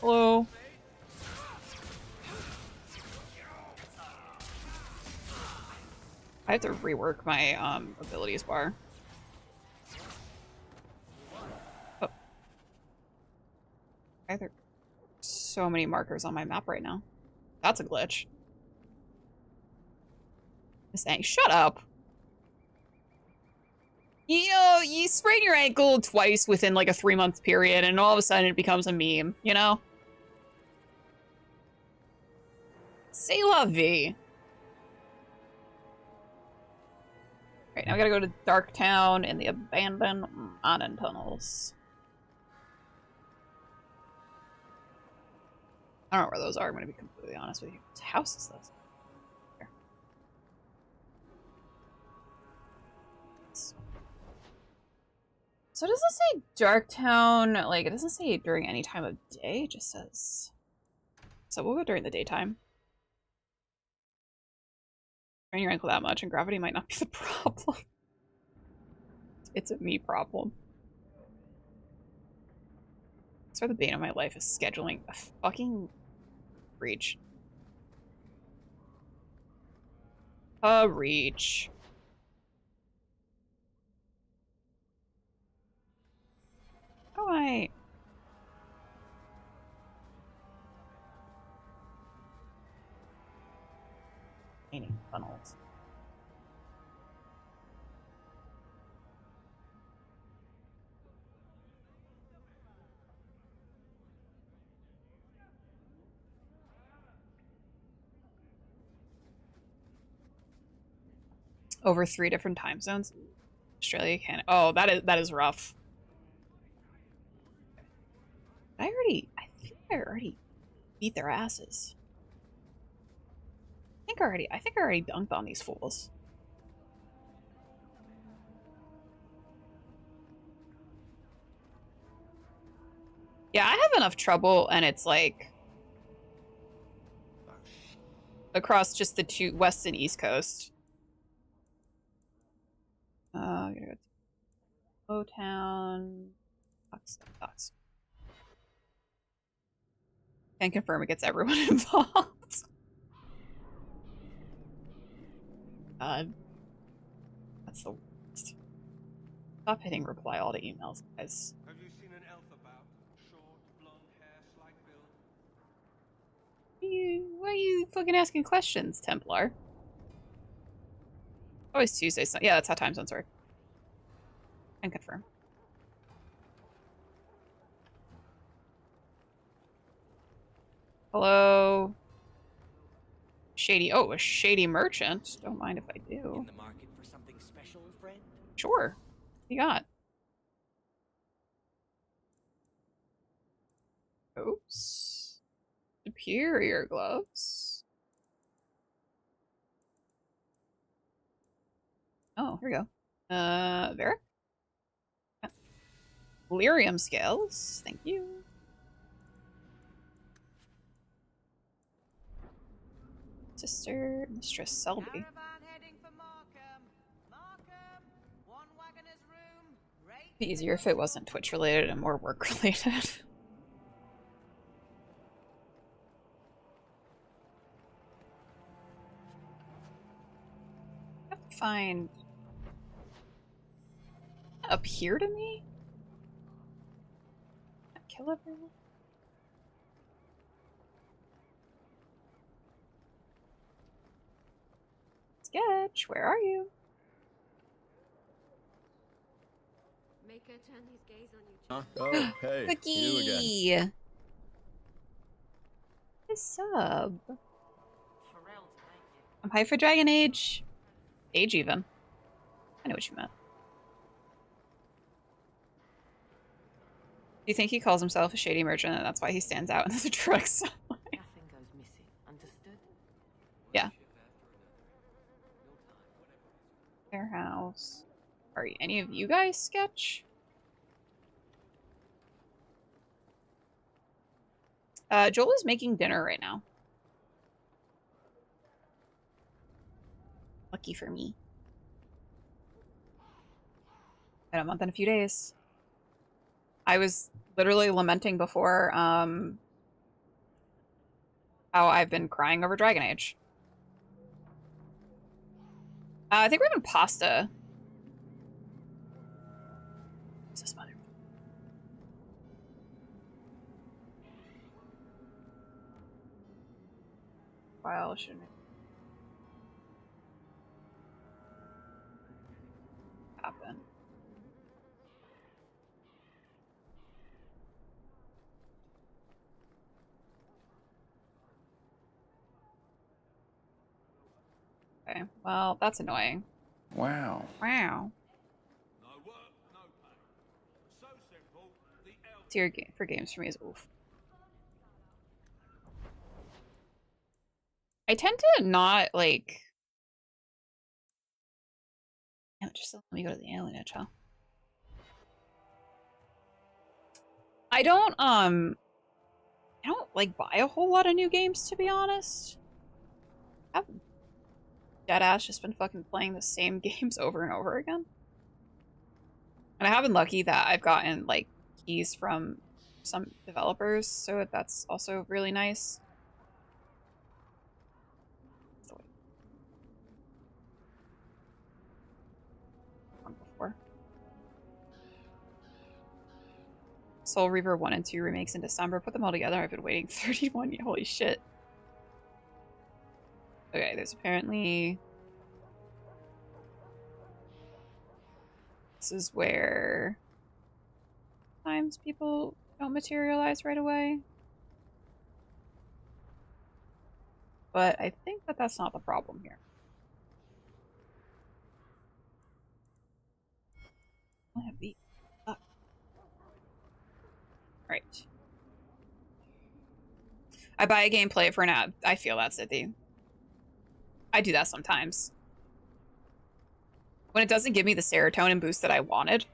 Hello. I have to rework my abilities bar. Oh. I have so many markers on my map right now. That's a glitch. Saying, shut up. You know, you sprain your ankle twice within like a 3-month period and all of a sudden it becomes a meme, you know? C'est la vie. Right, now we gotta go to Darktown and the abandoned mining tunnels. I don't know where those are, I'm gonna be completely honest with you. Whose house is this? Here. So does it say Darktown? Like, it doesn't say during any time of day, it just says... So we'll go during the daytime. Strain your ankle that much and gravity might not be the problem. It's a me problem. That's why the bane of my life is scheduling a fucking reach. A reach. Oh, I... Painting funnels. Over 3 different time zones. Australia, Canada. Oh, that is rough. I think I already beat their asses. I think I already dunked on these fools. Yeah, I have enough trouble and it's like across just the 2 west and east coast. I'm gonna go to Lowtown. Sucks. Can confirm it gets everyone involved. God. That's the worst. Stop hitting reply all to emails, guys. Have you seen an elf about? Short, blonde hair, slight build. Why are you fucking asking questions, Templar? Always Tuesday. So yeah, that's how time zones work. Can confirm. Hello. Shady. Oh, a shady merchant. Don't mind if I do. In the market for something special, friend? Sure. What you got? Oops. Superior gloves. Oh, here we go. Varric? Lyrium scales. Thank you. Sister Mistress Selby. It'd be easier if it wasn't Twitch related and more work related. I have to find appear to me? Kill everyone? Sketch, where are you? Make her turn these gaze on you. Oh, hey, Cookie! you again. Hey, sub. I'm hyped for Dragon Age. Age even. I know what you meant. Do you think he calls himself a shady merchant and that's why he stands out in the drug supply? Nothing goes missing. Understood? Yeah. Warehouse. Are any of you guys sketch? Joel is making dinner right now. Lucky for me. In a month and a few days. I was literally lamenting before how I've been crying over Dragon Age. I think we're having pasta. What's this mother? File shouldn't happen. Okay, well, that's annoying. Wow. Wow. Tier game for games for me is oof. I tend to not like. Damn, just let me go to the alien edge, huh? I don't like buy a whole lot of new games, to be honest. I've deadass just been fucking playing the same games over and over again. And I have been lucky that I've gotten like keys from some developers, so that's also really nice. Soul Reaver 1 and 2 remakes in December. Put them all together. I've been waiting 31 years. Holy shit. Okay, there's apparently... This is where... Sometimes people don't materialize right away. But I think that that's not the problem here. I have the... Right. I buy a game, play it for an ad. I feel that, Sydney. I do that sometimes. When it doesn't give me the serotonin boost that I wanted.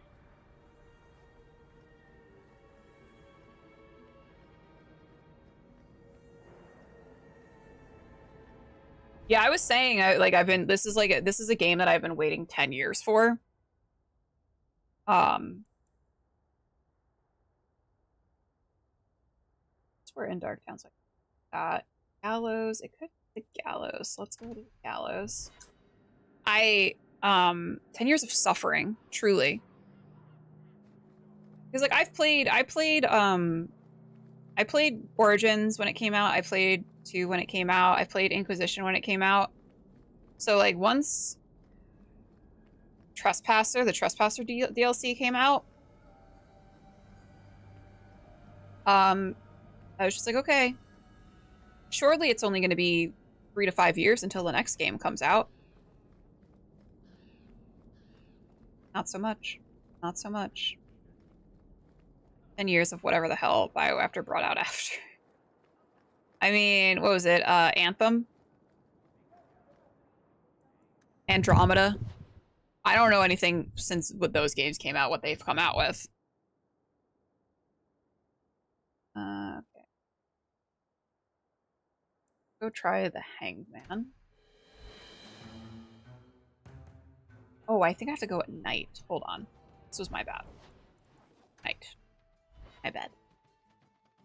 Yeah, I was saying, this is a game that I've been waiting 10 years for. We're in Dark Town, so Gallows. It could be the Gallows. Let's go to the Gallows. 10 years of suffering, truly. Because like I played Origins when it came out. I played 2 when it came out. I played Inquisition when it came out. So like once the Trespasser DLC came out, I was just like, okay, surely it's only going to be 3 to 5 years until the next game comes out. Not so much. Not so much. 10 years of whatever the hell BioWafter brought out after. I mean, what was it? Anthem? Andromeda? I don't know anything since what those games came out, what they've come out with. Okay. Go try the Hangman. Oh, I think I have to go at night. Hold on. This was my bad. Night. My bad.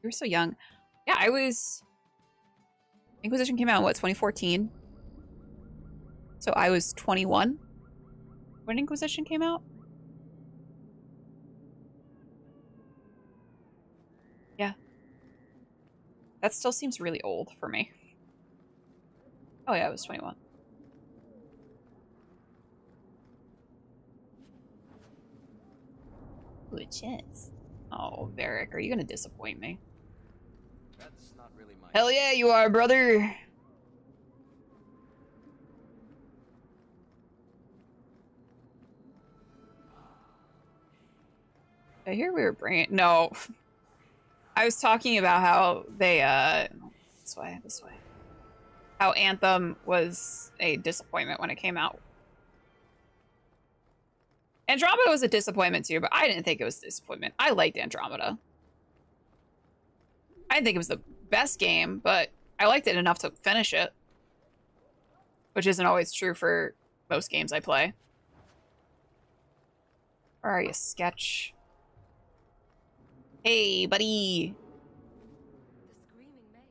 You were so young. Yeah, I was... Inquisition came out in, what, 2014? So I was 21 when Inquisition came out? Yeah. That still seems really old for me. Oh yeah, I was 21. Ooh, a chance. Oh, Varric, are you gonna disappoint me? That's not really my... Hell yeah, you are, brother! I hear we were bringing... No. I was talking about how they, This way, this way. How Anthem was a disappointment when it came out. Andromeda was a disappointment too, but I didn't think it was a disappointment. I liked Andromeda. I didn't think it was the best game, but I liked it enough to finish it. Which isn't always true for most games I play. Where are you, Sketch? Hey, buddy! The screaming mage.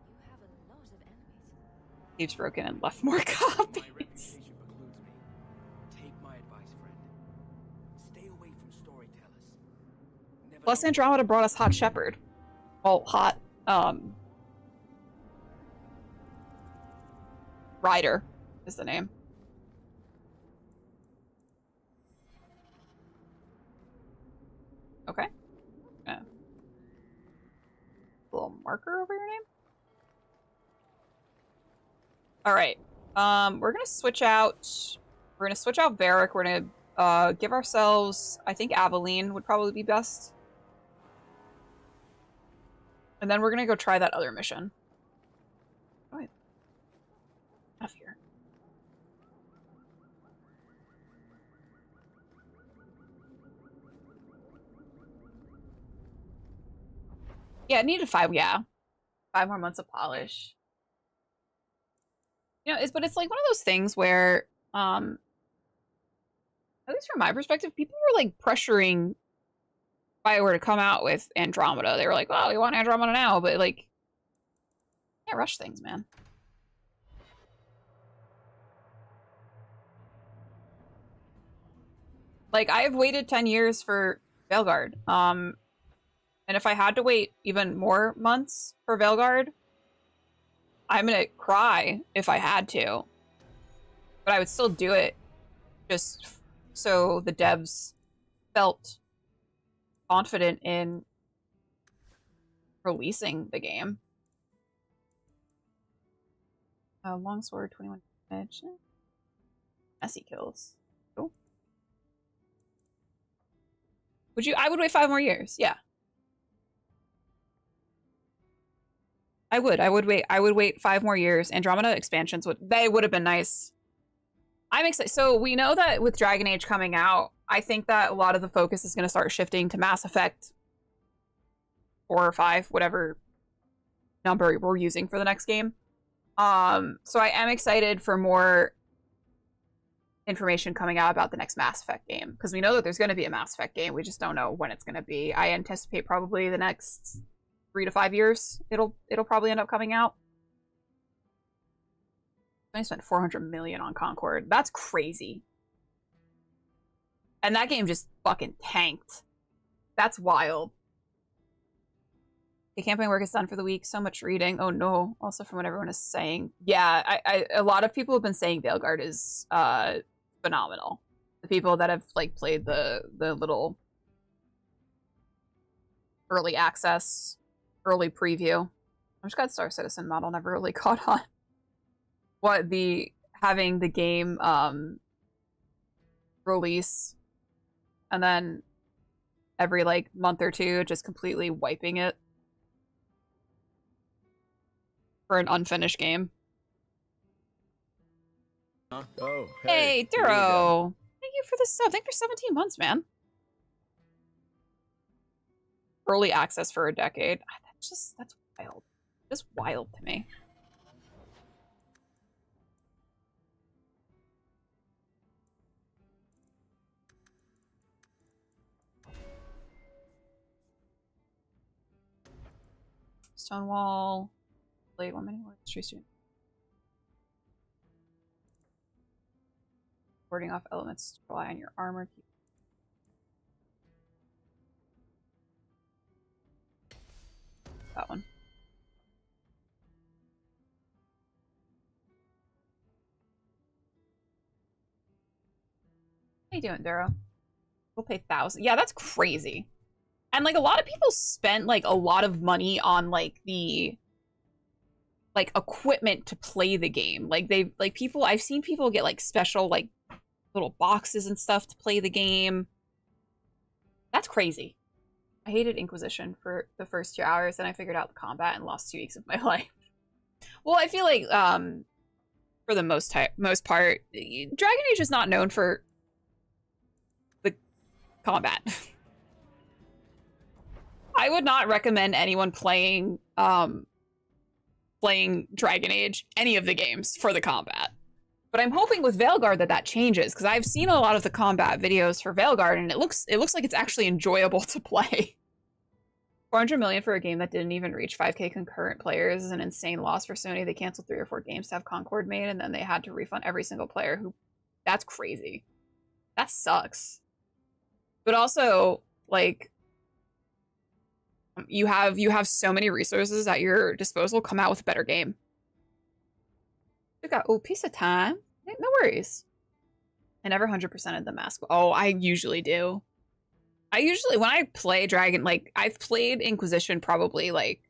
You have a lot of enemies. Cave's broken and left more copies. My reputation precludes me. Take my advice, friend. Stay away from storytellers. Never Plus know- Andromeda brought us Hot Shepherd. Well, Hot, Rider is the name. Okay. Yeah. Little marker over your name? Alright. We're gonna switch out... We're gonna switch out Varric. We're gonna, give ourselves... I think Aveline would probably be best. And then we're gonna go try that other mission. Oh, wait. Out of here. Yeah, it needed 5 more months of polish. You know, but it's like one of those things where, at least from my perspective, people were like pressuring BioWare to come out with Andromeda. They were like, "Oh, we want Andromeda now," but like, can't rush things, man. Like, I've waited 10 years for Veilguard. And if I had to wait even more months for Veilguard, I'm gonna cry if I had to. But I would still do it just so the devs felt confident in releasing the game. Longsword, 21 damage. Messy kills. Cool. I would wait 5 more years, yeah. I would wait 5 more years. Andromeda expansions would have been nice. I'm excited. So we know that with Dragon Age coming out, I think that a lot of the focus is going to start shifting to Mass Effect 4 or 5, whatever number we're using for the next game. So I am excited for more information coming out about the next Mass Effect game, because we know that there's going to be a Mass Effect game. We just don't know when it's going to be. I anticipate probably the next 3 to 5 years it'll probably end up coming out. I spent $400 million on Concord. That's crazy. And that game just fucking tanked. That's wild. The campaign work is done for the week. So much reading. Oh no. Also from what everyone is saying. Yeah, a lot of people have been saying Veilguard is phenomenal. The people that have like played the little early access, early preview. I just got Star Citizen model, never really caught on. Having the game release, and then every like month or two just completely wiping it for an unfinished game. Oh, Hey, Duro! Thank you for the sub. Thank you for 17 months, man. Early access for a decade. That's wild. Just wild to me. Stonewall. Blade 1 minute. Tree student. Warding off elements to rely on your armor. That one. How you doing, Duro? We'll pay 1,000. Yeah, that's crazy. And like a lot of people spent like a lot of money on like the like equipment to play the game. Like I've seen people get like special like little boxes and stuff to play the game. That's crazy. I hated Inquisition for the first 2 hours, and I figured out the combat and lost 2 weeks of my life. Well, I feel like for the most part, Dragon Age is not known for the combat. I would not recommend anyone playing Dragon Age, any of the games, for the combat. But I'm hoping with Veilguard that changes, because I've seen a lot of the combat videos for Veilguard, and it looks like it's actually enjoyable to play. 400 million for a game that didn't even reach 5K concurrent players is an insane loss for Sony. They canceled 3 or 4 games to have Concord made, and then they had to refund every single player who... That's crazy. That sucks. But also, like... You have so many resources at your disposal. Come out with a better game. You got piece of time. No worries. I never 100%ed the mask. Oh, I usually do. When I play Dragon, like I've played Inquisition probably like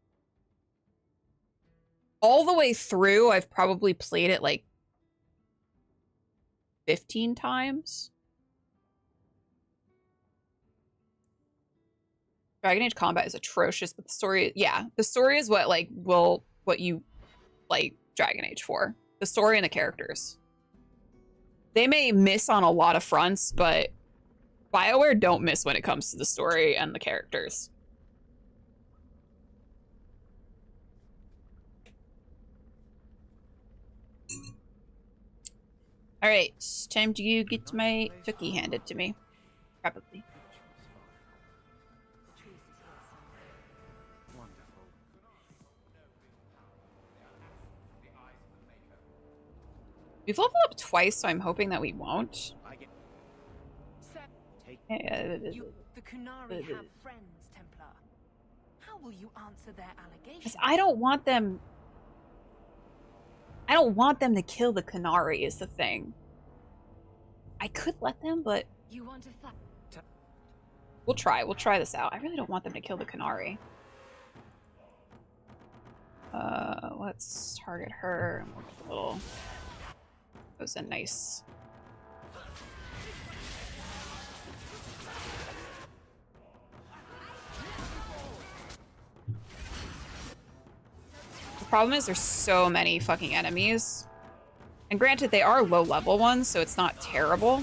all the way through. I've probably played it like 15 times. Dragon Age combat is atrocious, but the story, yeah, the story is what you like Dragon Age for. The story and the characters. They may miss on a lot of fronts, but BioWare don't miss when it comes to the story and the characters. All right, time to get my cookie handed to me. Probably. We've leveled up twice, so I'm hoping that we won't. The Kunari have friends, Templar. How will you answer their allegations? Because I don't want them to kill the Kunari is the thing. I could let them, but You want to we'll try this out. I really don't want them to kill the Kunari. Let's target her. We'll get a little... That was a nice... The problem is there's so many fucking enemies. And granted, they are low-level ones, so it's not terrible.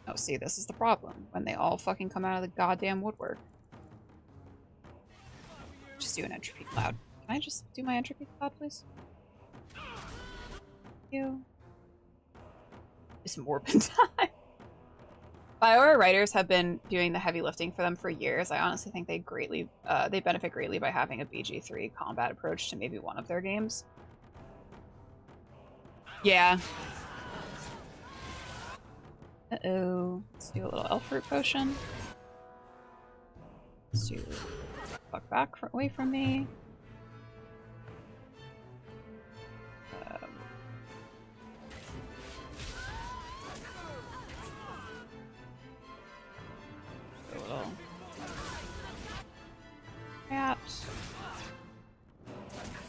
Oh, see, this is the problem. When they all fucking come out of the goddamn woodwork. Just do an entropy cloud. Can I just do my entropy cloud, please? You. It's Morbin time. BioWare writers have been doing the heavy lifting for them for years. I honestly think they benefit greatly by having a BG3 combat approach to maybe one of their games. Yeah. Uh-oh. Let's do a little elf fruit potion. Let's do... Fuck back away from me. A little... Cat.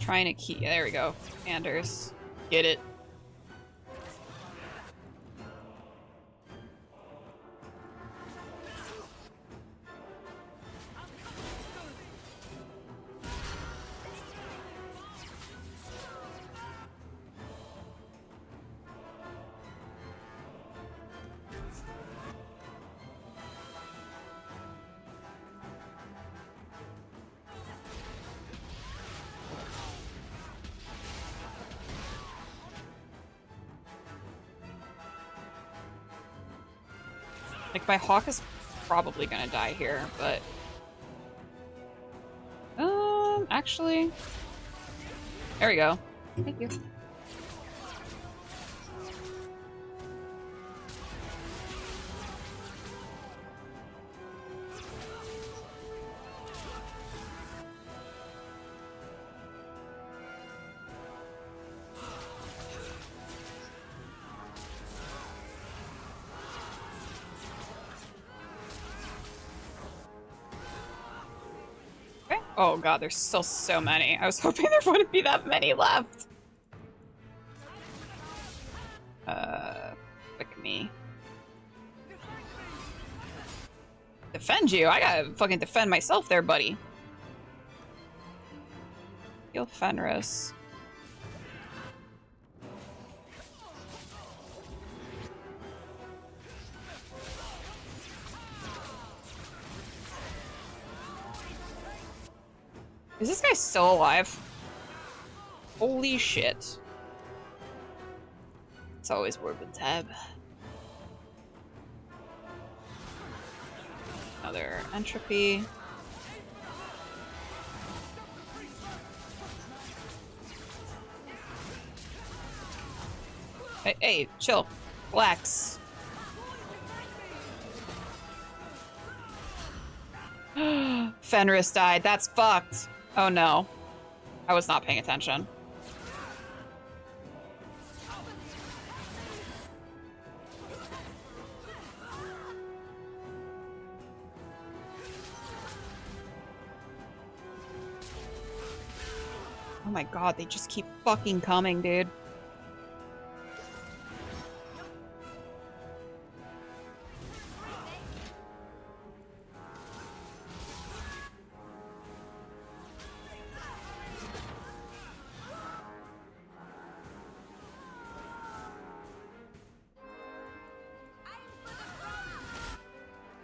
Trying to keep... There we go. Anders. Get it. Like, my hawk is probably gonna die here, but... actually... There we go. Thank you. Oh god, there's still so many. I was hoping there wouldn't be that many left. Fuck me. Defend you? I gotta fucking defend myself there, buddy. Heal Fenris. Is this guy still alive? Holy shit. It's always worth a tab. Another entropy. Hey, chill. Relax. Fenris died. That's fucked. Oh no. I was not paying attention. Oh my god, they just keep fucking coming, dude.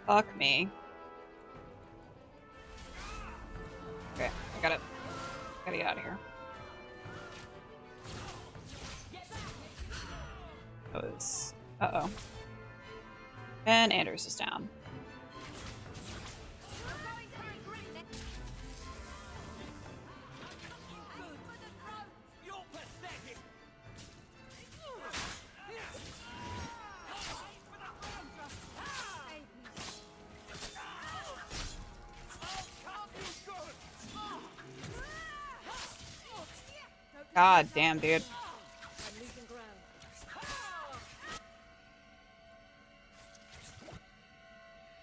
Fuck me. Okay, I gotta get out of here. That was... Uh-oh. And Anders is down. God damn, dude.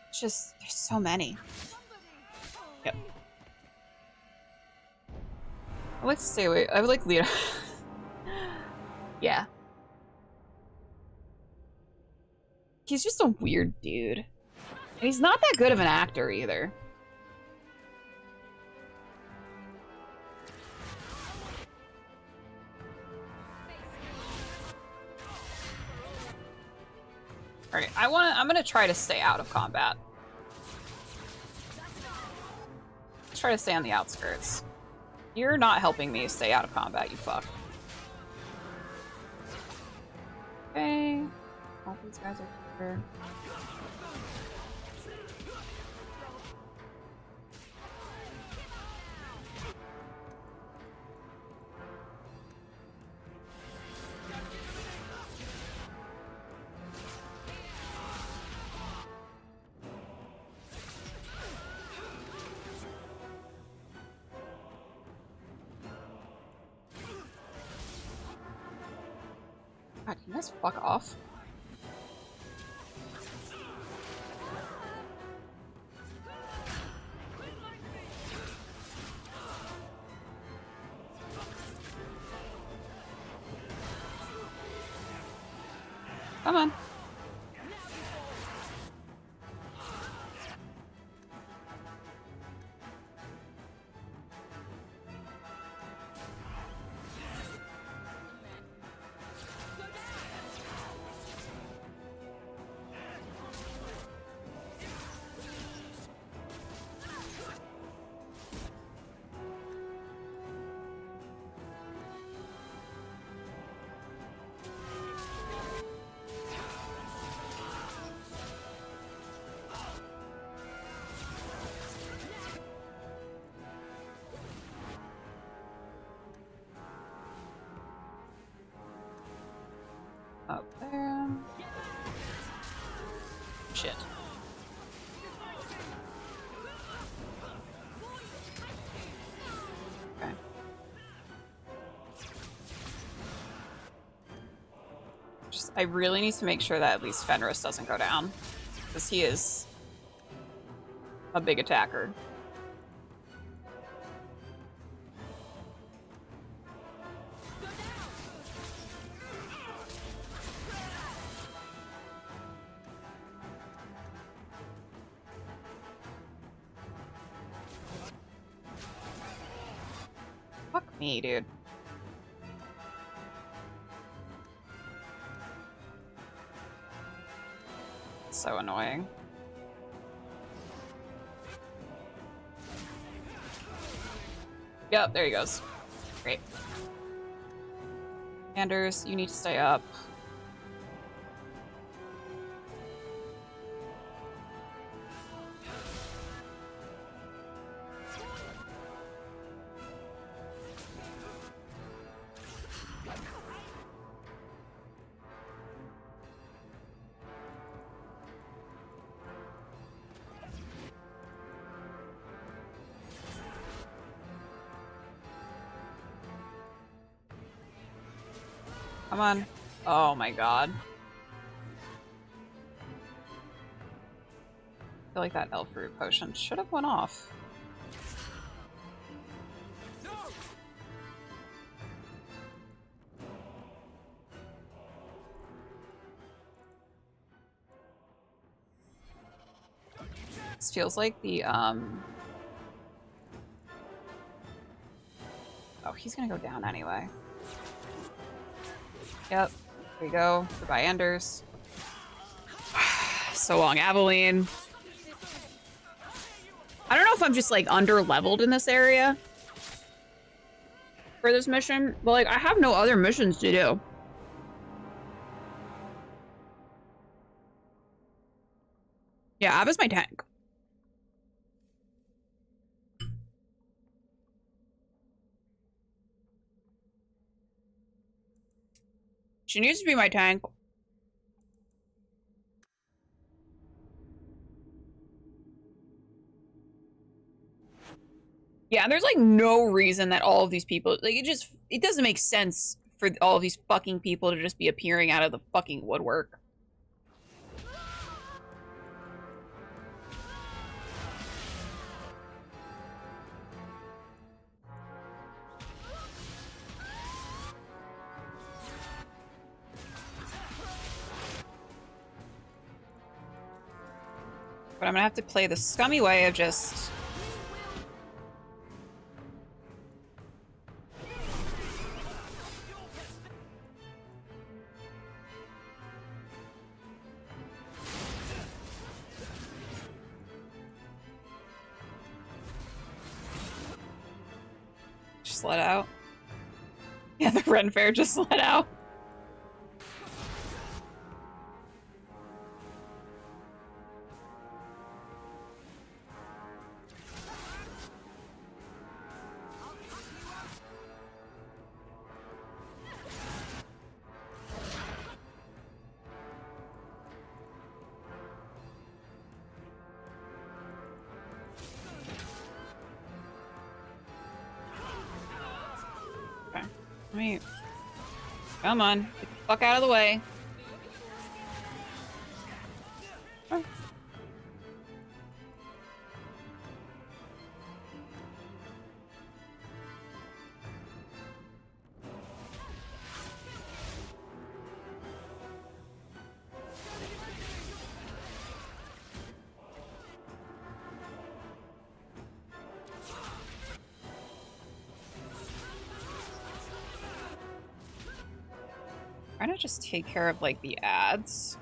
It's just, there's so many. Yep. I like to stay away. I would like Lita. Yeah. He's just a weird dude. And he's not that good of an actor either. Alright, I'm gonna try to stay out of combat. Let's try to stay on the outskirts. You're not helping me stay out of combat, you fuck. Okay. All these guys are here. God, can you guys fuck off? Come on. Up there. Shit. Okay. I really need to make sure that at least Fenris doesn't go down, because he is a big attacker. Fuck me, dude. So annoying. Yep, there he goes. Great. Anders, you need to stay up. Come on. Oh my god. I feel like that elf root potion should have went off. This feels like the, Oh, he's gonna go down anyway. Yep, here we go. Goodbye, Anders. So long, Aveline. I don't know if I'm just, like, under-leveled in this area for this mission, but, like, I have no other missions to do. Yeah, Ab is my tank. She needs to be my tank. Yeah, and there's like no reason that all of these people, like, it doesn't make sense for all of these fucking people to just be appearing out of the fucking woodwork. But I'm gonna have to play the scummy way of just... just let out. Yeah, the Ren Fair just let out. Come on, get the fuck out of the way. Oh. Trying to just take care of, like, the ads.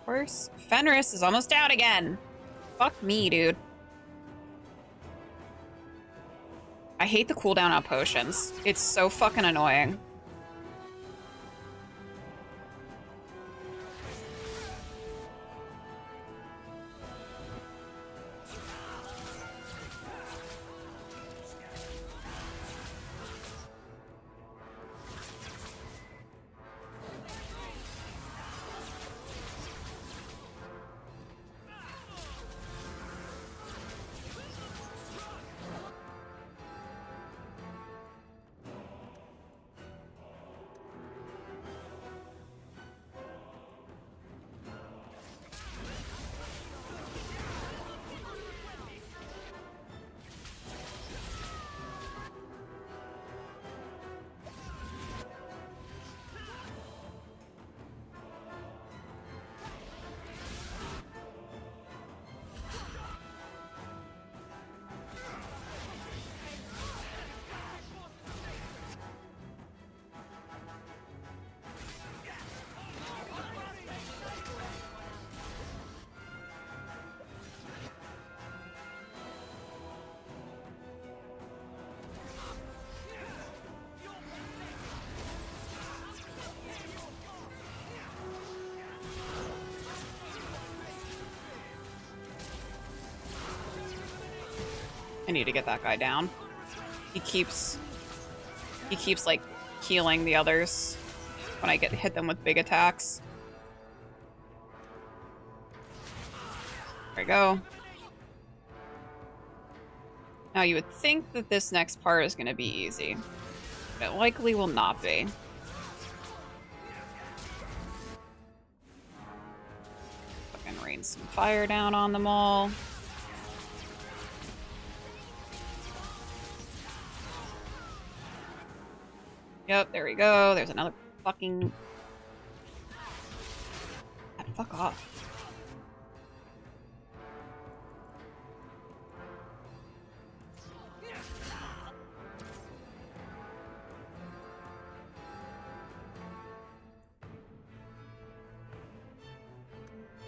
Of course, Fenris is almost out again. Fuck me, dude. I hate the cooldown on potions. It's so fucking annoying. I need to get that guy down. He keeps like healing the others when I hit them with big attacks. There we go. Now you would think that this next part is going to be easy, but it likely will not be. Fucking rain some fire down on them all. Yep, there we go. There's another fucking... God, fuck off.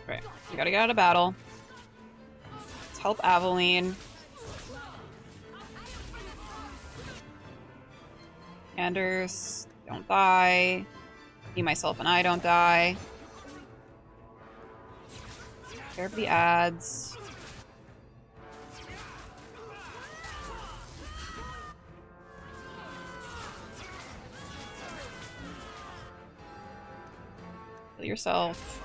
Right, we gotta get out of battle. Let's help Aveline. Anders, don't die. Me, myself, and I don't die. Care for the ads. Kill yourself.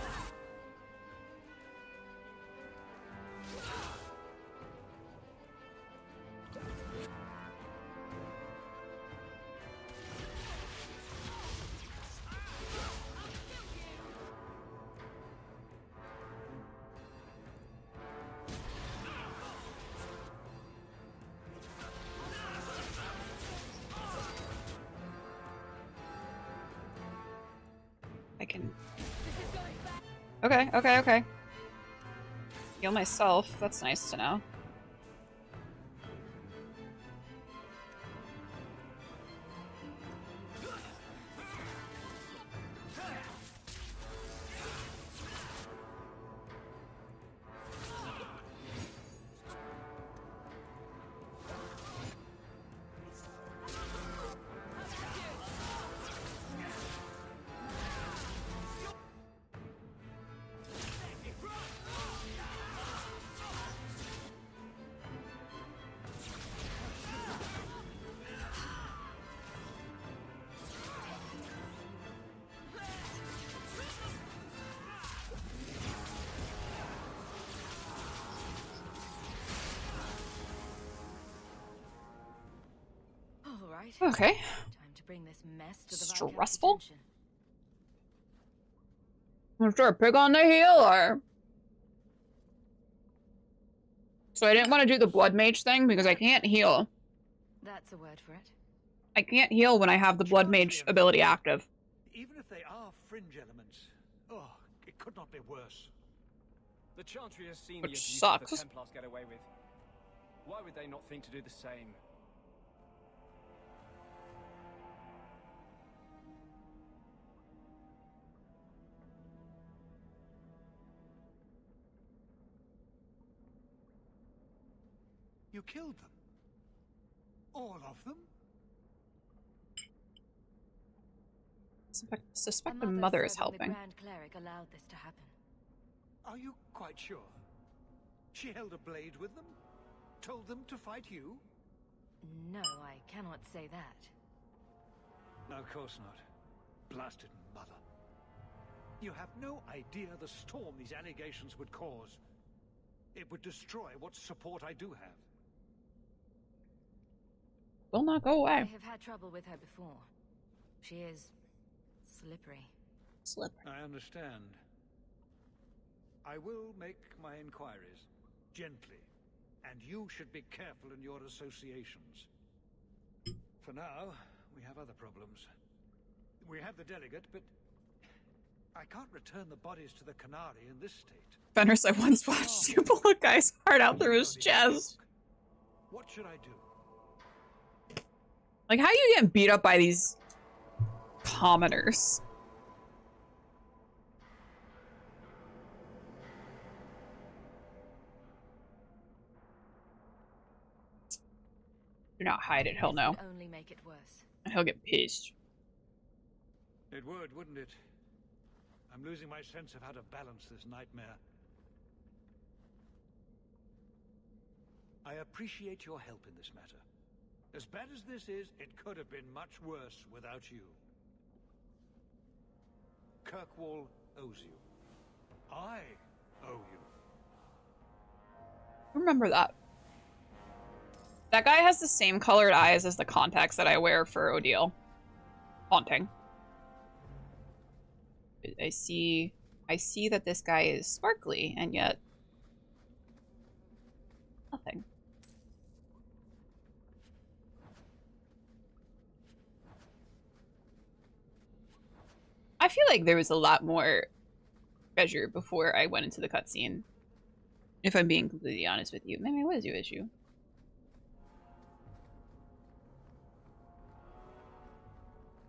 I can... Okay. Heal myself. That's nice to know. Okay. Time to bring this mess to the Stressful? I'm sure pig on the healer. So I didn't want to do the blood mage thing because I can't heal. That's a word for it. I can't heal when I have the blood mage ability active. Even if they are fringe elements, oh, it could not be worse. The Chantry has seen Which the abuse sucks. the Templars get away with. Why would they not think to do the same? You killed them. All of them? Suspect the mother is said that helping. The Grand Cleric allowed this to happen. Are you quite sure? She held a blade with them? Told them to fight you? No, I cannot say that. No, of course not. Blasted mother. You have no idea the storm these allegations would cause. It would destroy what support I do have. Will not go away. I have had trouble with her before. She is slippery. Slippery. I understand. I will make my inquiries. Gently. And you should be careful in your associations. For now, we have other problems. We have the delegate, but I can't return the bodies to the Canary in this state. Fenris, I once watched you pull a guy's heart out through his chest. What should I do? Like, how are you getting beat up by these commoners? Do not hide it, he'll know. Only make it worse. And he'll get pissed. It would, wouldn't it? I'm losing my sense of how to balance this nightmare. I appreciate your help in this matter. As bad as this is, it could have been much worse without you. Kirkwall owes you. I owe you. Remember that. That guy has the same colored eyes as the contacts that I wear for Odile. Haunting. I see that this guy is sparkly, and yet nothing. I feel like there was a lot more treasure before I went into the cutscene. If I'm being completely honest with you. Maybe what is your issue?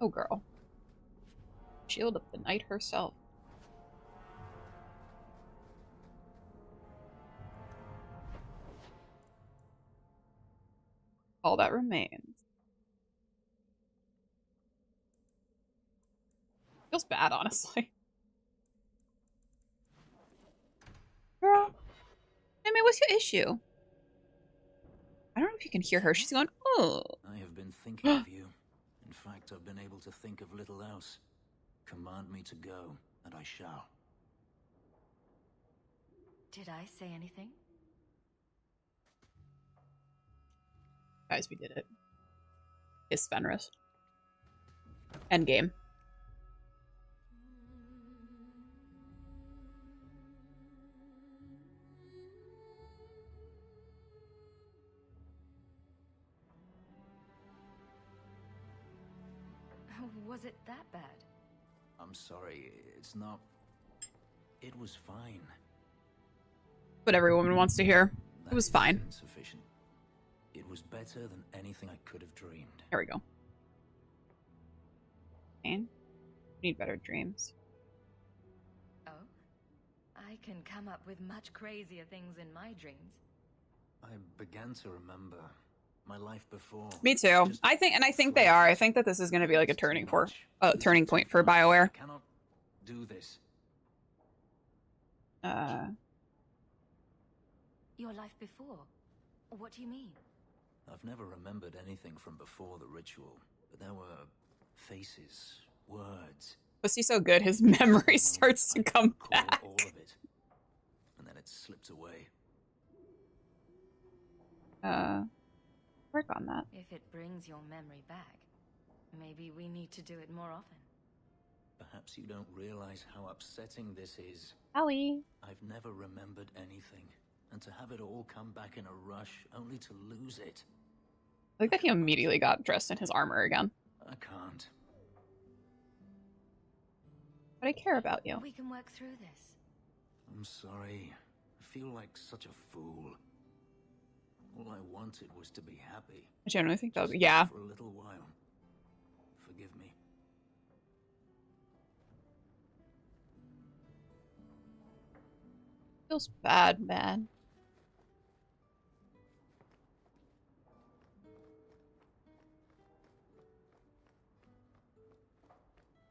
Oh, girl. Shield of the Night herself. All that remains. Feels bad, honestly. Girl. I mean, what's your issue? I don't know if you can hear her. She's going, oh. I have been thinking of you. In fact, I've been able to think of little else. Command me to go, and I shall. Did I say anything? Guys, we did it. It's Fenris. Endgame. Was it that bad? I'm sorry, it's not... It was fine. What every woman wants to hear. It was fine. Insufficient. It was better than anything I could have dreamed. There we go. And need better dreams. Oh? I can come up with much crazier things in my dreams. I began to remember my life before. Me too. I think they are. I think that this is going to be like a turning point for BioWare. I cannot do this. Your life before? What do you mean? I've never remembered anything from before the ritual, but there were faces, words. Was he so good? His memory starts to come back. All of it, and then it slipped away. Work on that. If it brings your memory back, maybe we need to do it more often. Perhaps you don't realize how upsetting this is. Allie. I've never remembered anything, and to have it all come back in a rush, only to lose it. I like that he immediately got dressed in his armor again. I can't. But I care about you. We can work through this. I'm sorry. I feel like such a fool. All I wanted was to be happy. I genuinely think that was, yeah. For a little while. Forgive me. Feels bad, man.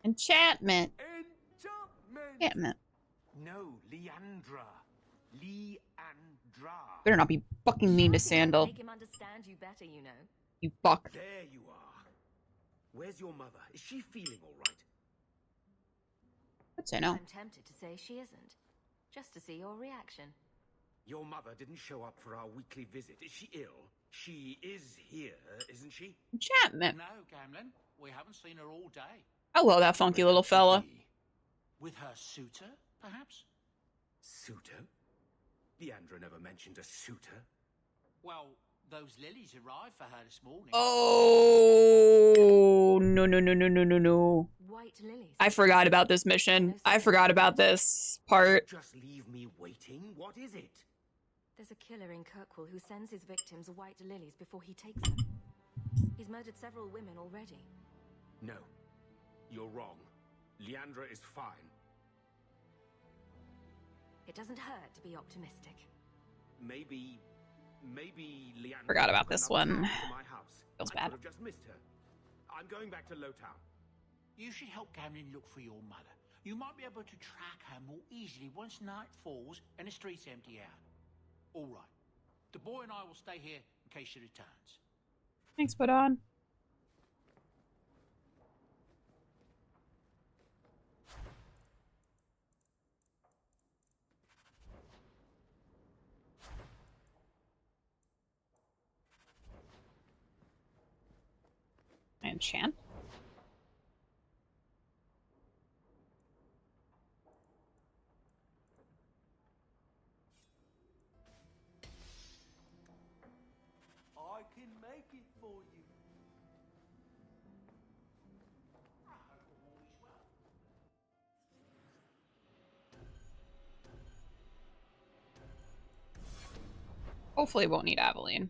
Enchantment. Enchantment. No, Leandra. Leandra. Better not be fucking mean to Sandal. Make him understand you better, you know. You fuck. There you are. Where's your mother? Is she feeling all right? I'd say no. I'm tempted to say she isn't, just to see your reaction. Your mother didn't show up for our weekly visit. Is she ill? She is here, isn't she? Enchantment. No, Gamlin. We haven't seen her all day. Hello, that funky little fella. With her suitor, perhaps? Suitor? Leandra never mentioned a suitor. Well, those lilies arrived for her this morning. Oh, no, no, no, no, no, no, no. White lilies. I forgot about this mission. I forgot about this part. Just leave me waiting. What is it? There's a killer in Kirkwall who sends his victims white lilies before he takes them. He's murdered several women already. No. You're wrong. Leandra is fine. It doesn't hurt to be optimistic. Maybe Leandra Forgot about this one. to my house. Feels I bad. could have just missed her. I'm going back to Lowtown. You should help Gamlin look for your mother. You might be able to track her more easily once night falls and the streets empty out. All right. The boy and I will stay here in case she returns. Thanks, put on. Enchant. I can make it for you. Hopefully won't need Aveline.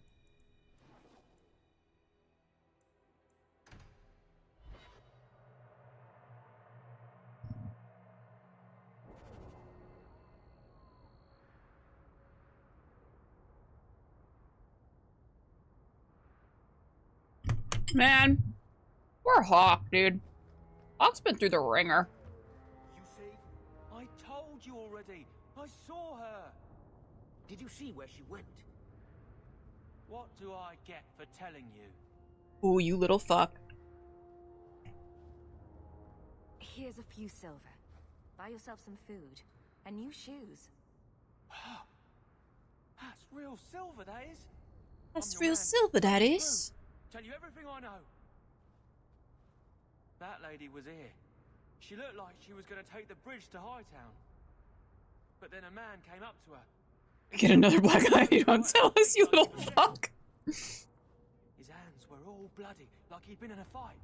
Man, poor Hawk, dude. Hawk's been through the ringer. You see, I told you already. I saw her. Did you see where she went? What do I get for telling you? Ooh, you little fuck. Here's a few silver. Buy yourself some food. And new shoes. That's real silver, that is. That's I'm your real man. silver, that is. Tell you everything I know. That lady was here. She looked like she was going to take the bridge to Hightown. But then a man came up to her. Get another black eye, you don't tell us, you little fuck. His hands were all bloody, like he'd been in a fight.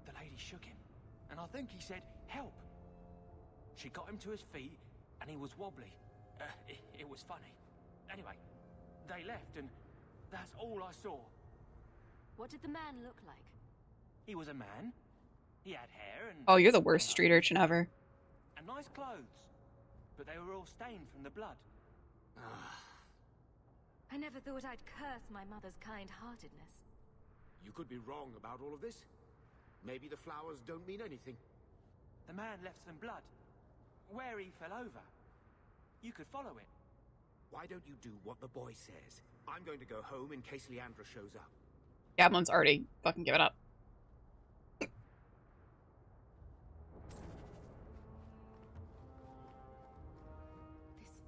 The lady shook him, and I think he said, "Help." She got him to his feet, and he was wobbly. It was funny. Anyway, they left, and that's all I saw. What did the man look like? He was a man. He had hair and... Oh, you're the worst street urchin ever. and nice clothes. But they were all stained from the blood. I never thought I'd curse my mother's kind-heartedness. You could be wrong about all of this. Maybe the flowers don't mean anything. The man left some blood. Where he fell over. You could follow it. Why don't you do what the boy says? I'm going to go home in case Leandra shows up. Gablin's already fucking given up. This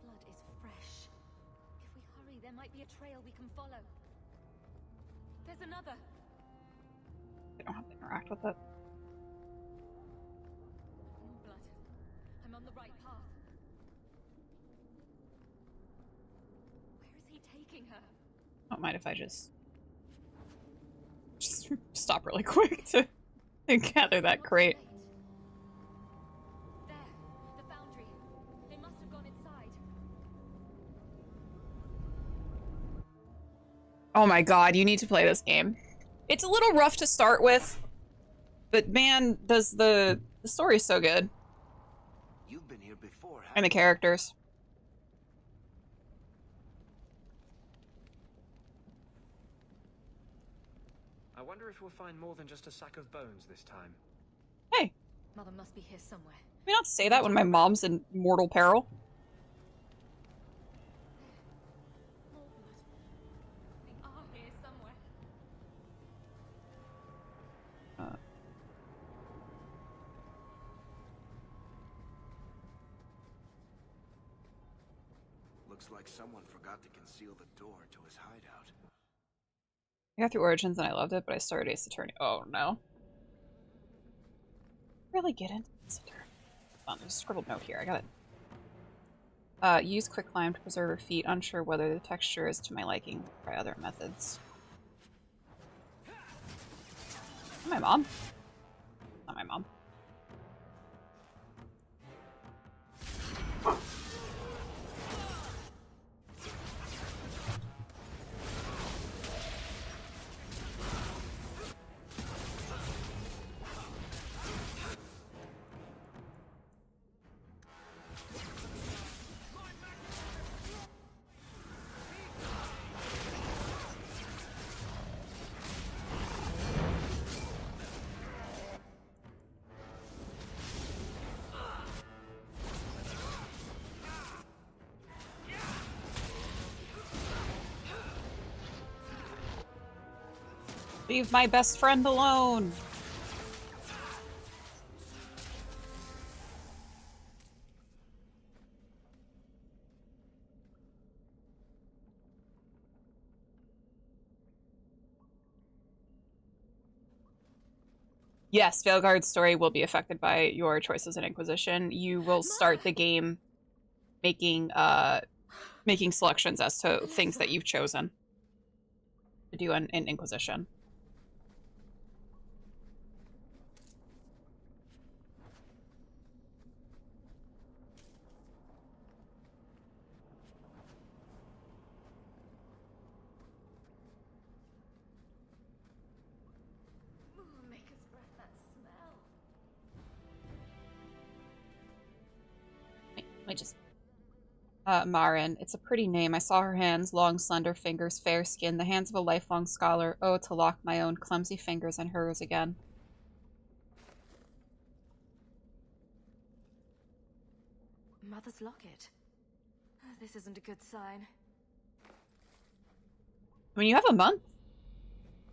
flood is fresh. If we hurry, there might be a trail we can follow. There's another. They don't have to interact with it. Blood. I'm on the right path. Where is he taking her? Don't mind if I just stop really quick to gather that crate. There, the foundry. They must have gone inside. Oh my god, you need to play this game. It's a little rough to start with, but man, does the story's so good. You've been here before, And the characters. I wonder if we'll find more than just a sack of bones this time. Hey, Mother must be here somewhere. Can we not say that when my mom's in mortal peril? More blood. They are here somewhere. Looks like someone forgot to conceal the door to his hideout. I got through Origins and I loved it, but I started Ace Attorney. Oh no. Really get into Ace Attorney. Hold on, there's a scribbled note here. I got it. Use quick climb to preserve her feet. Unsure whether the texture is to my liking. Try other methods. My mom? Not my mom. Leave my best friend alone! Yes, Veilguard's story will be affected by your choices in Inquisition. You will start the game making selections as to things that you've chosen to do in Inquisition. Make us breath that smell. Let me just... Marin. It's a pretty name. I saw her hands, long, slender fingers, fair skin, the hands of a lifelong scholar. Oh, to lock my own clumsy fingers in hers again. Mother's locket. This isn't a good sign. I mean, you have a month.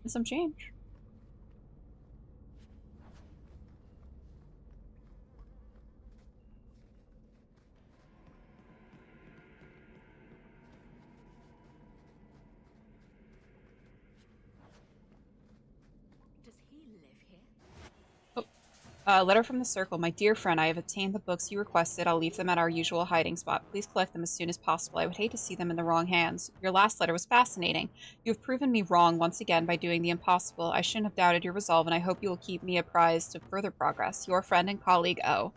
And some change. Does he live here? Letter from the Circle. My dear friend, I have obtained the books you requested. I'll leave them at our usual hiding spot. Please collect them as soon as possible. I would hate to see them in the wrong hands. Your last letter was fascinating. You have proven me wrong once again by doing the impossible. I shouldn't have doubted your resolve, and I hope you will keep me apprised of further progress. Your friend and colleague, O.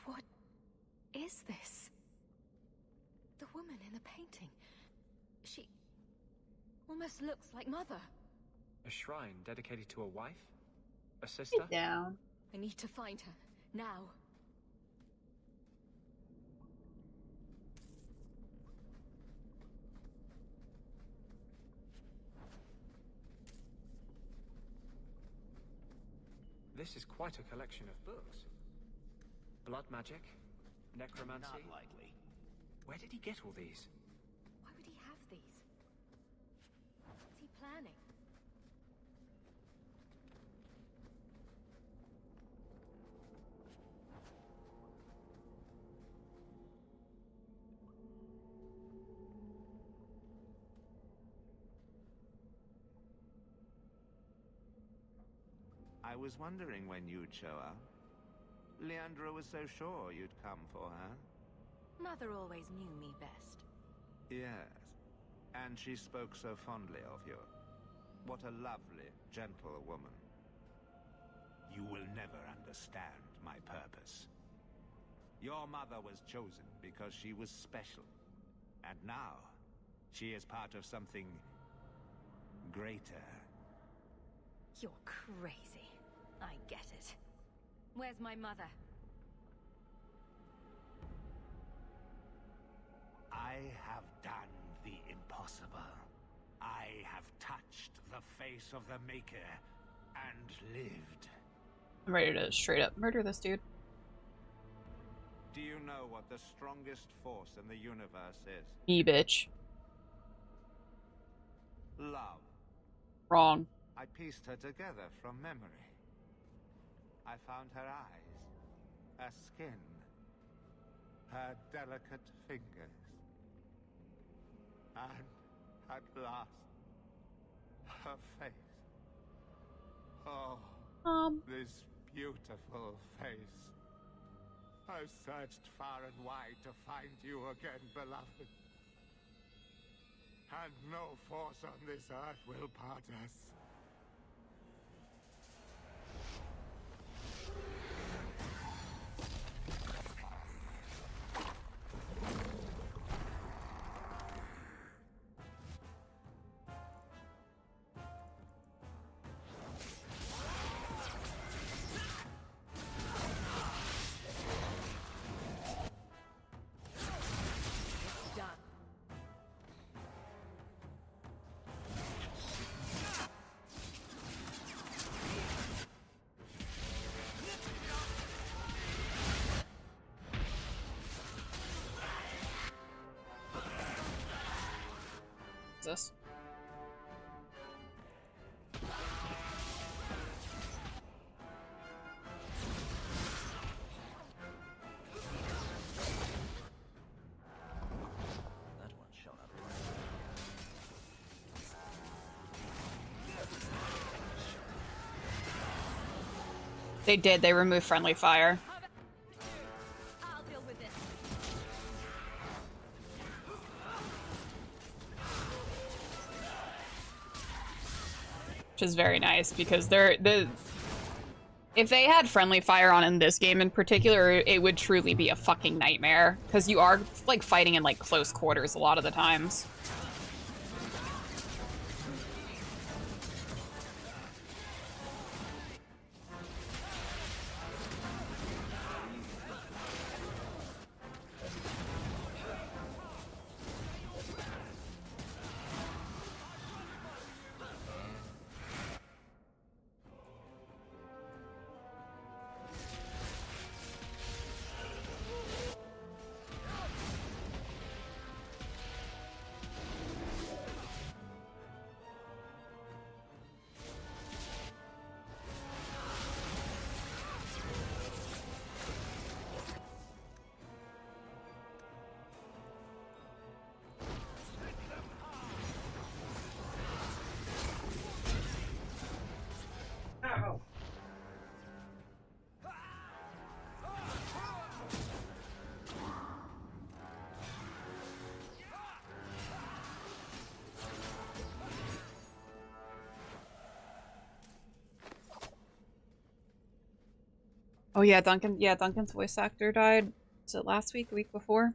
What is this? The woman in the painting. She almost looks like Mother. A shrine dedicated to a wife? A sister? Sit down. I need to find her. Now. This is quite a collection of books. Blood magic? Necromancy? Not likely. Where did he get all these? Why would he have these? Is he planning? I was wondering when you'd show up. Leandra was so sure you'd come for her. Mother always knew me best. Yes, and she spoke so fondly of you. What a lovely, gentle woman. You will never understand my purpose. Your mother was chosen because she was special. And now, she is part of something greater. You're crazy. I get it. Where's my mother? I have done the impossible. I have touched the face of the Maker and lived. I'm ready to straight up murder this dude. Do you know what the strongest force in the universe is? Me, bitch. Love. Wrong. I pieced her together from memory. I found her eyes, her skin, her delicate fingers. And at last, her face. Oh, this beautiful face. I've searched far and wide to find you again, beloved. And no force on this earth will part us. This. That one shall not run. They did. They removed friendly fire. I'll deal with this. Which is very nice because if they had friendly fire on in this game in particular, it would truly be a fucking nightmare because you are like fighting in like close quarters a lot of the times. Oh yeah, Duncan. Yeah, Duncan's voice actor died. Was it last week? The week before?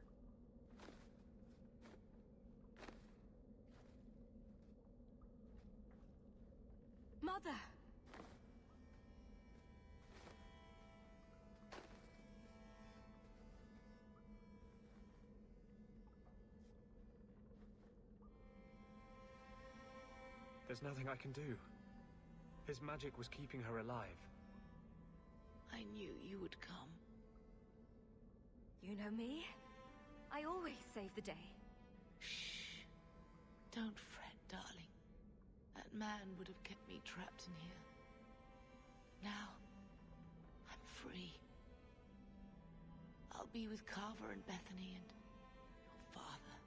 Mother. There's nothing I can do. His magic was keeping her alive. I knew you would come. You know me? I always save the day. Shh. Don't fret, darling. That man would have kept me trapped in here. Now, I'm free. I'll be with Carver and Bethany and your father.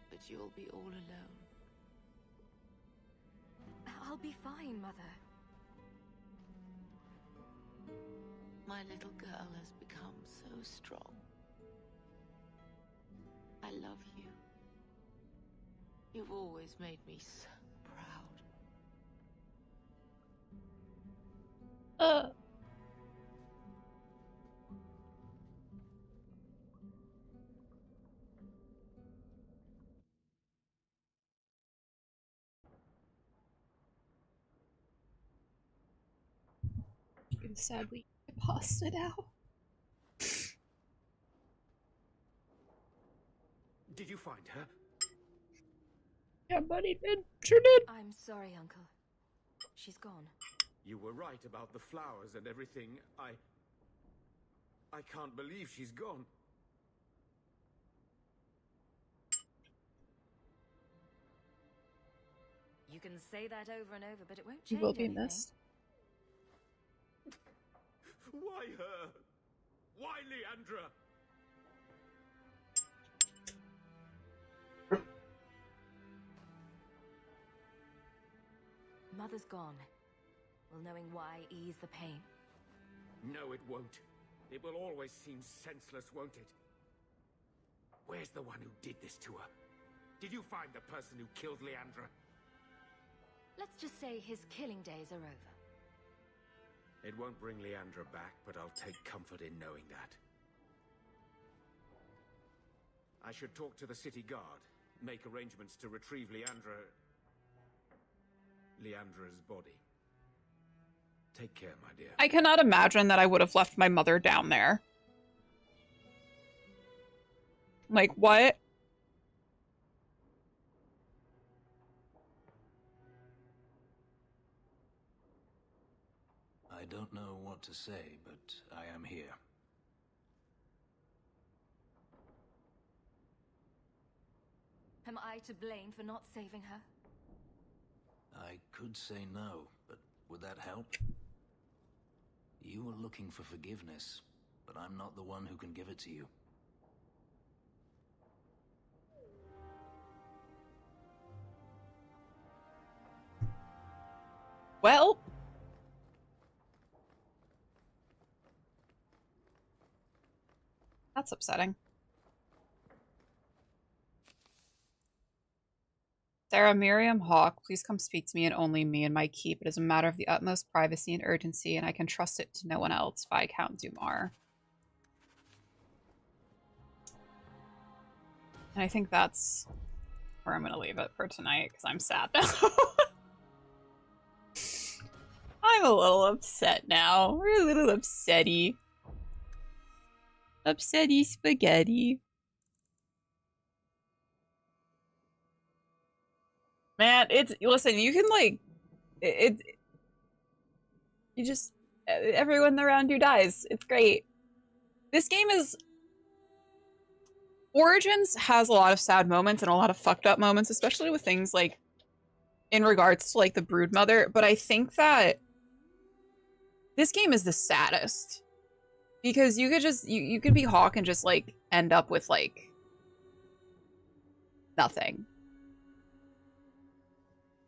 But you'll be all alone. I'll be fine, Mother. My little girl has become so strong. I love you. You've always made me so proud. Sadly, I paused it out. Did you find her? Yeah, buddy did. Sure did. I'm sorry, Uncle. She's gone. You were right about the flowers and everything. I can't believe she's gone. You can say that over and over, but it won't You change will be anything. missed. Why her? Why Leandra? Mother's gone. Will knowing why ease the pain? No, it won't. It will always seem senseless, won't it? Where's the one who did this to her? Did you find the person who killed Leandra? Let's just say his killing days are over. It won't bring Leandra back, but I'll take comfort in knowing that. I should talk to the city guard, make arrangements to retrieve Leandra's body. Take care, my dear. I cannot imagine that I would have left my mother down there. Like, what? I don't know what to say, but I am here. Am I to blame for not saving her? I could say no, but would that help? You were looking for forgiveness, but I'm not the one who can give it to you. Well... That's upsetting. Sarah Miriam Hawk, please come speak to me and only me and my keep. It is a matter of the utmost privacy and urgency, and I can trust it to no one else. Viscount Dumar. And I think that's where I'm going to leave it for tonight, because I'm sad now. I'm a little upset now. We're a little upsetty. Upsetty spaghetti. Man, it's... Listen, you can, like... You just... Everyone around you dies. It's great. This game is... Origins has a lot of sad moments and a lot of fucked up moments, especially with things, like, in regards to, like, the Broodmother, but I think that this game is the saddest. Because you could just... You could be Hawk and just, like, end up with, like... nothing.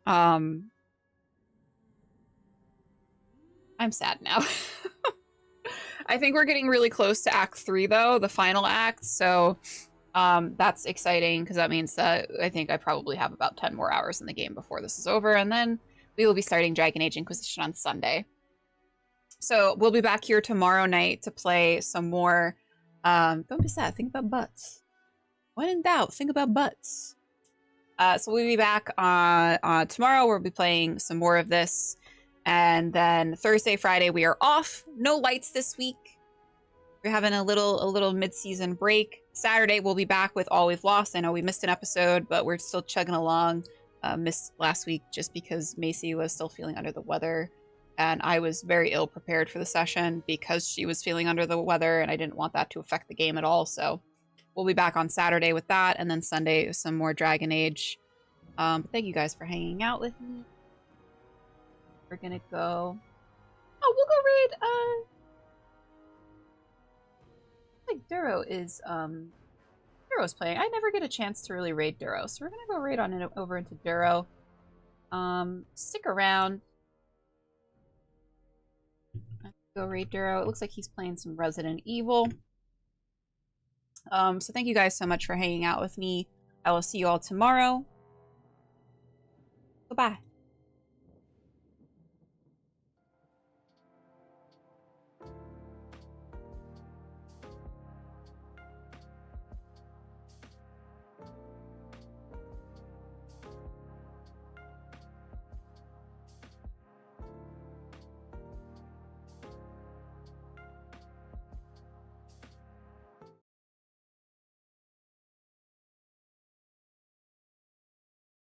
I'm sad now. I think we're getting really close to Act 3, though, the final act, so that's exciting, because that means that I think I probably have about 10 more hours in the game before this is over, and then we will be starting Dragon Age Inquisition on Sunday. So we'll be back here tomorrow night to play some more. Don't be sad, think about butts. When in doubt, think about butts. So we'll be back on tomorrow. We'll be playing some more of this. And then Thursday, Friday, we are off. No lights this week. We're having a little mid-season break. Saturday, we'll be back with All We've Lost. I know we missed an episode, but we're still chugging along. Missed last week just because Macy was still feeling under the weather. And I was very ill prepared for the session because she was feeling under the weather, and I didn't want that to affect the game at all. So we'll be back on Saturday with that, and then Sunday some more Dragon Age. But thank you guys for hanging out with me. We're gonna go. Oh, we'll go raid. Like Duro is Duro's playing. I never get a chance to really raid Duro, so we're gonna go raid on it over into Duro. Stick around. Go raid Duro. It looks like he's playing some Resident Evil. So thank you guys so much for hanging out with me. I will see you all tomorrow. Goodbye.